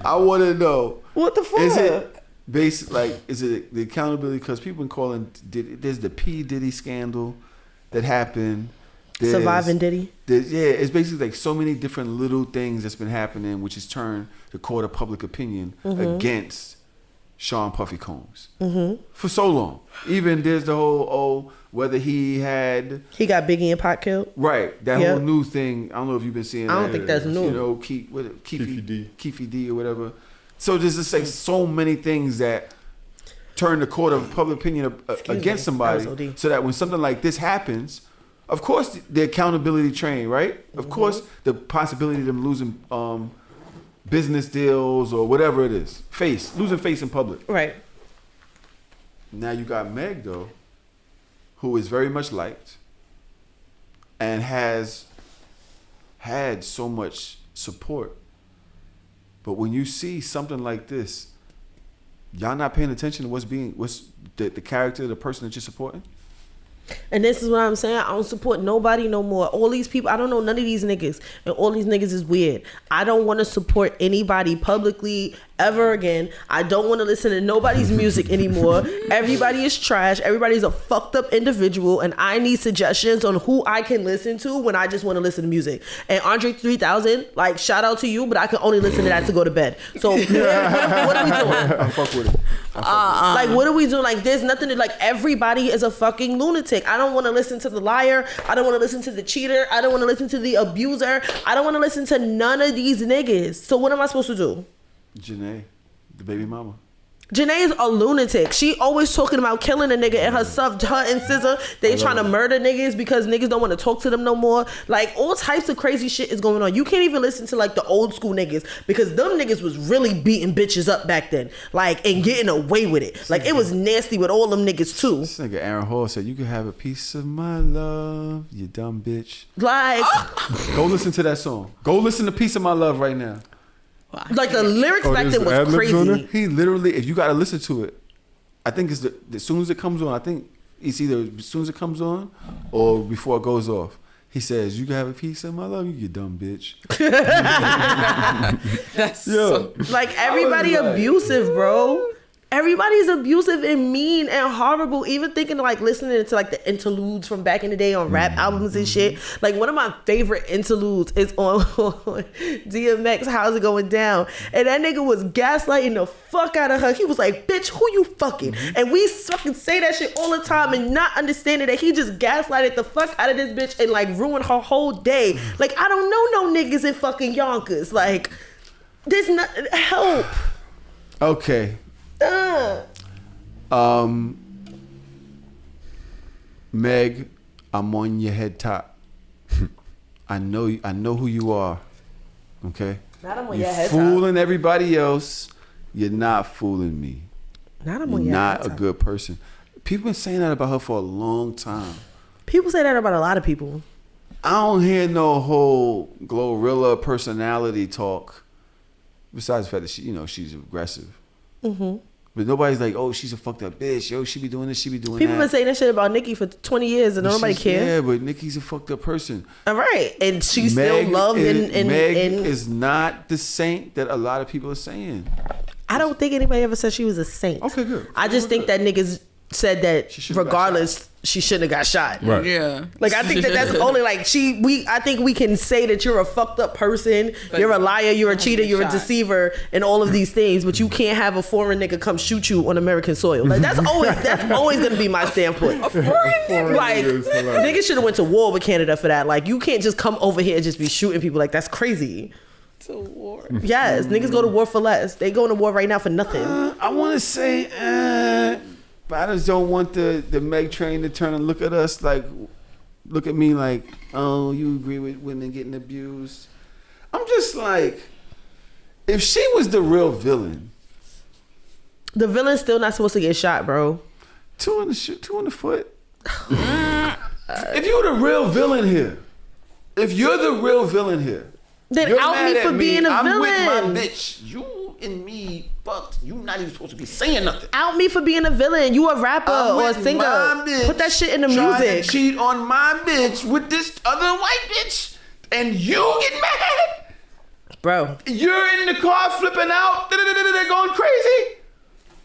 B: I want to know.
A: What the fuck?
B: Is it is it the accountability? Because people been calling. There's the P Diddy scandal that happened.
A: Surviving Diddy.
B: It's basically like so many different little things that's been happening, which has turned the court of public opinion against Sean Puffy Combs for so long. Even there's the whole whether he got
A: Biggie and Pac killed.
B: Right, that whole new thing. I don't know if you've been seeing.
A: I don't think that's new.
B: You know, Keefy D or whatever. So there's just like so many things that turn the court of public opinion against somebody, so that when something like this happens. Of course, the accountability train, right? Of course, the possibility of them losing business deals or whatever it is. Losing face in public.
A: Right.
B: Now you got Meg, though, who is very much liked and has had so much support. But when you see something like this, y'all not paying attention to what's the character of the person that you're supporting?
A: And this is what I'm saying. I don't support nobody no more. All these people, I don't know none of these niggas. And all these niggas is weird. I don't want to support anybody publicly ever again. I don't want to listen to nobody's music anymore. Everybody is trash. Everybody's a fucked up individual. And I need suggestions on who I can listen to when I just want to listen to music. And Andre 3000, like, shout out to you, but I can only listen to that to go to bed. So what are we doing?
B: I fuck with it.
A: Like, what are we doing? Like, there's nothing to, like, everybody is a fucking lunatic. I don't want to listen to the liar. I don't want to listen to the cheater. I don't want to listen to the abuser. I don't want to listen to none of these niggas. So what am I supposed to do?
B: Janae, the baby mama.
A: Janae is a lunatic. She always talking about killing a nigga and herself. Her and SZA, they trying to murder niggas because niggas don't want to talk to them no more. Like, all types of crazy shit is going on. You can't even listen to like the old school niggas because them niggas was really beating bitches up back then, like, and getting away with it. Like, it was nasty with all them niggas too.
B: This nigga Aaron Hall said, "You can have a piece of my love, you dumb bitch."
A: Like,
B: go listen to that song. Go listen to "Piece of My Love" right now.
A: Like, the lyrics back then was crazy.
B: He literally, if you gotta listen to it, I think it's as soon as it comes on. I think it's either as soon as it comes on or before it goes off. He says, "You can have a piece of my love, you dumb bitch."
D: That's so,
A: like, everybody abusive, bro. Everybody's abusive and mean and horrible. Even thinking like listening to like the interludes from back in the day on rap albums and shit. Like, one of my favorite interludes is on DMX, How's It Going Down? And that nigga was gaslighting the fuck out of her. He was like, "Bitch, who you fucking?" And we fucking say that shit all the time and not understanding that he just gaslighted the fuck out of this bitch and like ruined her whole day. Like, I don't know no niggas in fucking Yonkers. Like, there's not help.
B: Okay. Meg, I'm on your head top. I know who you are. Okay?
A: Not I'm on
B: You're
A: your head top.
B: fooling everybody else. You're not fooling me.
A: Not I'm
B: You're
A: on your
B: not
A: head
B: a
A: top.
B: good person. People been saying that about her for a long time.
A: People say that about a lot of people.
B: I don't hear no whole Glorilla personality talk. Besides the fact that she's aggressive. But nobody's like, "Oh, she's a fucked up bitch. Yo, she be doing this, she be doing
A: People
B: that."
A: been saying that shit about Nicki for 20 years and nobody cares.
B: Yeah, but Nicki's a fucked up person.
A: All right. And she's still loved
B: Meg is not the saint that a lot of people are saying.
A: I don't think anybody ever said she was a saint.
B: Okay, good.
A: I just think that niggas said that regardless, she shouldn't have got shot.
C: Right.
D: Yeah.
A: Like, I think that's only like I think we can say that you're a fucked up person,
D: But
A: you're a liar, you're a cheater, you're a
D: shot.
A: deceiver, and all of these things, but you can't have a foreign nigga come shoot you on American soil. Like, that's always gonna be my standpoint. Like, niggas should have went to war with Canada for that. Like, you can't just come over here and just be shooting people. Like, that's crazy.
D: To war.
A: Yes, niggas go to war for less. They going to war right now for nothing.
B: I want to say, but I just don't want the Meg train to turn and look at us like, look at me like, oh, you agree with women getting abused. I'm just like, if she was the real villain.
A: The villain's still not supposed to get shot, bro.
B: 2 on the foot. If you're the real villain here,
A: Then
B: you're
A: out
B: mad
A: me
B: at
A: for being a
B: I'm
A: villain.
B: with my bitch. You and me, but you not even supposed to be saying nothing.
A: Out me for being a villain. You a rapper
B: I'm
A: or a
B: with
A: singer.
B: my bitch
A: Put that shit in the
B: trying
A: music.
B: to cheat on my bitch with this other white bitch, and you get mad.
A: Bro.
B: You're in the car flipping out. They're going crazy.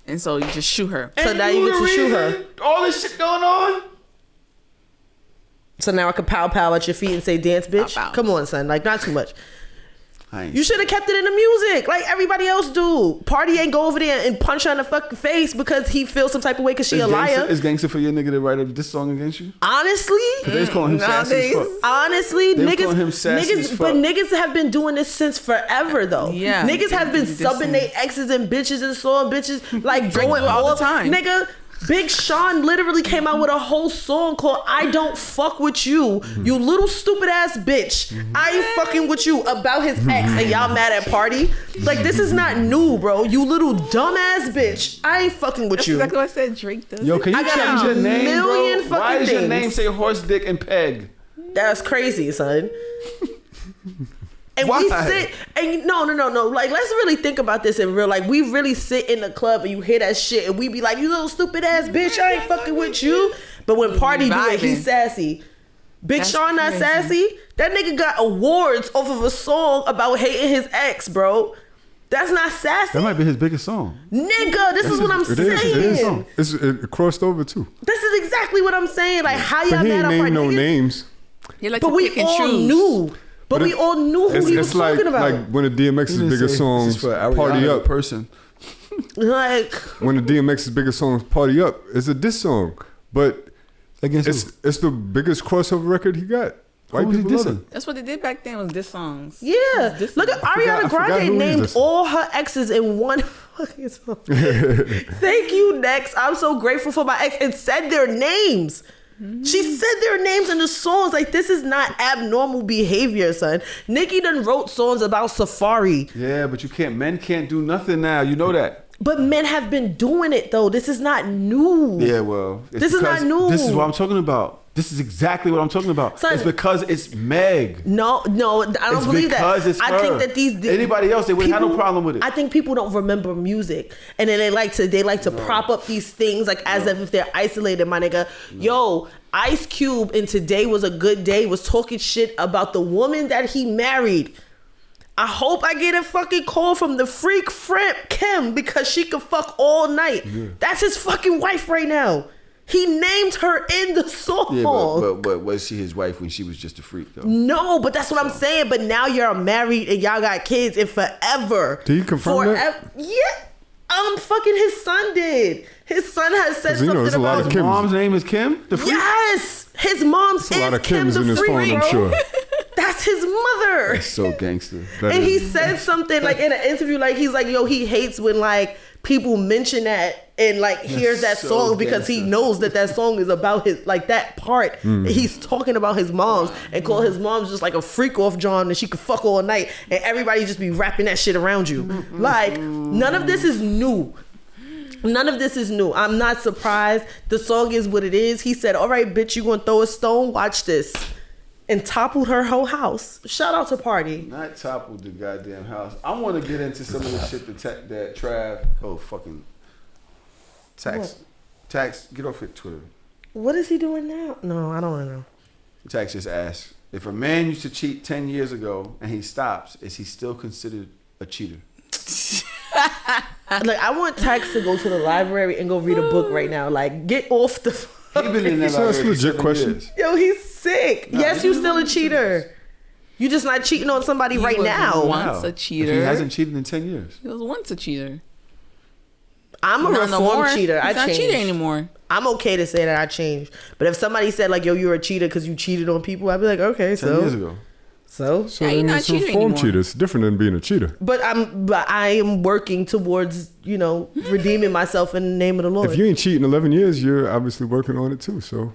D: And so you just shoot her.
A: So
B: And
A: now you get
B: the
A: to shoot her.
B: reason All this shit going on.
A: So now I can pow pow at your feet and say dance, bitch.
D: Pow, pow.
A: Come on, son. Like, not too much.
B: I ain't
A: You should have kept it in the music like everybody else do. Party ain't go over there and punch her in the fucking face because he feels some type of way because she a liar.
B: It's gangster for your nigga to write up this song against you.
A: Honestly,
B: They was calling him sassy as fuck.
A: honestly,
B: They was calling him
A: niggas,
B: sassy as fuck.
A: but niggas have been doing this since forever though.
D: Yeah.
A: Niggas have been
D: This
A: subbing
D: is-
A: their exes and bitches and sawing bitches like
D: Drake
A: going
D: do all the
A: off.
D: time.
A: Nigga, Big Sean literally came out with a whole song called "I Don't Fuck With You," you little stupid ass bitch. I ain't fucking with you about his ex, and y'all mad at Party. Like, this is not new, bro. You little dumbass bitch. I ain't fucking with
D: That's
A: you.
D: exactly what I said. Drake does.
B: Yo, can you
A: I got
B: change
A: a
B: your name,
A: million
B: bro? Why
A: fucking
B: does your
A: things.
B: name say horse dick and peg?
A: That's crazy, son. And
B: Why?
A: we sit and no. Like, let's really think about this in real. Like, we really sit in the club and you hear that shit and we be like, "You little stupid ass bitch, I ain't fucking with you." But when Party do it, he's
D: Vibing.
A: sassy. Big
D: That's
A: Sean not
D: crazy.
A: sassy. That nigga got awards off of a song about hating his ex, bro. That's not sassy.
B: That might be his biggest song.
A: Nigga, this is what I'm
C: It is.
A: saying.
C: It crossed over too.
A: This is exactly what I'm saying. Like, how y'all
C: But he
A: mad
C: ain't
A: at
C: named
A: Party?
C: no
A: Niggas-
C: names.
D: He like
A: But
D: to
A: we
D: pick and
A: all
D: choose.
A: knew. But we all knew who he was
C: like,
A: talking about.
C: like one of DMX's biggest songs, "Party Up."
B: person.
A: Like,
C: One of DMX's biggest songs, "Party Up," is a diss song, but
B: Against
C: it's the biggest crossover record he got. White
B: was he
C: people love
B: dissing?
C: it.
D: That's what they did back then was diss songs.
A: yeah. Look at
C: I
A: Ariana
C: forgot
A: Grande
C: who
A: named
C: is this.
A: all her exes in one fucking song. Thank you, Next. I'm so grateful for my ex, and said their names. She said their names in the songs. Like, this is not abnormal behavior, son. Nicki done wrote songs about Safari.
B: Yeah, but men can't do nothing now. You know that.
A: But men have been doing it, though. This is not new.
B: Yeah, well, it's
A: This is not
B: because
A: new.
B: This is what I'm talking about. This is exactly what I'm talking about.
A: Son-
B: It's because it's Meg.
A: No, I don't
B: It's
A: believe that.
B: because it's
A: I
B: her.
A: think that these
B: Anybody else, they wouldn't have no
A: people-
B: problem with it.
A: I think people don't remember music, and then they like to prop up these things like as if they're isolated. My nigga, yo, Ice Cube in Today Was a Good Day was talking shit about the woman that he married. I hope I get a fucking call from the freak friend Kim because she could fuck all night. That's his fucking wife right now. He named her in the song.
B: Yeah, but was she his wife when she was just a freak though?
A: No, but that's what I'm saying. But now you're married and y'all got kids and forever.
C: Did he confirm that?
A: Yeah. Fucking his son did. His son has said
C: 'Cause, you know,
A: something
C: there's a lot
A: about
C: of
B: His
C: Kims.
B: mom's name is Kim, the freak.
A: Yes, his mom's
C: There's a lot
A: is
C: of
A: Kim
C: Kims
A: the
C: in this
A: freak,
C: phone, I'm
A: bro.
C: sure.
A: That's his mother.
B: So gangster.
A: And he said something like in an interview, like he's like, yo, he hates when like people mention that and like hears that
B: so
A: song because he
B: gangster.
A: knows that song is about his like that part. He's talking about his mom's and call his mom's just like a freak off John and she could fuck all night and everybody just be rapping that shit around you. Like, none of this is new. None of this is new. I'm not surprised. The song is what it is. He said, all right, bitch, you gonna throw a stone? Watch this. And toppled her whole house. Shout out to Party.
B: Not toppled the goddamn house. I want to get into some of the shit that Trav. Oh fucking. Tax. Get off it, Twitter.
A: What is he doing now? No, I don't want to know.
B: Tax just asked if a man used to cheat 10 years ago and he stops, is he still considered a cheater?
A: Like, I want Tax to go to the library and go read a book right now. Like, get off the
B: He been in that
C: So that's a legit question.
B: Years.
A: Yo, he's sick. Yes, you still a cheater. You just not cheating on somebody right now.
D: Once a cheater.
B: If he hasn't cheated in 10 years.
D: He was once a cheater.
A: I'm a reformed cheater.
D: He's
A: I
D: not
A: changed.
D: cheating anymore.
A: I'm okay to say that I changed. But if somebody said like, "Yo, you're a cheater because you cheated on people," I'd be like, "Okay,
B: 10 years ago.
A: So
C: So
D: Yeah, you're
C: then
D: not
C: it's a
D: cheating
C: reformed
D: anymore.
C: cheater. It's different than being a cheater.
A: But I am working towards, redeeming myself in the name of the Lord.
C: If you ain't cheating 11 years, you're obviously working on it too. So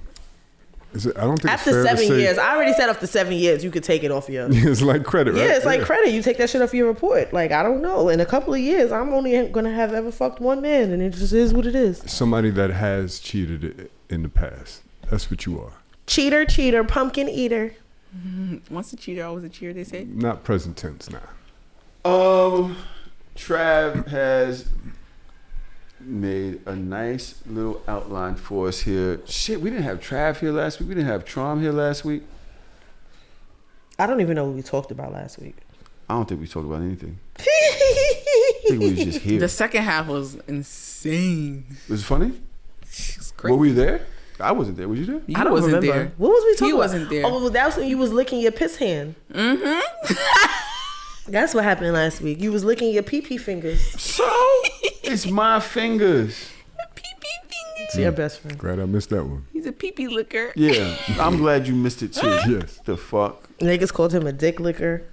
C: I don't think
A: After
C: it's fair
A: 7
C: to say,
A: years, I already said after 7 years, you could take it off your.
C: it's like credit, right?
A: Yeah, it's like credit. You take that shit off your report. Like, I don't know. In a couple of years, I'm only gonna have ever fucked one man, and it just is what it is.
C: Somebody that has cheated in the past. That's what you are.
A: Cheater, pumpkin eater.
D: Once a cheater, always a cheater, they say.
C: Not present tense now.
B: Trav has made a nice little outline for us here. Shit, we didn't have Trav here last week. We didn't have Traum here last week.
A: I don't even know what we talked about last week.
B: I don't think we talked about anything. I think we was just here.
D: The second half was insane.
B: It was funny?
D: It was crazy.
B: Were we there? I wasn't there. Was you there?
D: You
A: I don't
D: wasn't
A: remember.
D: there.
A: What was we talking
D: He
A: about?
D: wasn't there.
A: Oh, that was when you was licking your piss hand. That's what happened last week. You was licking your pee-pee fingers.
B: So, it's my fingers.
D: Pee-pee finger.
A: It's your best friend.
C: Glad I missed that one.
D: He's a pee-pee licker.
B: Yeah, I'm glad you missed it too.
C: Yes.
B: The fuck?
A: Niggas called him a dick licker.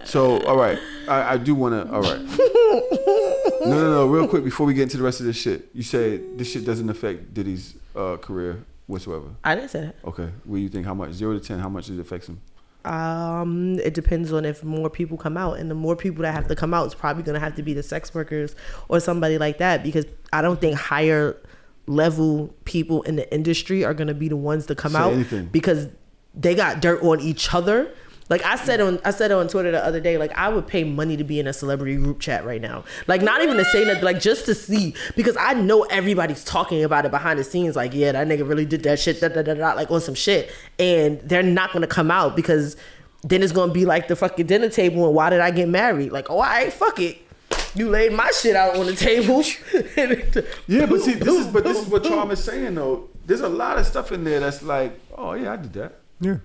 B: So, all right. I do want to, all right. No. Real quick, before we get into the rest of this shit. You say this shit doesn't affect Diddy's career whatsoever.
A: I didn't say that.
B: Okay. What do you think? How much? 0 to 10, how much it affects him?
A: It depends on if more people come out, and the more people that have to come out, it's probably going to have to be the sex workers or somebody like that, because I don't think higher level people in the industry are going to be the ones to come
B: Say
A: out
B: anything.
A: because they got dirt on each other. Like I said on Twitter the other day, like I would pay money to be in a celebrity group chat right now. Like not even to say that, like just to see, because I know everybody's talking about it behind the scenes. Like, yeah, that nigga really did that shit, like on some shit, and they're not gonna come out because then it's gonna be like the fucking dinner table and why did I get married? Like, oh, all right, fuck it. You laid my shit out on the table.
B: Yeah, but see, this is what Traum is saying though. There's a lot of stuff in there that's like, oh yeah, I did that.
C: Yeah.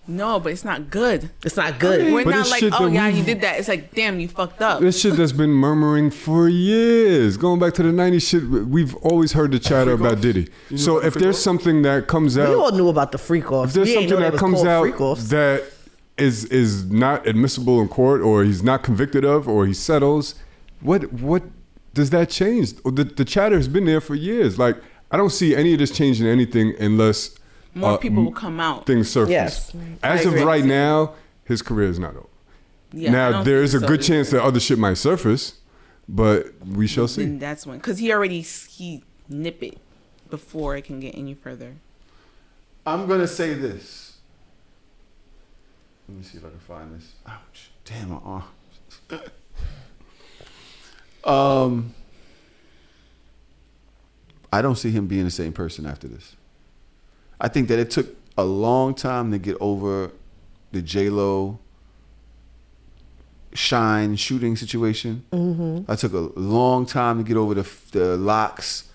D: No, but it's not good.
A: It's not good.
D: We're
C: But
D: not
C: it's
D: like,
C: shit
D: oh
C: that
D: yeah,
C: we've-
D: you did that. It's like, damn, you fucked up.
C: This shit that's been murmuring for years. Going back to the 90s shit, we've always heard the chatter about Diddy.
B: You knew
C: So
B: about the
C: if
B: freak
C: there's
B: off?
C: something that comes
A: We all
C: out,
A: knew about the freak offs.
C: if there's
A: We ain't
C: something
A: know they
C: that
A: was
C: comes
A: called
C: out
A: freak offs.
C: that is not admissible in court, or he's not convicted of, or he settles, what does that change? The chatter has been there for years. Like, I don't see any of this changing anything unless
D: More people will come out.
C: things surface.
A: Yes,
C: As
A: I
C: of
A: agree.
C: right now, his career is not over.
D: Yeah, I
C: now
D: don't
C: there is a
D: think
C: good
D: so.
C: chance that other shit might surface, but we shall see.
D: Then that's when, because he nip it before it can get any further.
B: I'm gonna say this. Let me see if I can find this. Ouch! Damn my arm. I don't see him being the same person after this. I think that it took a long time to get over the J-Lo Shine shooting situation. Mm-hmm. I took a long time to get over the Locks,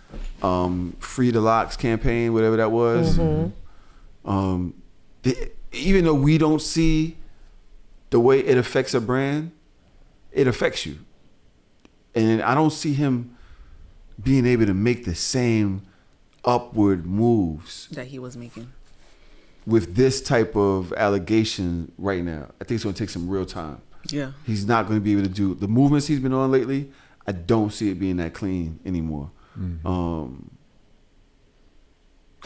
B: Free the Locks campaign, whatever that was. Mm-hmm. Even though we don't see the way it affects a brand, it affects you. And I don't see him being able to make the same upward moves
D: That he was making.
B: with this type of allegation right now. I think it's going to take some real time.
D: Yeah.
B: He's not going to be able to do the movements he's been on lately. I don't see it being that clean anymore. Because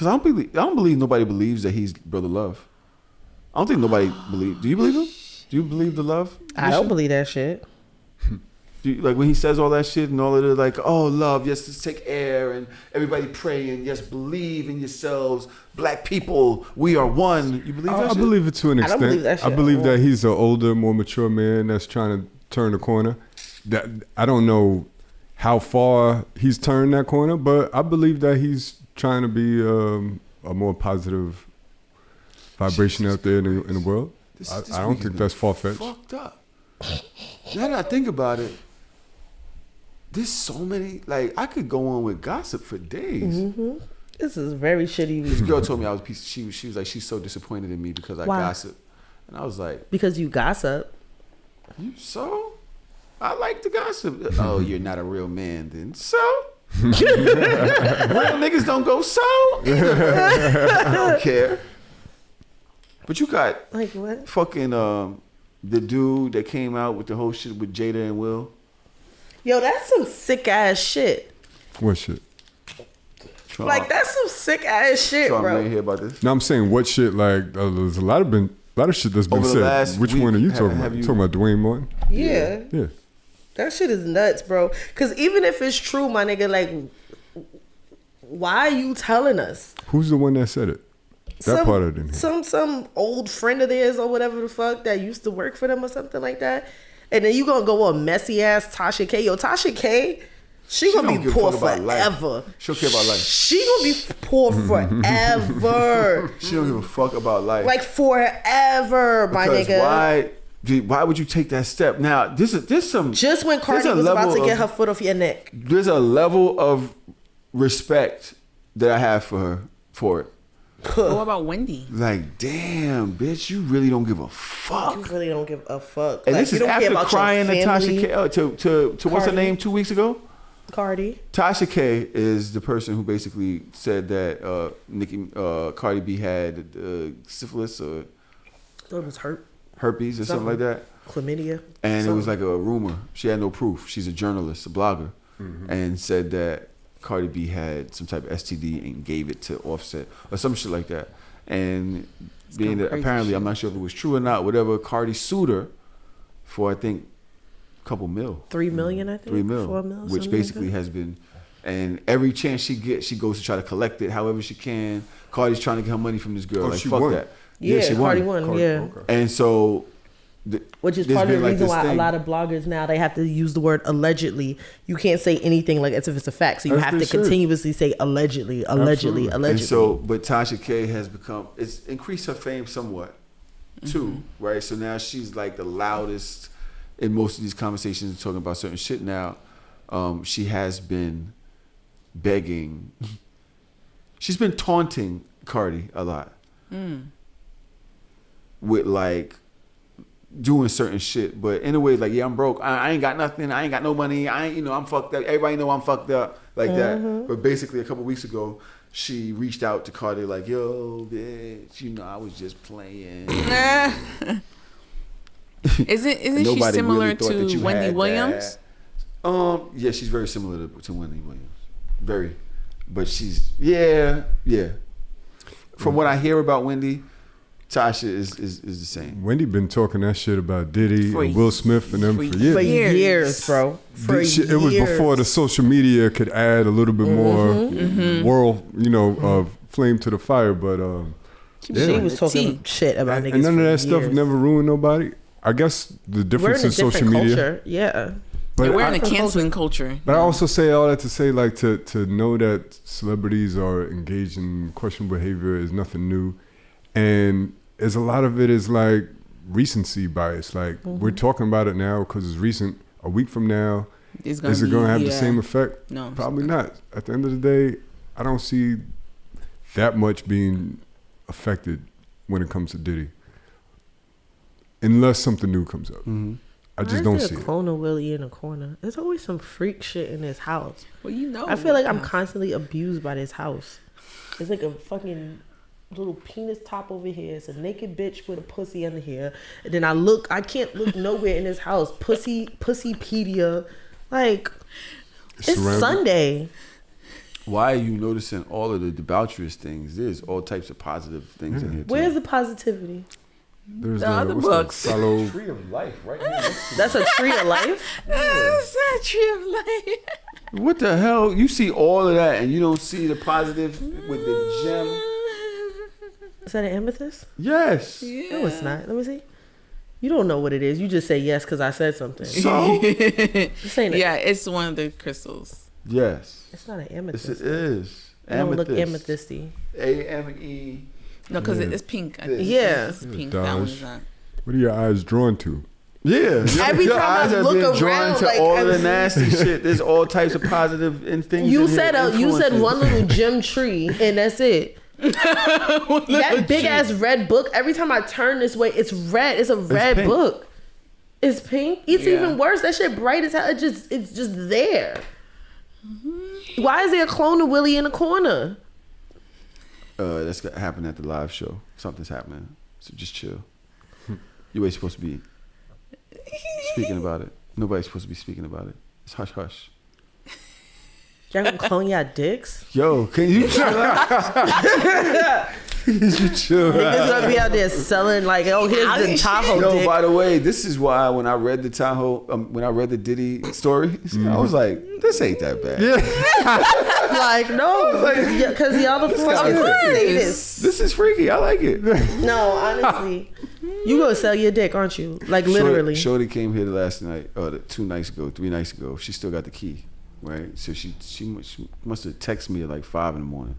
B: I don't believe nobody believes that he's Brother Love. I don't think nobody believes. Do you believe him? Do you believe the love?
A: I don't believe that shit.
B: Like when he says all that shit and all of it, like, oh, love, yes, let's take air and everybody pray and yes, believe in yourselves. Black people, we are one. You believe that
C: I
B: shit?
C: believe it to an
A: I don't
C: extent.
A: believe that shit
C: I
A: at
C: believe
A: all.
C: that he's an older, more mature man that's trying to turn the corner. That I don't know how far he's turned that corner, but I believe that he's trying to be a more positive vibration out there in the world. I don't think that's far-fetched.
B: Fucked up. Now that I think about it, there's so many, like, I could go on with gossip for days.
A: Mm-hmm. This is very shitty.
B: This girl told me I was a piece. She was like, she's so disappointed in me because I gossip, and I was like,
A: because you gossip.
B: You so? I like to gossip. Oh, you're not a real man then. So? Real niggas don't go so? I don't care. But you got
A: like what?
B: Fucking the dude that came out with the whole shit with Jada and Will.
A: Yo, that's some sick ass shit.
C: What shit?
A: Like that's some sick ass shit, bro.
B: You hear about this?
C: No, I'm saying what shit. Like there's a lot of shit that's been
B: Over the
C: said. Which
B: week,
C: one are you talking about? You talking about Dwayne Martin?
A: Yeah.
C: Yeah.
A: That shit is nuts, bro. Because even if it's true, my nigga, like, why are you telling us?
C: Who's the one that said it? That part I didn't hear.
A: Some old friend of theirs or whatever the fuck that used to work for them or something like that. And then you gonna go on messy ass Tasha K. Yo, Tasha K, she gonna be poor forever.
B: She don't care about life.
A: She gonna be poor forever.
B: She don't give a fuck about life.
A: Like forever, my nigga.
B: Why would you take that step? Now, this some.
A: Just when Cardi was about to get her foot off your neck.
B: There's a level of respect that I have for her for it.
D: What about Wendy?
B: Like, damn, bitch, you really don't give a fuck.
A: You really don't give a fuck.
B: And
A: like,
B: this is after crying to Tasha K. To what's her name 2 weeks ago?
A: Cardi.
B: Tasha K is the person who basically said that Cardi B had syphilis or
A: thought it was
B: herpes or something like that.
A: Chlamydia.
B: And it was like a rumor. She had no proof. She's a journalist, a blogger, and said that Cardi B had some type of STD and gave it to Offset or some shit like that. And being that apparently, shit. I'm not sure if it was true or not, whatever, Cardi sued her for, I think, a couple mil.
A: 3 million, I think.
B: 3 mil.
A: 4 mil.
B: Which basically has been, and every chance she gets, she goes to try to collect it however she can. Cardi's trying to get her money from this girl.
C: Oh,
B: like,
C: she
B: fuck
C: won.
B: that.
A: Yeah,
B: she
A: Cardi won. Yeah.
C: Okay.
B: And so,
A: which is part of the reason why a lot of bloggers now, they have to use the word allegedly. You can't say anything like as if it's a fact. So you have to continuously say allegedly.
B: And so, but Tasha K has it's increased her fame somewhat too, right? So now she's like the loudest in most of these conversations talking about certain shit now. She has been begging. She's been taunting Cardi a lot. With like doing certain shit, but in a way like, yeah, I'm broke. I ain't got nothing. I ain't got no money. I'm fucked up. Everybody know I'm fucked up like that. But basically a couple weeks ago, she reached out to Cardi like, yo, bitch, I was just playing.
D: Isn't she similar
B: really
D: to Wendy Williams?
B: Yeah, she's very similar to Wendy Williams. Very. But she's, yeah. From what I hear about Wendy, Tasha is the same.
C: Wendy been talking that shit about Diddy and Will Smith and them for years.
A: For years, bro.
C: It was before the social media could add a little bit more world, flame to the fire. But
A: she was talking shit about niggas.
C: And none of that
A: years.
C: stuff never ruined nobody. I guess the difference in social media.
A: Culture. Yeah.
D: But we're in a canceling culture.
C: But I also say all that to say, like, to know that celebrities are engaged in questionable behavior is nothing new. And a lot of it is like recency bias. Like, we're talking about it now because it's recent. A week from now, is it going to have the same effect?
D: No.
C: Probably not. At the end of the day, I don't see that much being affected when it comes to Diddy. Unless something new comes up. I just don't see it.
A: Clone of Willie in a corner. There's always some freak shit in this house.
D: Well,
A: I feel like I'm constantly abused by this house. It's like a fucking little penis top over here. It's a naked bitch with a pussy under here. And then I can't look nowhere in this house. Pussypedia. Like, it's Sunday.
B: Why are you noticing all of the debaucherous things? There's all types of positive things in here too.
A: Where's the positivity?
C: There's
D: the other books.
B: Tree of life, right here.
A: That's a tree of life?
D: That's a tree of life.
B: What the hell? You see all of that and you don't see the positive with the gem?
A: Is that an amethyst?
B: Yes.
D: Yeah.
A: No, it's not. Let me see. You don't know what it is. You just say yes because I said something.
B: So?
A: This ain't
D: yeah, it's one of the crystals.
B: Yes.
A: It's not an amethyst.
B: Yes, it is.
A: It don't look amethysty.
B: AME.
D: No, because it's pink. I think
A: Yeah.
D: it's pink. That one's not.
C: What are your eyes drawn to?
B: Yeah.
A: Every
B: Your
A: time I
B: eyes have
A: look
B: been drawn
A: around,
B: to
A: like,
B: all of the nasty shit. There's all types of positive things.
A: You
B: in here,
A: said
B: influences.
A: one little gem tree, and that's it. That big ass red book. Every time I turn this way, it's red. It's a red
B: pink.
A: book. It's pink. It's
D: Yeah.
A: even worse. That shit bright as hell. It's just there. Why is there a clone of Willie in the corner?
B: That's gonna happen at the live show. Something's happening. So just chill. You ain't supposed to be speaking about it. Nobody's supposed to be speaking about it. It's hush hush.
A: Y'all gonna clone y'all dicks?
B: Yo, can you chill out? You chill out.
A: Niggas gonna be out there selling like, oh, here's the Tahoe
B: Yo,
A: dick.
B: by the way, this is why when I read the Tahoe, when I read the Diddy story, I was like, this ain't that bad.
A: Like, no, because y'all the fucking sadists.
B: This is freaky. I like it.
A: No, honestly, you gonna sell your dick, aren't you? Like literally.
B: Shorty came here last night, or 3 nights ago. She still got the key, right? So she must have texted me at like 5 in the morning.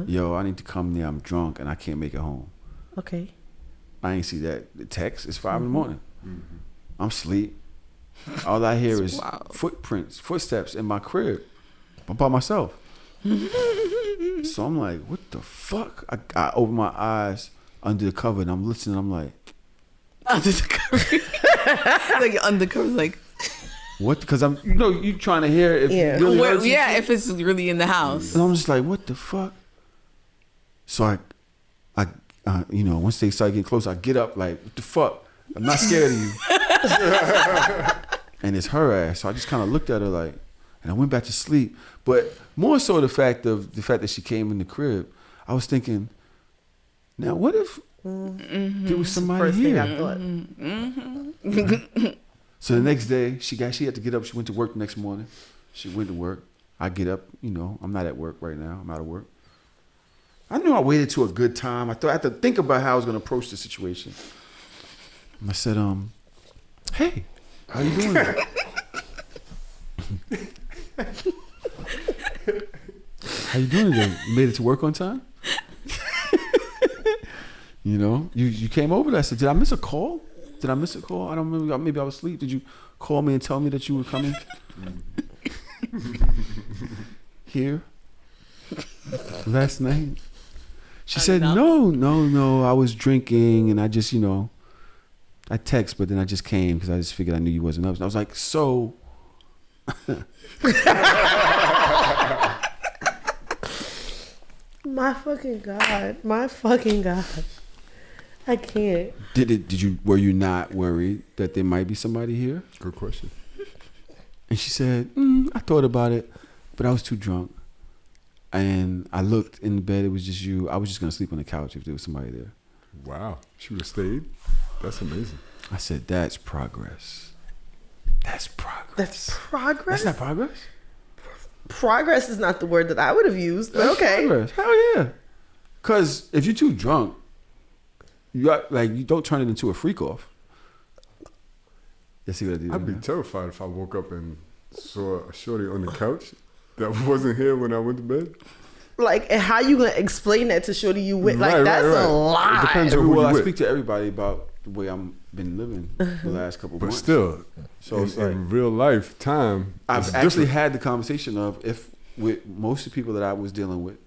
B: Yo, I need to come there. I'm drunk and I can't make it home.
A: Okay.
B: I ain't see that. The text is 5 in the morning. I'm asleep. All I hear is footsteps in my crib. I'm by myself. So I'm like, what the fuck? I open my eyes under the cover and I'm listening. I'm like,
D: Under the cover. Like undercover, like.
B: what? Because you trying to hear if you really heard some shit.
D: If it's really in the house.
B: And I'm just like, what the fuck? So I once they start getting close, I get up like, what the fuck? I'm not scared of you. And it's her ass. So I just kind of looked at her like, and I went back to sleep. But more so the fact that she came in the crib, I was thinking, now what if there was somebody
A: First
B: here?
A: thing I thought.
B: So the next day, she had to get up. She went to work the next morning. She went to work. I get up, I'm not at work right now. I'm out of work. I knew I waited to a good time. I had to think about how I was going to approach the situation. And I said, hey, how you doing? How you doing today? You made it to work on time? You came over there. I said, did I miss a call? I don't remember. Maybe I was asleep. Did you call me and tell me that you were coming? Here? Last night? She said, no. I was drinking and I just, I text, but then I just came because I just figured I knew you wasn't up. And I was like, so...
A: My fucking God. I can't.
B: Were you not worried that there might be somebody here?
C: Good question.
B: And she said, I thought about it, but I was too drunk. And I looked in the bed, it was just you. I was just going to sleep on the couch if there was somebody there.
C: Wow. She would have stayed? That's amazing.
B: I said, that's progress. That's progress.
A: That's progress?
B: That's not progress?
A: Progress is not the word that I would have used, but okay.
B: Progress. Hell yeah. Because if you're too drunk, you don't turn it into a freak off. You see what I did?
C: I'd be terrified if I woke up and saw a shorty on the couch that wasn't here when I went to bed.
A: Like, and how you gonna explain that to shorty you with? Like, that's a lie.
C: It depends on who you
B: I
C: with.
B: speak to everybody about the way I'm been living the last couple of
C: But
B: months.
C: still,
B: So it's
C: in real life time,
B: I've
C: it's
B: actually
C: different.
B: had the conversation of with most of the people that I was dealing with,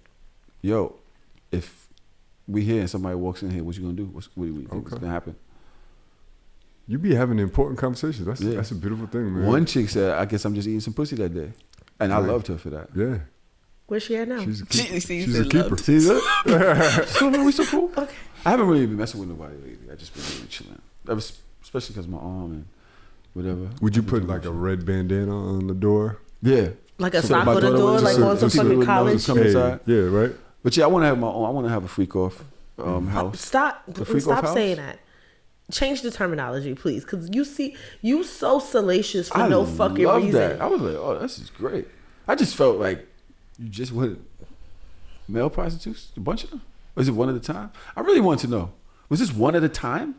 B: if we here and somebody walks in here, what you gonna do? What do you think is gonna happen?
C: You be having important conversations. That's a beautiful thing, man.
B: One chick said, I guess I'm just eating some pussy that day. And I loved her for that.
C: Yeah.
A: Where's she at now?
C: She's a keeper.
D: She's
C: a keeper.
B: See that? We so cool.
A: Okay.
B: I haven't really been messing with nobody lately. I just been really chilling. That was especially because my arm and whatever.
C: Would you put like a red bandana on the door?
B: Yeah.
A: Like a
B: So
A: sock
B: my
A: on the
B: daughter
A: door,
B: was
A: like
B: just-
A: on some
B: people
A: fucking
B: would know
A: college.
B: to come inside.
C: Yeah, right.
B: But yeah, I want to have my own. I want to have a freak off house.
A: Stop
B: freak off house?
A: saying that. Change the terminology, please, because you so salacious for no fucking
B: love
A: reason.
B: that. I was like, oh, this is great. I just felt like you just wanted male prostitutes, a bunch of them. Was it one at a time? I really want to know. Was this one at a time,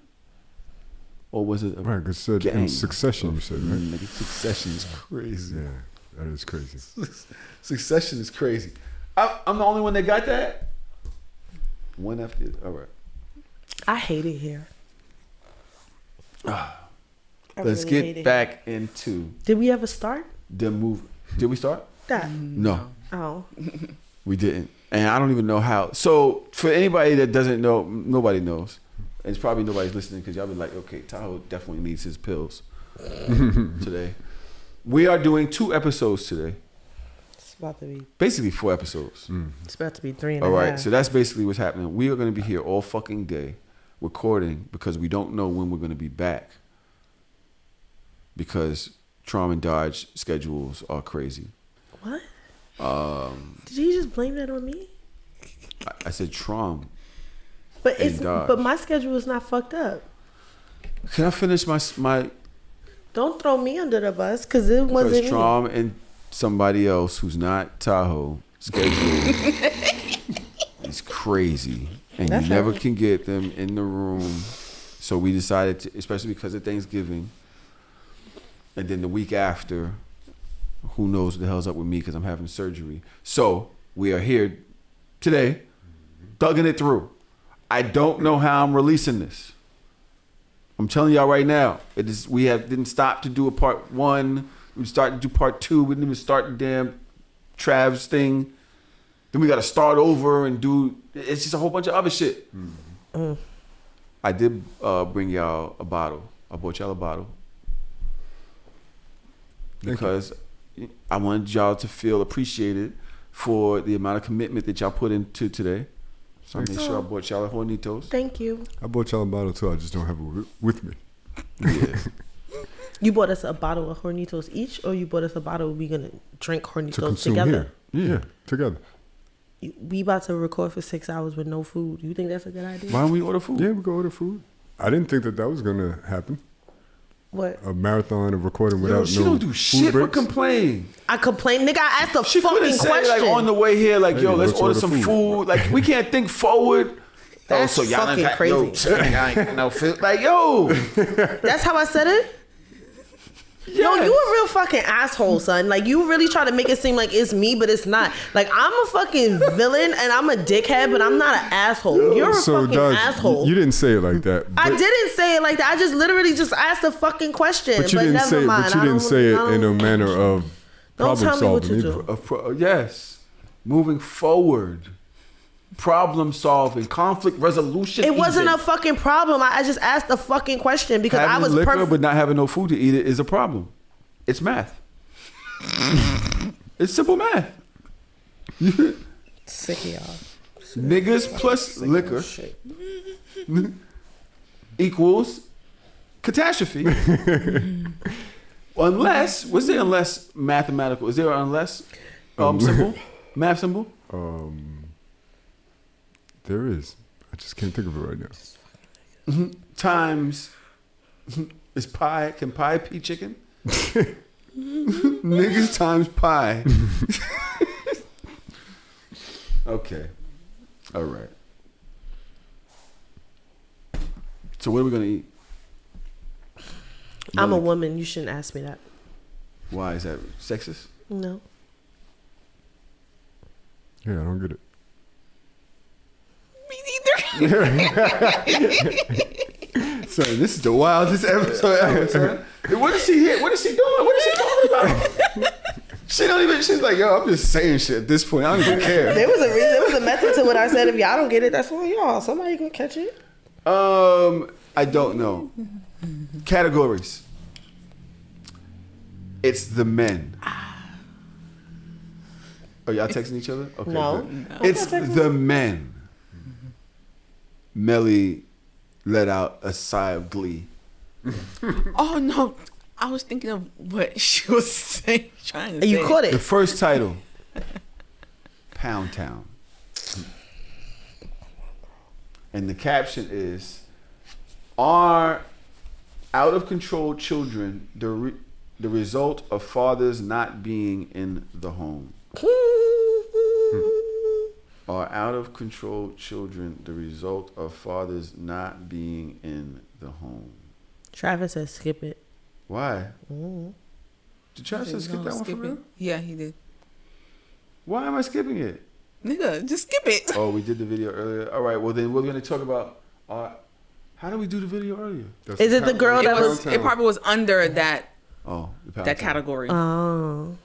B: or was it
C: Right, because said in succession, you said, right?
B: Nigga, Succession is crazy.
C: Yeah, that is crazy.
B: Succession is crazy. I'm the only one that got that. One after, all right.
A: I hate it here.
B: Let's get back into.
A: Did we ever start
B: the movie? Did we start?
A: that?
B: No.
A: Oh.
B: We didn't. And I don't even know how. So for anybody that doesn't know, nobody knows. And it's probably nobody's listening because y'all be like, okay, Tahoe definitely needs his pills today. We are doing 2 episodes today.
A: It's about to be.
B: Basically 4 episodes.
A: It's about to be 3 and
B: All
A: a
B: right.
A: half.
B: So that's basically what's happening. We are going to be here all fucking day recording because we don't know when we're going to be back. Because Traum and Dodge schedules are crazy.
A: What? Did you just blame that on me?
B: I said Traum.
A: But my schedule is not fucked up.
B: Can I finish my
A: Don't throw me under the bus because it wasn't me.
B: Traum and somebody else who's not Tahoe schedule is crazy. And
A: That's
B: you never
A: right.
B: can get them in the room. So we decided to, especially because of Thanksgiving. And then the week after, who knows what the hell's up with me because I'm having surgery. So we are here today, thugging it through. I don't know how I'm releasing this. I'm telling y'all right now. We didn't stop to do a part 1. We started to do part 2. We didn't even start the damn Trav's thing. Then we got to start over and do. It's just a whole bunch of other shit. I did bring y'all a bottle. I bought y'all a bottle. Because I wanted y'all to feel appreciated for the amount of commitment that y'all put into today. So I made sure I bought y'all a Hornitos.
A: Thank you.
C: I bought y'all a bottle too. I just don't have it with me.
B: Yeah.
A: You bought us a bottle of Hornitos each, or you bought us a bottle we're going to drink Hornitos
C: To consume
A: together?
C: here. Yeah, together.
A: We about to record for 6 hours with no food. You think that's a good idea?
B: Why don't we order food?
C: Yeah, we go order food. I didn't think that was going to happen.
A: What?
C: A marathon of recording without
B: She
C: no
B: don't do
C: food
B: shit but
C: breaks.
B: complain.
A: I complain. Nigga, I asked a
B: She
A: fucking
B: couldn't say
A: question.
B: like on the way here, like,
C: Hey,
B: yo, let's
C: let's
B: order
C: order
B: some
C: food.
B: food. Like, we can't think forward.
A: That's
B: y'all
A: fucking
B: got,
A: crazy.
B: Yo, I ain't got no food. Like, yo.
A: That's how I said it? Yo, you a real fucking asshole, son. Like, you really try to make it seem like it's me, but it's not. Like, I'm a fucking villain and I'm a dickhead, but I'm not an asshole. You're a fucking
C: Dodge,
A: asshole.
C: You didn't say it like that.
A: I
C: but-
A: didn't say it like that. I just literally just asked a fucking question.
C: But you didn't
A: never
C: say.
A: mind.
C: But you didn't say it in a manner of
A: Don't
C: problem
A: tell me what
C: solving.
A: to
C: either.
A: do.
B: Yes. Moving forward. Problem solving. Conflict resolution.
A: It wasn't
B: even.
A: a fucking problem. I just asked a fucking question because
B: Having
A: I was
B: liquor
A: perfect.
B: but not having no food to eat it is a problem. It's math. It's simple math.
A: Sick of y'all.
B: Niggas plus liquor equals catastrophe. Unless, what's the unless mathematical? Is there an unless symbol? Math symbol?
C: There is. I just can't think of it right now.
B: Times is pi. Can pi be chicken? Niggas times pi. Okay. All right. So what are we gonna eat?
A: I'm a woman. You shouldn't ask me that.
B: Why is that sexist?
A: No.
C: Yeah, I don't get it.
D: Me neither.
B: So this is the wildest episode ever, son. What is she here? What is she doing? What is she talking about? She don't even. She's like, yo, I'm just saying shit at this point. I don't even care.
A: There was a reason. There was a method to what I said. If y'all don't get it, that's on y'all. Somebody gonna catch it.
B: I don't know. Categories. It's the men. Oh, y'all texting each other? Okay.
A: No.
B: Good. It's the men. Melly let out a sigh of glee.
D: Oh no, I was thinking of what she was saying, trying to say.
A: You caught
B: The
A: it.
B: first title, Pound Town. And the caption is, are out of control children the result of fathers not being in the home? Are out of control children the result of fathers not being in the home?
A: Travis said skip it.
B: Why? Did Travis
D: No,
B: skip that one for
D: skip
B: real?
D: it. Yeah, he did.
B: Why am I skipping it?
D: Nigga, just skip it.
B: Oh, we did the video earlier. All right, well then we're going to talk about How did we do the video earlier?
A: Is it the girl that was?
D: It probably was under that
B: that
D: category.
A: Oh.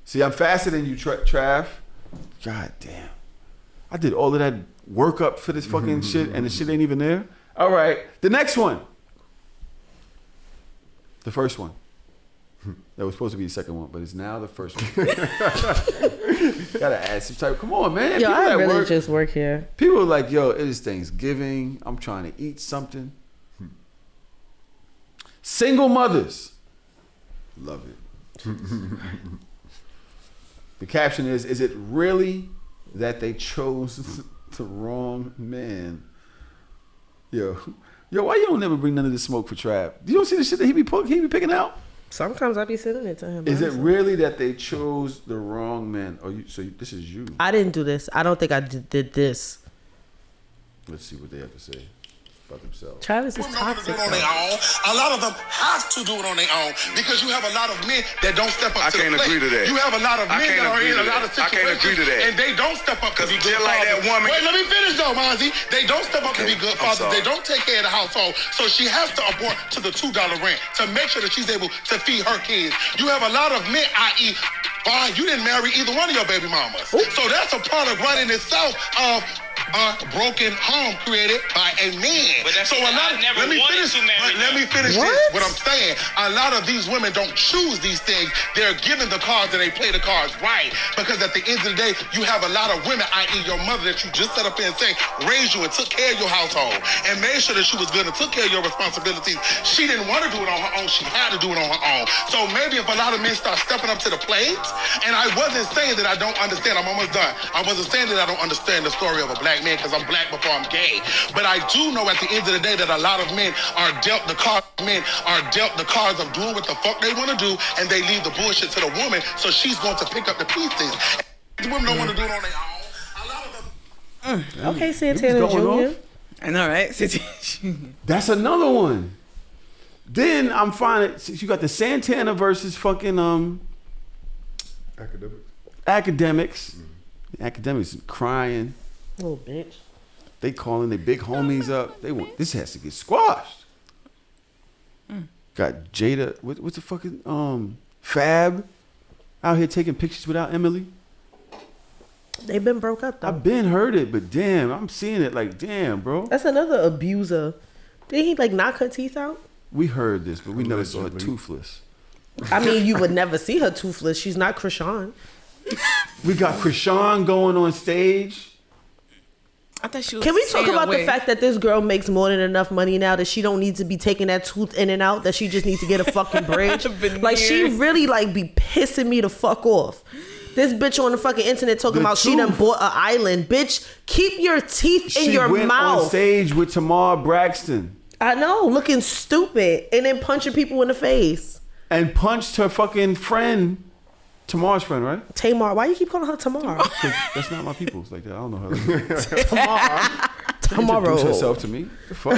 B: See, I'm faster than you, Trav. God damn. I did all of that workup for this fucking shit, and the shit ain't even there. All right, the next one. The first one. That was supposed to be the second one, but it's now the first one. Gotta add some type. Come on, man.
A: Yo,
B: People
A: I
B: at
A: really
B: work,
A: just work here.
B: people are like, yo, it is Thanksgiving. I'm trying to eat something. Single mothers. Love it. The caption is it really that they chose the wrong man? Yo, why you don't never bring none of this smoke for Trav? You don't see the shit that he be picking out?
A: Sometimes I be sending it to him.
B: Is it really that they chose the wrong man? This is you.
A: I didn't do this. I don't think I did this.
B: Let's see what they have to say about themselves.
A: Travis is toxic.
F: On their own. A lot of them have to do it on their own because you have a lot of men that don't step up to the plate. I can't agree to that. You have a lot of men that are in a lot of situations. I can't agree to that. And they don't step up to be good fathers. Like that woman. Wait, let me finish though, Mozzie. They don't step up to be good fathers. They don't take care of the household. So she has to abort to the $2 rent to make sure that she's able to feed her kids. You have a lot of men, i.e., fine, you didn't marry either one of your baby mamas. Ooh. So that's a product right in itself of a broken home created by a man. But that's so a lot of, let me finish this. What I'm saying, a lot of these women don't choose these things. They're given the cards and they play the cards right. Because at the end of the day, you have a lot of women, i.e. your mother that you just set up here and say, raised you and took care of your household and made sure that she was good and took care of your responsibilities. She didn't want to do it on her own. She had to do it on her own. So maybe if a lot of men start stepping up to the plate, and I wasn't saying that I don't understand. I'm almost done. I wasn't saying that I don't understand the story of a black man because I'm black before I'm gay. But I do know at the end of the day that a lot of men are dealt the cards. Men are dealt the cards of doing what the fuck they want to do, and they leave the bullshit to the woman. So she's going to pick up the pieces. The women don't want to do it on their own. A lot of them.
A: Okay, Santana Jr.
D: I know, right?
B: That's another one. Then I'm finding you got the Santana versus fucking academics. Academics crying.
A: Little bitch.
B: They calling their big homies up. They want this has to get squashed. Got Jada. What's the fucking Fab out here taking pictures without Emily.
A: They've been broke up though.
B: I've been heard it, but damn, I'm seeing it like damn, bro.
A: That's another abuser. Did he like knock her teeth out?
B: We heard this, but we never saw her toothless.
A: I mean, you would never see her toothless. She's not Krishan.
B: We got Krishan going on stage.
D: I thought she was.
A: Can we talk about the fact that this girl makes more than enough money now that she don't need to be taking that tooth in and out, that she just needs to get a fucking bridge? Like, she really like be pissing me the fuck off. This bitch on the fucking internet talking about she done bought an island. Bitch, keep your teeth in your mouth. She went on
B: stage with Tamar Braxton.
A: I know, looking stupid, and then punching people in the face.
B: And punched her fucking friend. Tamar's friend, right?
A: Tamar. Why you keep calling her Tamar?
B: That's not my people's like that. I don't know her.
A: Tamar. Tomorrow.
B: Introduce herself to me. The fuck?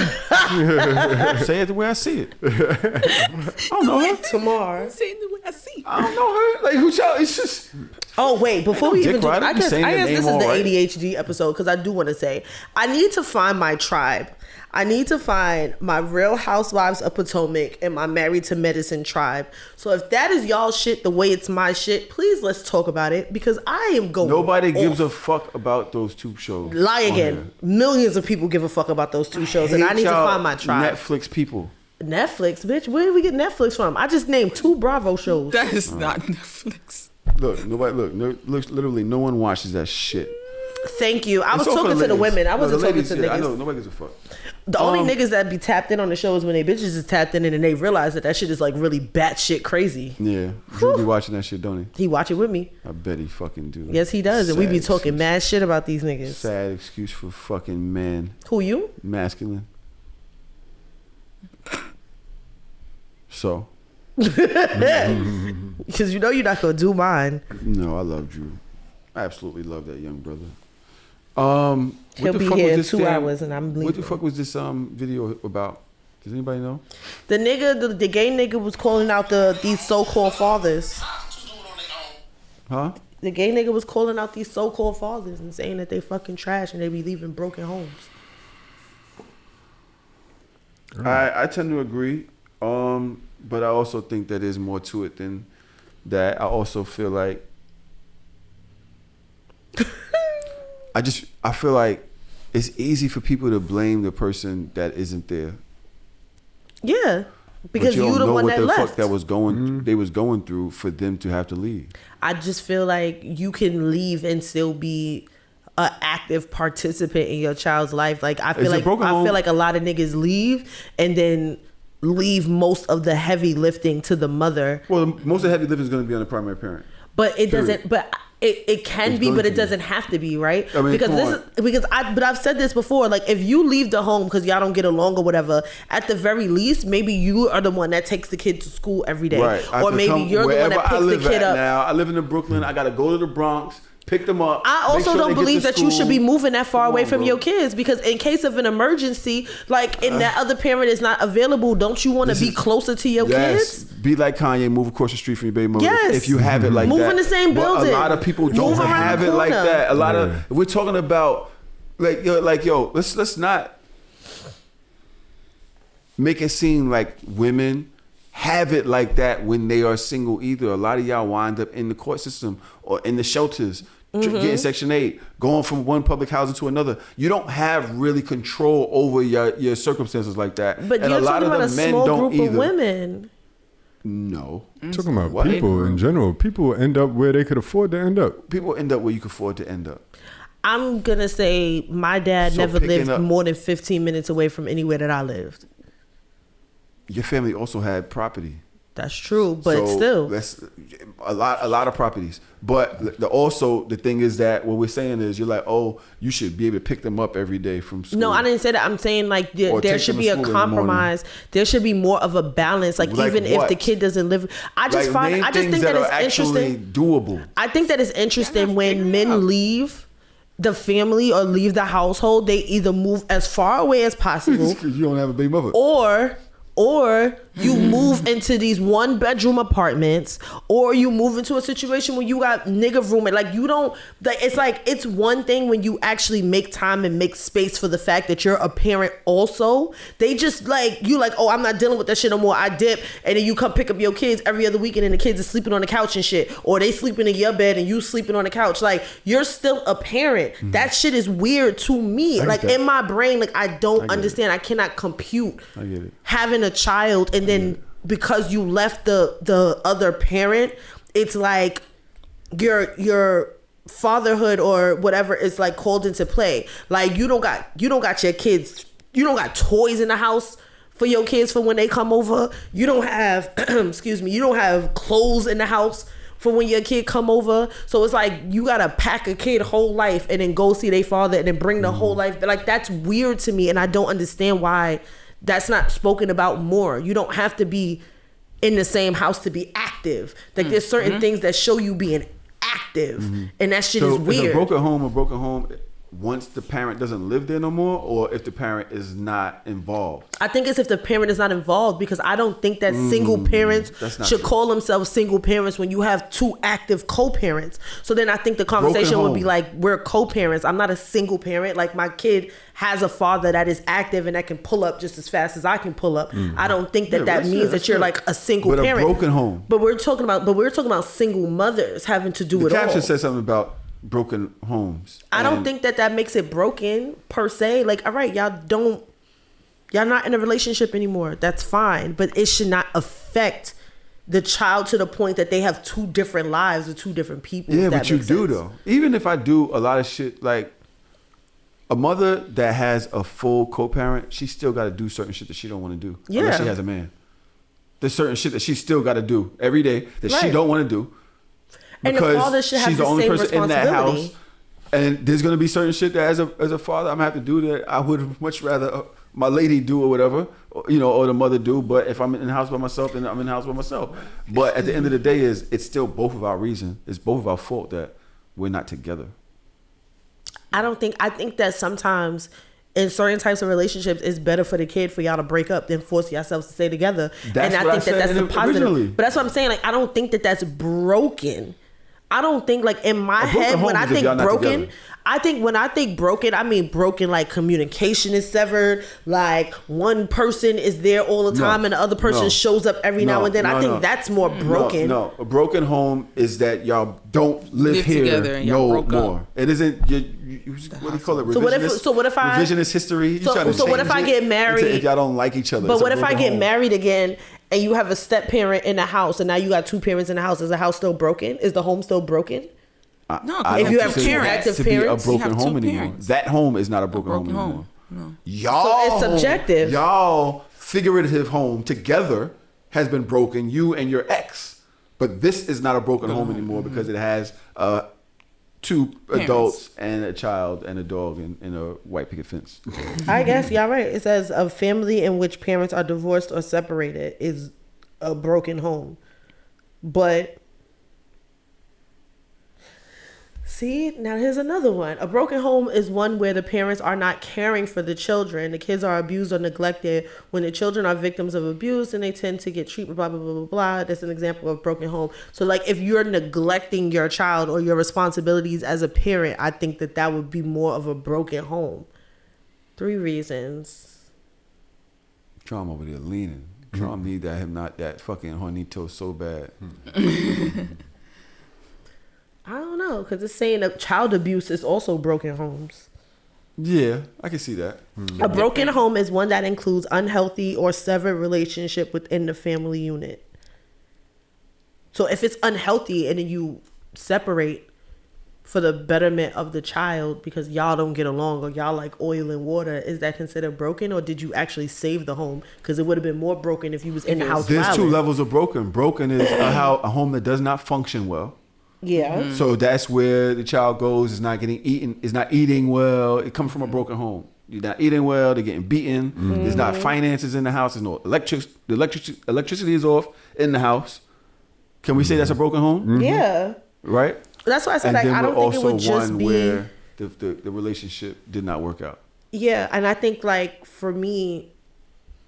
B: Say it the way I see it. I don't know her.
A: Tamar.
D: Say it the way I see it.
B: I don't know her. Like, who y'all? It's just.
A: Oh wait, before we even do, I guess this is the
B: right.
A: ADHD episode because I do want to say I need to find my tribe. I need to find my Real Housewives of Potomac and my Married to Medicine tribe. So if that is y'all shit the way it's my shit, please let's talk about it because I am going.
B: Nobody gives a fuck about those two shows.
A: Lie again. Millions of people give a fuck about those two shows, and I need to find my tribe.
B: Netflix people.
A: Netflix, bitch. Where did we get Netflix from? I just named 2 Bravo shows.
D: That is not Netflix.
B: Look, literally, no one watches that shit.
A: Thank you. I was talking to the women. I wasn't talking to niggas.
B: I know, nobody gives a fuck.
A: The only niggas that be tapped in on the show is when they bitches is tapped in and they realize that shit is like really batshit crazy.
B: Yeah. Drew be watching that shit, don't he?
A: He watch it with me.
B: I bet he fucking do.
A: Yes, he does. And we be talking mad shit about these niggas.
B: Sad excuse for fucking men.
A: Who, you?
B: Masculine. So.
A: Because you know you're not going to do mine.
B: No, I love Drew. I absolutely love that young brother.
A: He'll be here in 2 hours and I'm leaving.
B: What the fuck was this video about? Does anybody know?
A: The nigga, the gay nigga was calling out these so-called fathers.
B: Huh?
A: The gay nigga was calling out these so-called fathers and saying that they fucking trash and they be leaving broken homes.
B: I tend to agree, but I also think that there's more to it than that. I also feel like I feel like it's easy for people to blame the person that isn't there.
A: Yeah, because you the one that left.
B: Fuck that was they was going through for them to have to leave.
A: I just feel like you can leave and still be an active participant in your child's life. Like I feel like a lot of niggas leave and then leave most of the heavy lifting to the mother.
B: Well, most of the heavy lifting is going to be on the primary parent.
A: But it doesn't. But it can be, but it doesn't have to be, right?
B: I mean,
A: but I've said this before. Like if you leave the home because y'all don't get along or whatever, at the very least, maybe you are the one that takes the kid to school every day,
B: right?
A: Or maybe you're the one that picks the kid up.
B: Now I live in Brooklyn. I got to go to the Bronx. Pick them up.
A: I also don't believe that you should be moving that far away from your kids, because in case of an emergency, like and that other parent is not available, don't you want to be closer to your kids?
B: Be like Kanye, move across the street from your baby mother.
A: Yes.
B: If you have it like
A: move
B: that.
A: Move in the same building.
B: But a lot of people don't have it like that. A lot of we're talking about let's not make it seem like women have it like that when they are single either. A lot of y'all wind up in the court system or in the shelters, getting Section 8, going from one public housing to another. You don't have really control over your circumstances like that.
A: But
B: and
A: you're
B: a lot
A: talking
B: of
A: about a
B: the men
A: small
B: don't
A: group
B: either.
A: of women.
B: No.
C: Talking about people in general. People end up where they could afford to end up.
B: People end up where you can afford to end up.
A: I'm going to say my dad never lived more than 15 minutes away from anywhere that I lived.
B: Your family also had property.
A: That's true, but still,
B: that's a lot of properties. But also the thing is that what we're saying is you're like, oh, you should be able to pick them up every day from school.
A: No, I didn't say that. I'm saying like there should be a compromise. There should be more of a balance. Like even if the kid doesn't live, I just think that it's interesting.
B: Doable.
A: I think that it's interesting when men leave the family or leave the household. They either move as far away as possible.
B: Because you don't have a baby mother.
A: Or you move into these 1-bedroom apartments, or you move into a situation where you got nigga roommate. Like you don't, like it's one thing when you actually make time and make space for the fact that you're a parent also. They just oh, I'm not dealing with that shit no more. I dip, and then you come pick up your kids every other weekend and the kids are sleeping on the couch and shit, or they sleeping in your bed and you sleeping on the couch. Like you're still a parent. That shit is weird to me. Like in my brain, like I don't understand. I cannot compute having a child and then because you left the other parent, it's like your fatherhood or whatever is like called into play. Like you don't got your kids, you don't got toys in the house for your kids for when they come over. You don't have you don't have clothes in the house for when your kid come over. So it's like you gotta pack a kid whole life and then go see their father and then bring the whole life. Like that's weird to me, and I don't understand why that's not spoken about more. You don't have to be in the same house to be active. Like there's certain things that show you being active, and that shit is weird.
B: Is a broken home once the parent doesn't live there no more, or if the parent is not involved?
A: I think it's if the parent is not involved, because I don't think that single parents should call themselves single parents when you have two active co-parents. So then I think the conversation would be like, we're co-parents. I'm not a single parent. Like my kid has a father that is active and that can pull up just as fast as I can pull up. I don't think that means that you're like a single parent.
B: But a broken home.
A: But we're talking about single mothers having to do it all.
B: The caption said something about broken homes.
A: I don't think that makes it broken per se. Like, all right, y'all not in a relationship anymore. That's fine, but it should not affect the child to the point that they have two different lives with two different people.
B: Yeah, but you do though. Even if I do a lot of shit, like a mother that has a full co-parent, she still got to do certain shit that she don't want to do.
A: Yeah.
B: Unless she has a man. There's certain shit that she still got to do every day that she don't want to do.
A: And the father should have the same responsibility. In that house, and there's gonna be certain shit that as a father I'm gonna have to do that I would much rather my lady do or whatever, or the mother do. But if I'm in the house by myself, then I'm in the house by myself. But at the end of the day, it's still both of our reason. It's both of our fault that we're not together. I think that sometimes in certain types of relationships, it's better for the kid for y'all to break up than force yourselves to stay together.
B: That's
A: and I think that's the positive.
B: Originally.
A: But that's what I'm saying. Like I don't think that that's broken. I don't think, like in my head, when I think broken, I think when I think broken, I mean broken like communication is severed. Like one person is there all the time and the other person shows up every now and then. I think that's more broken.
B: No, a broken home is that y'all don't live here
D: together and y'all
B: no
D: broke
B: more.
D: up.
B: It isn't. What do you call it? Revisionist,
A: So what if I
B: revisionist history?
A: So what if I get married
B: if y'all don't like each other?
A: But what if I get married again and you have a step parent in the house and now you got two parents in the house? Is the house still broken? Is the home still broken?
D: No,
A: if you have two active
B: to
A: parents,
B: be a broken home anymore. That home is not a broken home anymore.
D: No.
B: Y'all,
A: so it's subjective.
B: Y'all figurative home together has been broken. You and your ex, but this is not a broken home anymore because it has two adults and a child and a dog and a white picket fence.
A: I guess y'all right. It says a family in which parents are divorced or separated is a broken home, but. See, now here's another one. A broken home is one where the parents are not caring for the children. The kids are abused or neglected. When the children are victims of abuse and they tend to get treatment, blah, blah, blah, blah, blah. That's an example of broken home. So like if you're neglecting your child or your responsibilities as a parent, I think that would be more of a broken home. 3 reasons.
B: Traum over there leaning. Traum need that fucking honeyto so bad.
A: I don't know, because it's saying that child abuse is also broken homes.
B: Yeah, I can see that.
A: A broken home is one that includes unhealthy or severed relationship within the family unit. So if it's unhealthy and then you separate for the betterment of the child because y'all don't get along or y'all like oil and water, is that considered broken, or did you actually save the home? Because it would have been more broken if you was in the house.
B: There's 2 levels of broken. Broken is a home that does not function well.
A: Yeah.
B: So that's where the child goes. Is not eating well. It comes from a broken home. You're not eating well. They're getting beaten. There's not finances in the house. There's no electricity is off in the house. Can we say that's a broken home?
A: Yeah.
B: Right.
A: That's why I said like, I don't think it would just be
B: where the relationship did not work out.
A: Yeah, and I think like for me,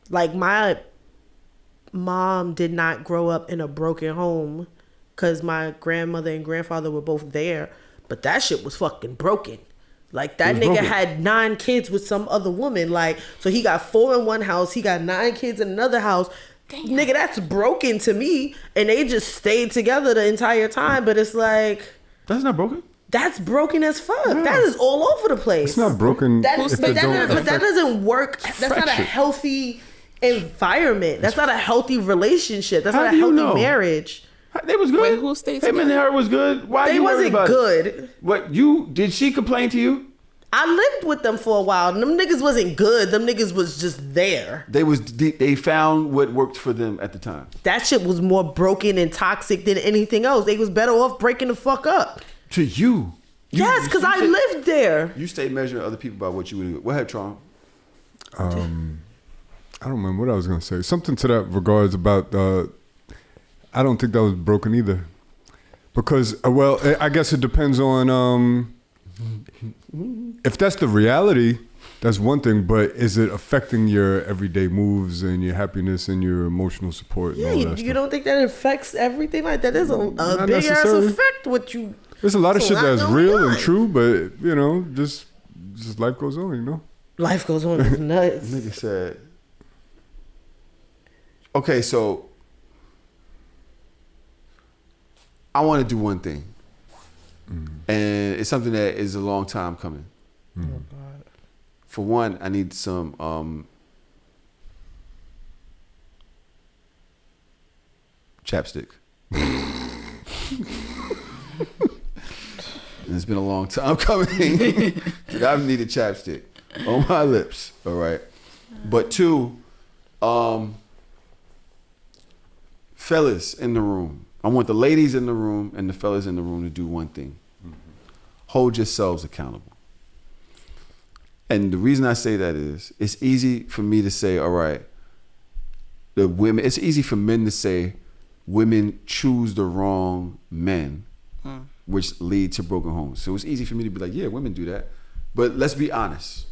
A: like my mom did not grow up in a broken home. Because my grandmother and grandfather were both there. But that shit was fucking broken. Like, that nigga had 9 kids with some other woman. Like, so he got 4 in one house. He got 9 kids in another house. Damn. Nigga, that's broken to me. And they just stayed together the entire time. But it's like...
B: That's not broken.
A: That's broken as fuck. Yeah. That is all over the place.
C: It's not broken.
A: But that doesn't work. That's not a healthy environment. That's not a healthy relationship. That's not a healthy marriage.
B: They was good.
D: Wait, who stayed together?
B: Him and her was good. Why
A: they wasn't good.
B: What did she complain to you?
A: I lived with them for a while. And them niggas wasn't good. Them niggas was just there.
B: They found what worked for them at the time.
A: That shit was more broken and toxic than anything else. They was better off breaking the fuck up.
B: To you?
A: Yes, because I lived there.
B: You stayed measuring other people by what you would do. What had Traum?
C: I don't remember what I was gonna say. Something to that regards about. I don't think that was broken either, because I guess it depends on if that's the reality. That's one thing, but is it affecting your everyday moves and your happiness and your emotional support?
A: Yeah,
C: and all that
A: you don't think that affects everything? Like that is a big ass effect. What you?
C: There's a lot of shit that's real and true, but just life goes on.
A: Life goes on. It's nuts.
B: Nigga said. Okay, so. I want to do one thing, and it's something that is a long time coming. Oh God. For one, I need some chapstick. It's been a long time coming that I've needed chapstick on my lips. All right, but 2, fellas in the room. I want the ladies in the room and the fellas in the room to do one thing. Hold yourselves accountable. And the reason I say that is, it's easy for me to say, all right, it's easy for men to say women choose the wrong men, which lead to broken homes. So it's easy for me to be like, yeah, women do that. But let's be honest.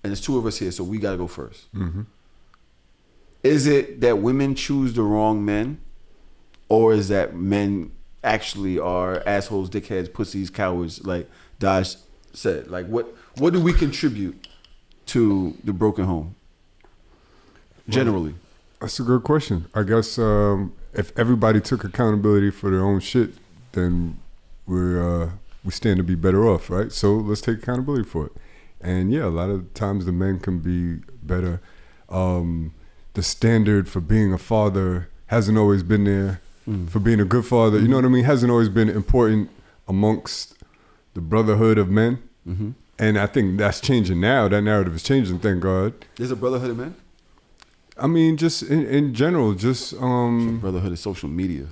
B: And there's 2 of us here, so we got to go first. Mm-hmm. Is it that women choose the wrong men? Or is that men actually are assholes, dickheads, pussies, cowards, like Daj said? Like, what do we contribute to the broken home? Generally.
C: That's a good question. I guess if everybody took accountability for their own shit, then we stand to be better off, right? So let's take accountability for it. And yeah, a lot of times the men can be better. The standard for being a father hasn't always been there. For being a good father, you know what I mean? Hasn't always been important amongst the brotherhood of men. And I think that's changing now. That narrative is changing, thank God.
B: There's a brotherhood of men?
C: I mean, just in general, just...
B: brotherhood of social media.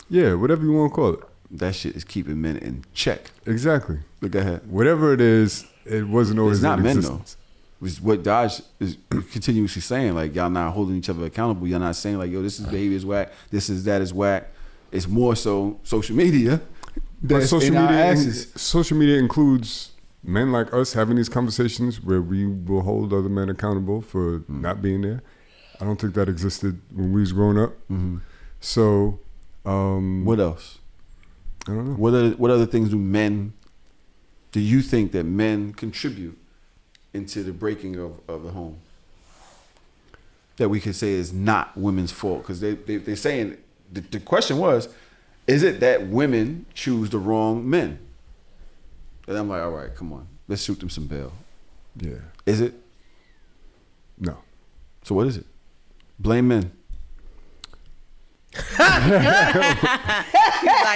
C: Yeah, whatever you want to call it.
B: That shit is keeping men in check.
C: Exactly.
B: But go ahead.
C: Whatever it is, it wasn't always
B: it's not
C: in
B: men,
C: existence.
B: though. It's what Dodge is continuously saying. Like, y'all not holding each other accountable. Y'all not saying, like, yo, this is behavior is whack. This is that is whack. It's more so social media.
C: But social media includes men like us having these conversations where we will hold other men accountable for not being there. I don't think that existed when we was growing up. So,
B: what else?
C: I don't know.
B: What other things do you think that men contribute into the breaking of the home that we could say is not women's fault? Because they're saying the question was, is it that women choose the wrong men? And I'm like, all right, come on, let's shoot them some bail.
C: Yeah.
B: Is it?
C: No.
B: So what is it? Blame men.
D: He's like,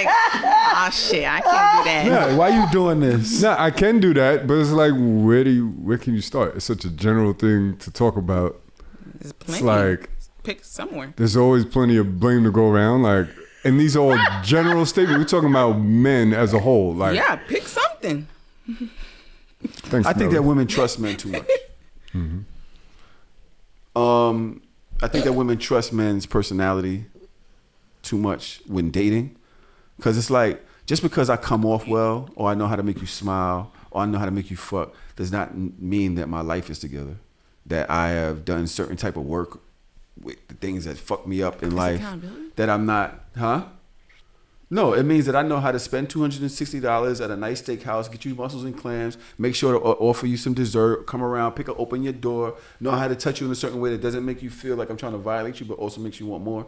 D: oh shit, I can't do that.
B: Yeah, why you doing this?
C: No, I can do that, but it's like, where can you start? It's such a general thing to talk about.
D: There's plenty.
C: It's like,
D: pick somewhere.
C: there's always plenty of blame to go around. Like, and these are all general statements. We're talking about men as a whole. Like,
D: Yeah, pick something.
C: thanks,
B: I think
C: Melody.
B: that women trust men too much. I think that women trust men's personality too much when dating, because it's like, just because I come off well, or I know how to make you smile, or I know how to make you fuck, does not mean that my life is together, that I have done certain type of work with the things that fuck me up in life, that I'm not, No, it means that I know how to spend $260 at a nice steakhouse, get you mussels and clams, make sure to offer you some dessert, come around, open your door, know how to touch you in a certain way that doesn't make you feel like I'm trying to violate you, but also makes you want more.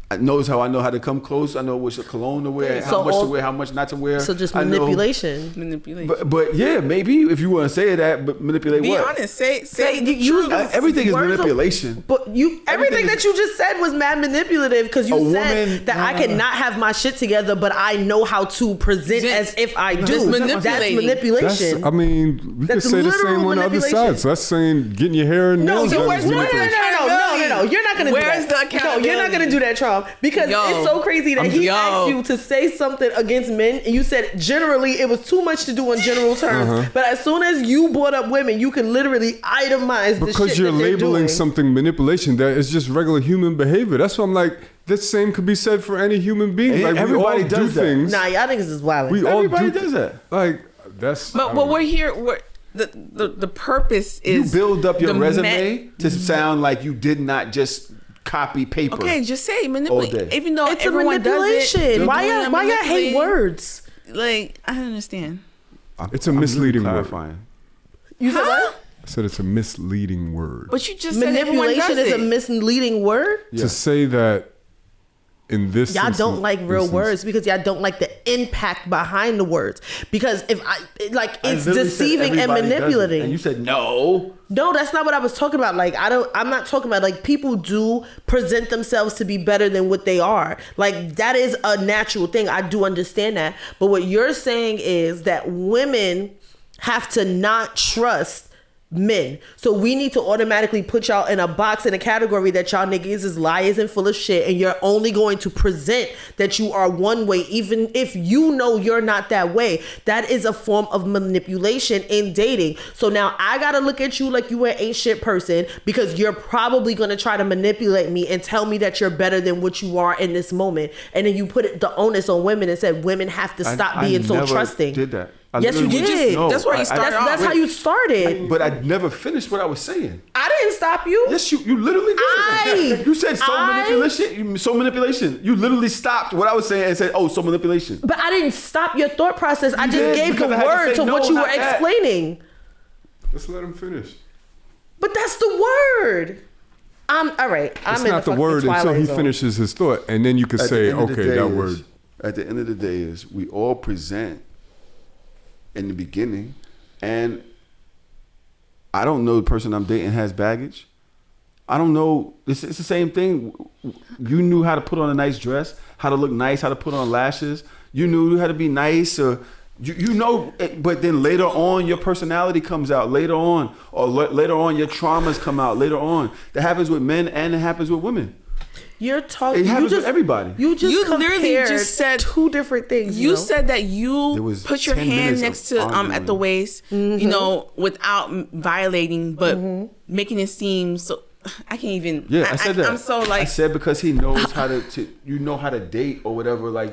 B: I knows how I know how to come close. I know which cologne to wear, how much to wear, how much not to wear.
A: So just manipulation.
B: But yeah, maybe if you want to say that, but manipulate
D: Be
B: what?
D: honest. Say
A: you
B: everything is manipulation.
A: But everything that you just said was mad manipulative, because you said that I cannot have my shit together, but I know how to present as if I do. That's manipulation.
C: I mean, we could say the same on the other side. So that's saying getting your hair and nails done is manipulation.
A: No. You're not gonna do that.
D: Where's the accountability?
A: No, you're not gonna do that, Traum, because it's so crazy that he asked you to say something against men, and you said generally it was too much to do in general terms. But as soon as you brought up women, you can literally itemize the shit
C: because you're
A: that they're
C: labeling
A: doing.
C: something manipulation that is just regular human behavior. That's why I'm like, the same could be said for any human being. Like,
B: everybody
C: we all
B: does
C: do
B: that.
C: things.
A: Nah, y'all niggas is wild.
B: Everybody does that.
C: Like, that's.
D: But we're here. The purpose is
B: you build up your
D: the
B: resume to sound like you did not just copy paper.
D: Okay, just say manipulate.
B: All day.
D: Even though
A: It's a
D: everyone
A: manipulation.
D: does it,
A: Why y'all hate words?
D: Like, I don't understand.
C: It's a misleading word.
A: You said what?
C: I said it's a misleading word.
D: But you just said everyone
A: Manipulation
D: does
A: is a
D: it.
A: misleading word.
C: To say that in this
A: Y'all
C: instance-
A: don't like real words because y'all don't like the impact behind the words. Because if it's deceiving and manipulating.
B: And you said no.
A: No, that's not what I was talking about. Like, I'm not talking about, like, people do present themselves to be better than what they are. Like, that is a natural thing. I do understand that. But what you're saying is that women have to not trust men. So we need to automatically put y'all in a box, in a category that y'all niggas is liars and full of shit, and you're only going to present that you are one way, even if you know you're not that way. That is a form of manipulation in dating. So now I gotta look at you like you an ain't shit person, because you're probably gonna try to manipulate me and tell me that you're better than what you are in this moment. And then you put the onus on women and said women have to stop being so trusting.
B: Did that.
A: Yes, you did.
B: No,
D: That's where you started off.
A: That's how you started.
B: But I never finished what I was saying.
A: I didn't stop you.
B: Yes, you literally did. You said manipulation. You literally stopped what I was saying and said, "Oh, so manipulation."
A: But I didn't stop your thought process. I just gave the
B: because I had to
A: word
B: say
A: to
B: no,
A: what you were
B: not that.
A: explaining.
C: Let's let him finish.
A: But that's the word. All right.
C: It's not the word until he finishes his thought, and then you could say, "Okay, that word."
B: At the end of the day, is we all present in the beginning, and I don't know the person I'm dating has baggage. I don't know. It's the same thing. You knew how to put on a nice dress, how to look nice, how to put on lashes. You knew how to be nice, or you know. But then later on, your personality comes out. Later on, or later on, your traumas come out. Later on, that happens with men and it happens with women.
A: You're talking.
B: It happens with everybody.
A: You
D: literally just said
A: two different things.
D: You said that you put your
B: 10
D: hand
B: minutes
D: next
B: of
D: to
B: arguing.
D: at the waist, you know, without violating, but making it seem so. I can't even.
B: Yeah, I said that.
D: I'm so like.
B: I said because he knows how to you know how to date or whatever. Like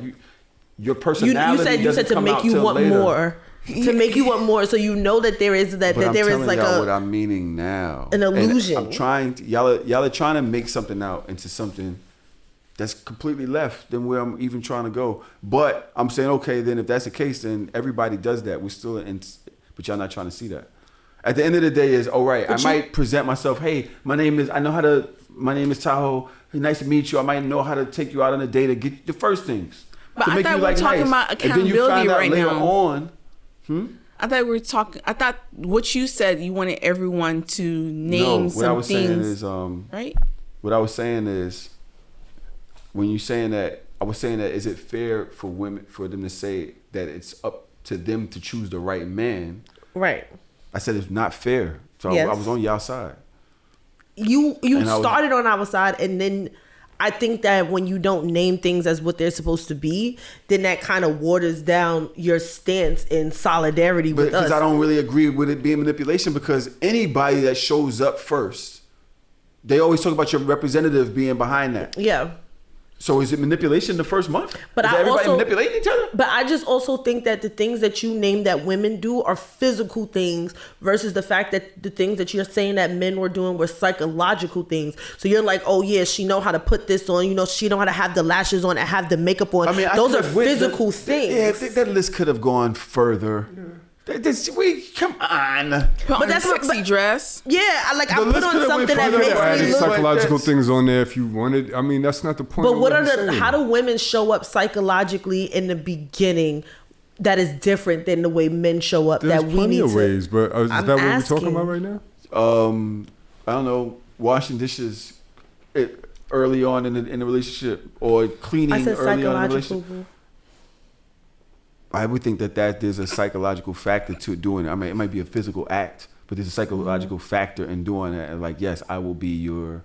B: your personality.
A: You said to make you want more. To make you want more, so you know that there is that
B: But
A: there is like
B: what I'm meaning now.
A: an illusion.
B: And I'm trying to, y'all are trying to make something out into something that's completely left than where I'm even trying to go. But I'm saying, okay, then if that's the case, then everybody does that. We're still in, but y'all not trying to see that. At the end of the day, is all right. Might present myself. Hey, my name is Tahoe. Nice to meet you. I might know how to take you out on a date to get the first things.
D: But I thought we were talking about accountability
B: and then you find out
D: right
B: later
D: now.
B: On.
D: I thought we were talking. I thought what you said, you wanted everyone to name some things. Right.
B: What I was saying is, when you saying that, I was saying that, is it fair for women for them to say that it's up to them to choose the right man?
A: Right.
B: I said it's not fair. So
A: Yes.
B: I was on y'all side.
A: You started on our side, and then I think that when you don't name things as what they're supposed to be, then that kind of waters down your stance in solidarity with us.
B: Because I don't really agree with it being manipulation, because anybody that shows up first, they always talk about your representative being behind that.
A: Yeah.
B: So is it manipulation the first month?
A: But
B: is
A: I
B: everybody
A: also,
B: manipulating each other?
A: But I just also think that the things that you name that women do are physical things versus the fact that the things that you're saying that men were doing were psychological things. So you're like, oh yeah, she know how to put this on. You know, she know how to have the lashes on and have the makeup on.
B: I mean,
A: those are physical things.
B: Yeah, I think that list could have gone further. Come on.
D: But that's sexy dress.
A: Yeah, I put on something that makes me look.
C: Psychological things on there if you wanted. I mean, that's not the point.
A: But how do women show up psychologically in the beginning that is different than the way men show up?
C: There's
A: that we
C: plenty
A: need
C: of
A: to,
C: ways, but is
A: I'm
C: that what we're
A: asking.
C: talking about right now?
B: I don't know, washing dishes early on in the relationship, or cleaning
A: I said
B: early on in the
A: psychological.
B: relationship. I would think that there's a psychological factor to doing it. I mean, it might be a physical act, but there's a psychological factor in doing it. Like, yes, I will be your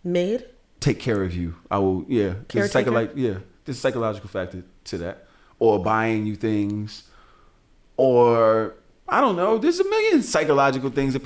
A: maid.
B: Take care of you. I will. Yeah. There's a psychological factor to that. Or buying you things, or I don't know. There's a million psychological things that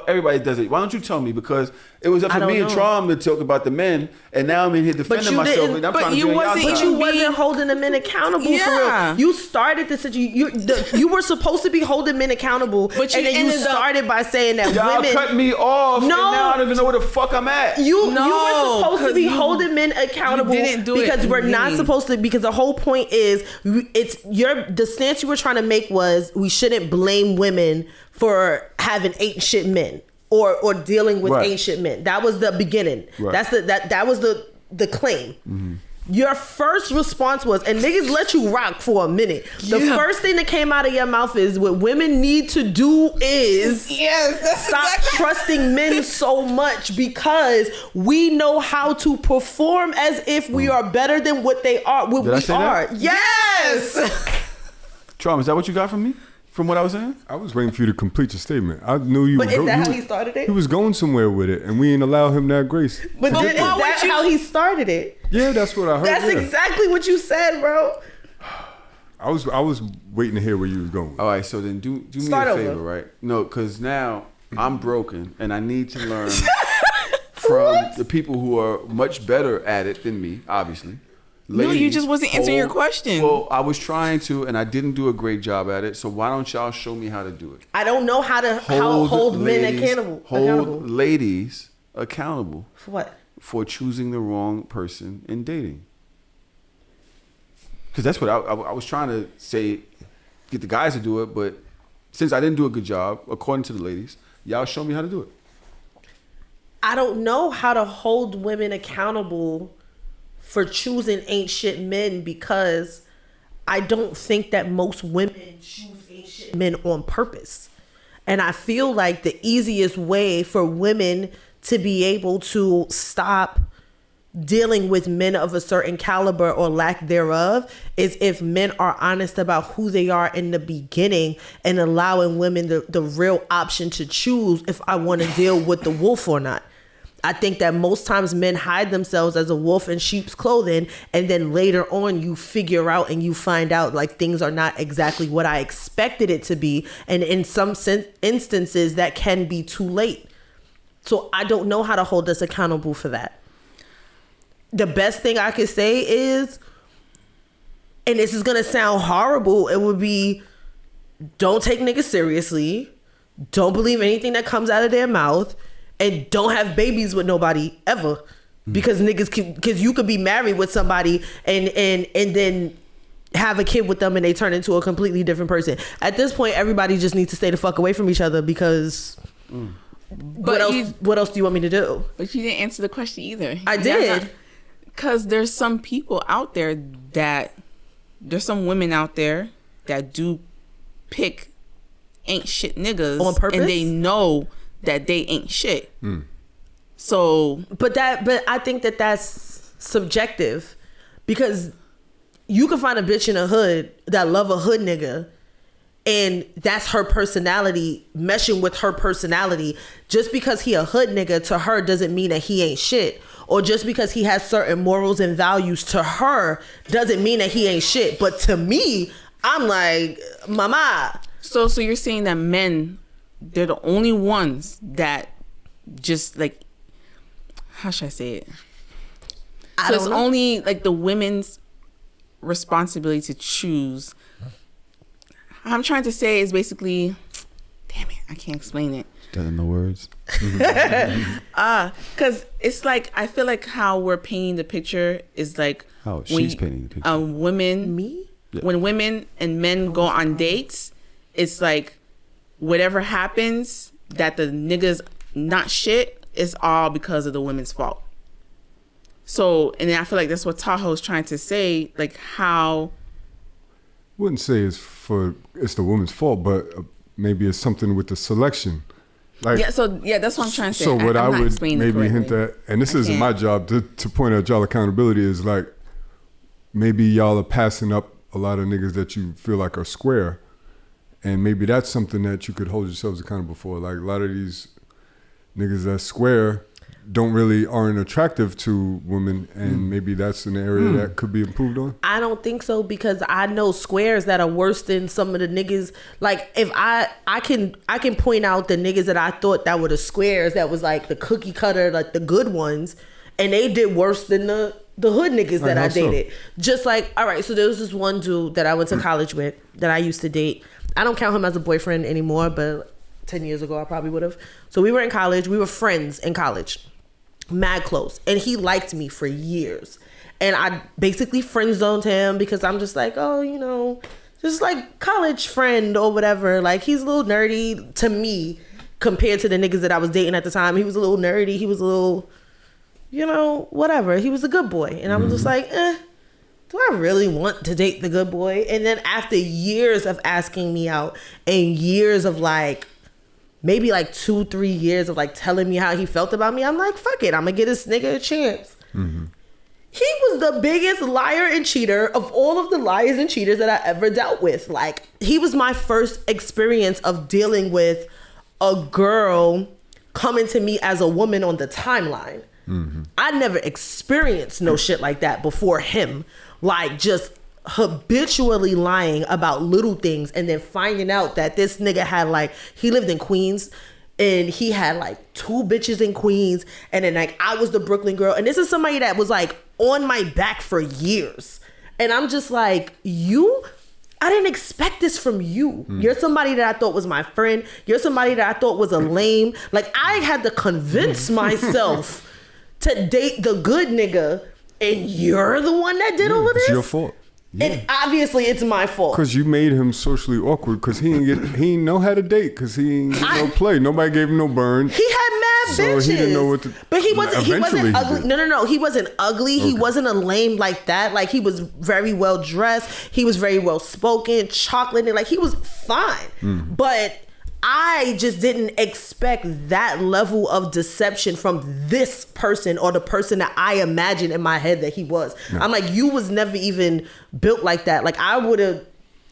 B: everybody does it. Why don't you tell me? Because it was up to me and Traum to talk about the men, and now I'm in here defending myself. And I'm trying to be on y'all side.
A: But you wasn't holding the men accountable for real. You started the situation. You were supposed to be holding men accountable, and then you started by saying that
B: y'all
A: women
B: cut me off. No, and now I don't even know where the fuck I'm at.
A: You were supposed to be holding men accountable because we're not supposed to. Because the whole point is, the stance you were trying to make was we shouldn't blame women for having ancient men or dealing with ancient men. That was the beginning. Right. That was the claim. Mm-hmm. Your first response was, and niggas let you rock for a minute. The first thing that came out of your mouth is, what women need to do is stop trusting men so much, because we know how to perform as if we are better than what they are. What we are. That? Yes.
B: Traum, is that what you got from me? From what I was saying?
C: I was waiting for you to complete your statement. I knew you.
A: But is that how he started it?
C: He was going somewhere with it, and we didn't allow him that grace.
A: But then is that how he started it?
C: Yeah, that's what I heard.
A: That's exactly what you said, bro.
C: I was waiting to hear where you was going.
B: All right, so then do me a favor, right? No, because now I'm broken, and I need to learn from the people who are much better at it than me, obviously.
D: No, you just wasn't answering your question.
B: Well, I was trying to, and I didn't do a great job at it. So why don't y'all show me how to do it?
A: I don't know how to hold men accountable.
B: Hold ladies accountable.
A: For what?
B: For choosing the wrong person in dating. Because that's what I was trying to say, get the guys to do it, but since I didn't do a good job, according to the ladies, y'all show me how to do it.
A: I don't know how to hold women accountable for choosing ain't shit men, because I don't think that most women choose ain't shit men on purpose. And I feel like the easiest way for women to be able to stop dealing with men of a certain caliber or lack thereof is if men are honest about who they are in the beginning and allowing women the real option to choose if I want to deal with the wolf or not. I think that most times men hide themselves as a wolf in sheep's clothing, and then later on you figure out and you find out like things are not exactly what I expected it to be, and in some instances that can be too late. So I don't know how to hold us accountable for that. The best thing I could say is, and this is gonna sound horrible, it would be, don't take niggas seriously, don't believe anything that comes out of their mouth, and don't have babies with nobody ever, because because you could be married with somebody and then have a kid with them and they turn into a completely different person. At this point, everybody just needs to stay the fuck away from each other, because what else do you want me to do?
D: But you didn't answer the question either.
A: I did.
D: Because there's some people out there there's some women out there that do pick ain't shit niggas
A: on purpose,
D: and they know that they ain't shit. So, but
A: I think that that's subjective, because you can find a bitch in a hood that love a hood nigga, and that's her personality meshing with her personality. Just because he a hood nigga to her doesn't mean that he ain't shit. Or just because he has certain morals and values to her doesn't mean that he ain't shit. But to me, I'm like, mama. So
D: you're saying that men, they're the only ones that just like, how should I say it? So it's only like the women's responsibility to choose. I'm trying to say is basically, damn it, I can't explain it.
B: Doesn't know words.
D: Because it's like, I feel like how we're painting the picture is like,
B: she's painting the picture.
D: Women,
A: me?
B: Yeah.
D: When women and men go on dates, it's like whatever happens that the niggas not shit is all because of the women's fault. So, and I feel like that's what Tahoe's trying to say, like how.
C: Wouldn't say it's the woman's fault, but maybe it's something with the selection. Like,
D: that's what I'm trying to say.
C: So what I would maybe hint at, and this isn't my job to point out y'all accountability, is like maybe y'all are passing up a lot of niggas that you feel like are square, and maybe that's something that you could hold yourselves accountable for. Like a lot of these niggas that square aren't attractive to women, and maybe that's an area that could be improved on.
A: I don't think so, because I know squares that are worse than some of the niggas. Like if I can point out the niggas that I thought that were the squares that was like the cookie cutter, like the good ones, and they did worse than the hood niggas that I dated. So? Just like, all right, so there was this one dude that I went to college with that I used to date. I don't count him as a boyfriend anymore, but 10 years ago I probably would have. So we were in college. We were friends in college. Mad close. And he liked me for years. And I basically friend zoned him because I'm just like, oh, you know, just like college friend or whatever. Like he's a little nerdy to me compared to the niggas that I was dating at the time. He was a little nerdy. He was a little, you know, whatever. He was a good boy. And I'm just like, do I really want to date the good boy? And then after years of asking me out and years of like, maybe like 2-3 years of like telling me how he felt about me, I'm like, fuck it, I'm gonna get this nigga a chance. He was the biggest liar and cheater of all of the liars and cheaters that I ever dealt with. Like, he was my first experience of dealing with a girl coming to me as a woman on the timeline. I never experienced no shit like that before him. Like, just habitually lying about little things and then finding out that this nigga had like, he lived in Queens and he had like 2 bitches in Queens, and then like I was the Brooklyn girl, and this is somebody that was like on my back for years. And I'm just like, I didn't expect this from you. You're somebody that I thought was my friend. You're somebody that I thought was a lame. Like, I had to convince myself to date the good nigga, and you're the one that did all of this?
C: It's your fault.
A: Yeah. And obviously it's my fault.
C: Because you made him socially awkward because he ain't know how to date because he ain't get no play. Nobody gave him no burn.
A: He had mad bitches.
C: So he didn't know what to...
A: But he wasn't ugly. No. He wasn't ugly. Okay. He wasn't a lame like that. Like, he was very well dressed. He was very well spoken, chocolate. Like, he was fine. But I just didn't expect that level of deception from this person or the person that I imagined in my head that he was. No. I'm like, you was never even built like that. Like, I would have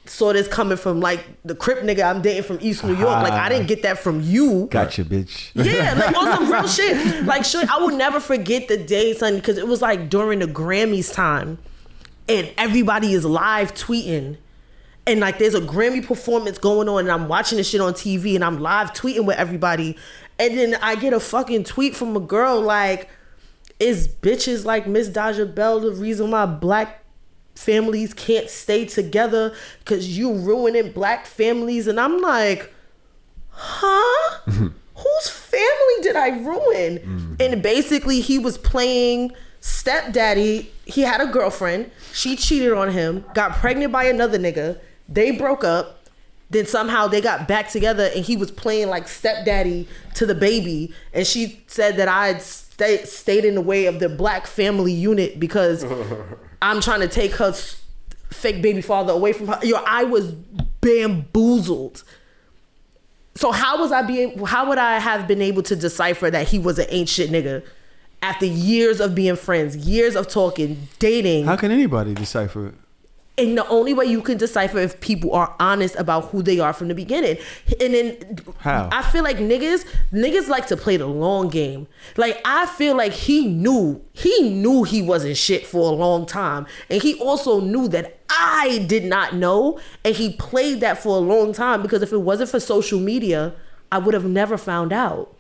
A: saw this coming from like the Crip nigga I'm dating from East New York. Like, I didn't get that from you.
B: Gotcha, bitch.
A: Yeah, like on some real shit. Like, I would never forget the day, son, because it was like during the Grammys time and everybody is live tweeting. And like, there's a Grammy performance going on and I'm watching this shit on TV and I'm live tweeting with everybody. And then I get a fucking tweet from a girl like, is bitches like Miss Daja Bell the reason why black families can't stay together because you ruining black families? And I'm like, huh? Whose family did I ruin? And basically he was playing stepdaddy. He had a girlfriend. She cheated on him, got pregnant by another nigga. They broke up, then somehow they got back together and he was playing like stepdaddy to the baby. And she said that I had stayed in the way of the black family unit because I'm trying to take her fake baby father away from her. I was bamboozled. So how would I have been able to decipher that he was an ain't shit nigga after years of being friends, years of talking, dating?
B: How can anybody decipher it?
A: And the only way you can decipher if people are honest about who they are from the beginning. And then
B: how?
A: I feel like niggas like to play the long game. Like, I feel like he knew he wasn't shit for a long time. And he also knew that I did not know. And he played that for a long time because if it wasn't for social media, I would have never found out.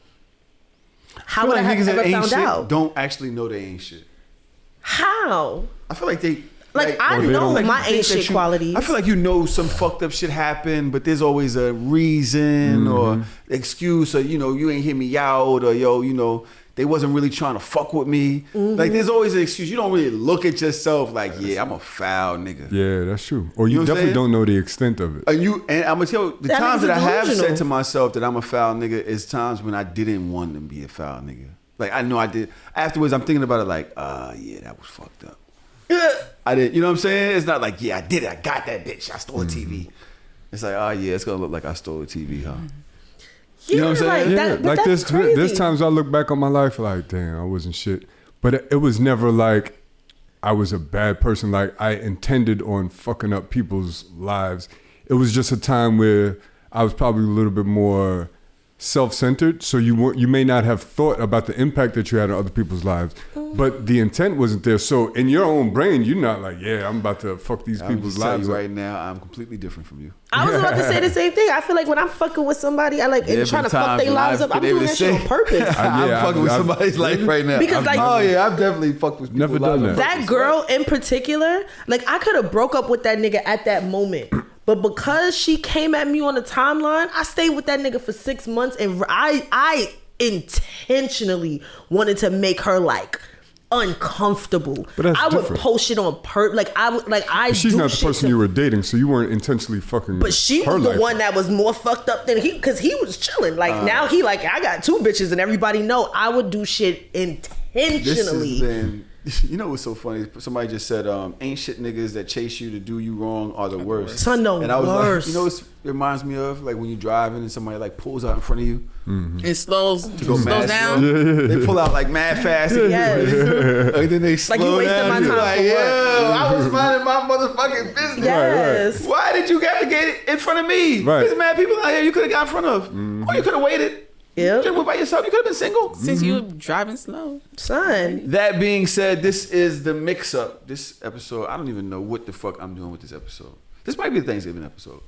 A: How would I have never found out?
B: Don't actually know they ain't shit.
A: How?
B: I feel like they...
A: Like, I know my ain't shit qualities.
B: I feel like you know some fucked up shit happened, but there's always a reason or excuse, or, you know, you ain't hear me out, or, yo, you know, they wasn't really trying to fuck with me. Like, there's always an excuse. You don't really look at yourself like, yeah, I'm a foul nigga.
C: Yeah, that's true. Or you definitely don't know the extent of it.
B: And I'm going to tell you, the times that I have said to myself that I'm a foul nigga is times when I didn't want to be a foul nigga. Like, I know I did. Afterwards, I'm thinking about it like, yeah, that was fucked up. I did, you know what I'm saying? It's not like, yeah, I did it. I got that bitch. I stole a TV. It's like, oh yeah, it's gonna look like I stole a TV, huh?
A: Yeah, you know what I'm saying? Like
C: there's times I look back on my life like, damn, I wasn't shit. But it was never like I was a bad person. Like, I intended on fucking up people's lives. It was just a time where I was probably a little bit more self-centered, so you may not have thought about the impact that you had on other people's lives, but the intent wasn't there. So in your own brain, you're not like, yeah, I'm about to fuck these people's lives.
B: Tell you right now, I'm completely different from you.
A: I was about to say the same thing. I feel like when I'm fucking with somebody, I like trying to fuck their lives up. I'm doing that shit on purpose.
B: I'm fucking with somebody's life right now.
A: Because
B: I've definitely fucked with people.
C: Never done that.
A: That girl in particular, like, I could have broke up with that nigga at that moment. But because she came at me on the timeline, I stayed with that nigga for 6 months, and I intentionally wanted to make her like uncomfortable.
C: But that's
A: I
C: different.
A: would post shit on
C: She's not the person you were dating, so you weren't intentionally fucking.
A: But she was the one that was more fucked up than he, because he was chilling. Like, now he like, I got 2 bitches, and everybody know I would do shit intentionally.
B: You know what's so funny? Somebody just said, ain't shit niggas that chase you to do you wrong are the worst.
A: Son, no,
B: and I was
A: worse.
B: like, you know what it reminds me of? Like when you're driving and somebody like pulls out in front of you.
D: It slows down.
B: They pull out like mad fast.
A: Yes.
B: And then they slow
A: like, you wasted
B: down.
A: my time
B: Like, yo, I was minding my motherfucking business.
A: Yes.
B: Why did you have to get in front of me?
C: Right.
B: There's mad people out here you could have got in front of. Or you could have waited.
A: Yep.
B: You could have went by yourself. You could have been single.
D: Since you were driving slow.
A: Son.
B: That being said, this is the mix-up. This episode, I don't even know what the fuck I'm doing with this episode. This might be the Thanksgiving episode.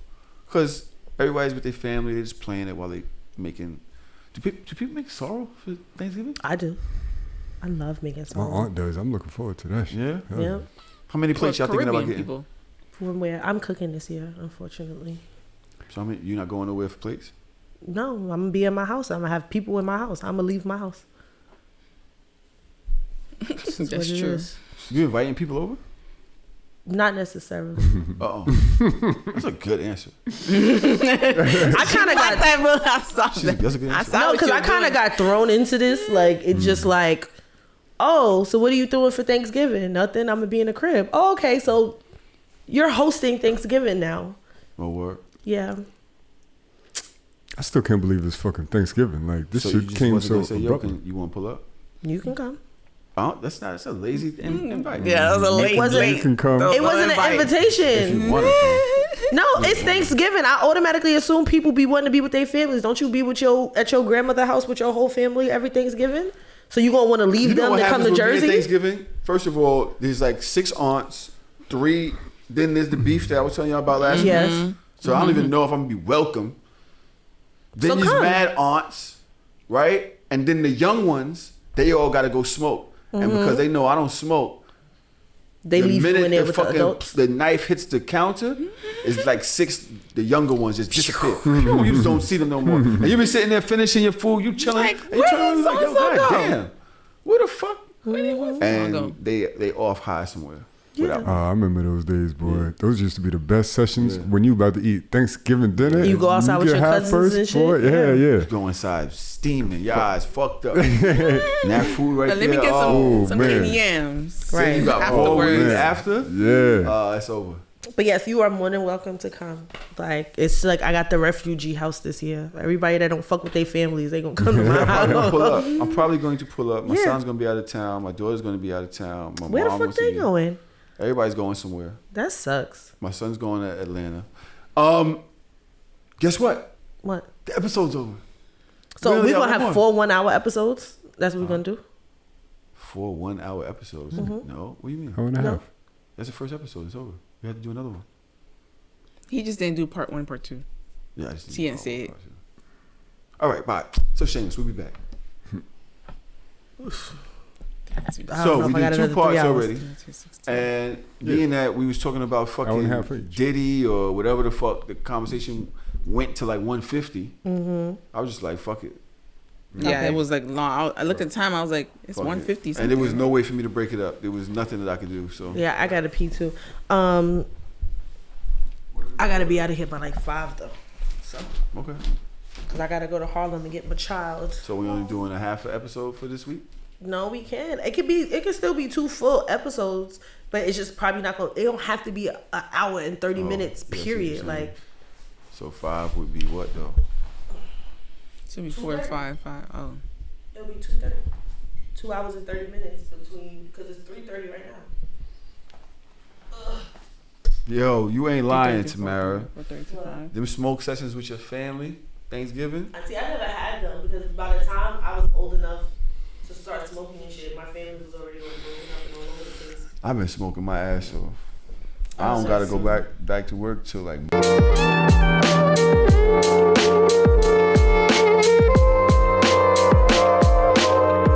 B: Because everybody's with their family. They're just playing it while they making... Do people make sorrow for Thanksgiving?
A: I do. I love making
C: My
A: songs.
C: aunt does. I'm looking forward to that shit.
B: Yeah?
A: Yeah.
B: How many plates y'all thinking about
D: Caribbean
B: getting?
D: people.
A: From where I'm cooking this year, unfortunately.
B: So you're not going nowhere for plates?
A: No, I'm gonna be in my house. I'm gonna have people in my house. I'm gonna leave my house. This is
D: That's
A: what it
D: true.
A: is.
B: You inviting people over?
A: Not necessarily.
B: Uh-oh. That's a good answer.
A: I kind of got
D: that real. I saw that.
B: That's a good answer.
A: no, because I kind of got thrown into this. Like it's just like, oh, so what are you doing for Thanksgiving? Nothing. I'm gonna be in the crib. Oh, okay. So you're hosting Thanksgiving now.
B: Well, word.
A: Yeah.
C: I still can't believe it's fucking Thanksgiving. Like this
B: So you
C: shit
B: just
C: came
B: wasn't
C: so
B: gonna say, yo,
C: abruptly.
B: you want to pull up?
A: You can come.
B: Oh, that's a lazy invite.
D: Yeah, that was a late.
A: wasn't-
C: You can come.
A: It wasn't an
B: If
A: invitation.
B: you want to.
A: No, it's Thanksgiving. I automatically assume people be wanting to be with their families. Don't you be with at your grandmother's house with your whole family every Thanksgiving? So you gonna want to leave them to come to Jersey?
B: Thanksgiving? First of all, there's like 6 aunts, 3. Then there's the beef that I was telling y'all about last week.
A: Yes.
B: So I don't even know if I'm gonna be welcome. Then
A: So
B: there's
A: come.
B: mad aunts, right? And then the young ones, they all gotta go smoke. And because they know I don't smoke,
A: They
B: the
A: leave you
B: minute
A: in there
B: the
A: with the
B: fucking
A: adults.
B: the knife hits the counter, it's like 6. The younger ones just disappear. You just don't see them no more. And you be sitting there finishing your food, you chilling,
D: Like,
B: and you turn around like, yo,
D: where did so-and-so
B: god damn, where the fuck?
D: go?
B: And they off high somewhere. Without
C: Oh, I remember those days, boy. Those used to be the best sessions when you about to eat Thanksgiving dinner.
A: You go
C: and
A: outside with
C: get
A: your
C: high
A: cousins and shit?
C: boy. Yeah, yeah.
B: go inside steaming, your eyes fucked up. And that food right
D: But
B: there.
D: let me get
C: oh,
D: some
C: man.
D: candy yams.
B: So
A: Right.
B: you got
D: Afterwards.
B: always after.
C: Yeah.
B: It's over.
A: But yes, you are more than welcome to come. Like it's like I got the refugee house this year. Everybody that don't fuck with their families, they gonna come to my
B: I'm gonna pull up.
A: house.
B: I'm probably going to pull up. My
A: Yeah.
B: son's gonna be out of town. My daughter's gonna be out of town. My
A: Where the
B: mom
A: fuck
B: wants to
A: they
B: be-
A: going?
B: Everybody's going somewhere.
A: That sucks.
B: My son's going to Atlanta. Guess what?
A: What?
B: The episode's over.
A: So
B: Really,
A: we're gonna
B: I
A: have
B: want
A: 4 1-hour episodes. That's what we're gonna do.
B: 4 1-hour episodes. No, what do you mean?
C: Hour and a
A: No.
C: half.
B: That's the first episode. It's over. We have to do another one.
D: He just didn't do part 1, part 2.
B: Yeah, I just
D: He didn't say it.
B: All right, bye. So Shameless, we'll be back.
A: I don't know
B: So
A: if
B: we
A: I got
B: did 2
A: another
B: parts
A: 3 hours.
B: already. And being that we was talking about
C: Hour and a half
B: fucking
C: each.
B: Diddy or whatever the fuck, the conversation went to like 150. I was just like, fuck it.
D: Yeah,
A: Okay.
D: it was like long. I looked at the time. I was like, it's
B: Fuck it.
D: 150.
B: And there was no way for me to break it up. There was nothing that I could do. So
A: Yeah, I gotta pee too. I gotta be out of here by like 5 though. So,
B: okay.
A: cause I gotta go to Harlem and get my child.
B: So we only doing a half an episode for this week.
A: No, we can. It can still be 2 full episodes, but it's just probably not gonna. It don't have to be an hour and 30 minutes.
B: Oh, yes,
A: Period.
B: you're saying.
A: Like
B: So 5 would be what though?
D: Should be 4 to 5. Oh,
A: it'll be 2:30. 2 hours and 30 minutes between, cause it's 3:30 right now.
B: Yo, you ain't lying,
D: 3:30 to
B: Tamara.
D: 4:30 to 5.
B: Them smoke sessions with your family, Thanksgiving.
A: See, I never had them because by the time I was old enough to start smoking and shit, my family was already like broken up and all over the place.
B: I've been smoking my ass off. I
A: Oh,
B: don't
A: so
B: gotta go
A: soon.
B: back to work till like.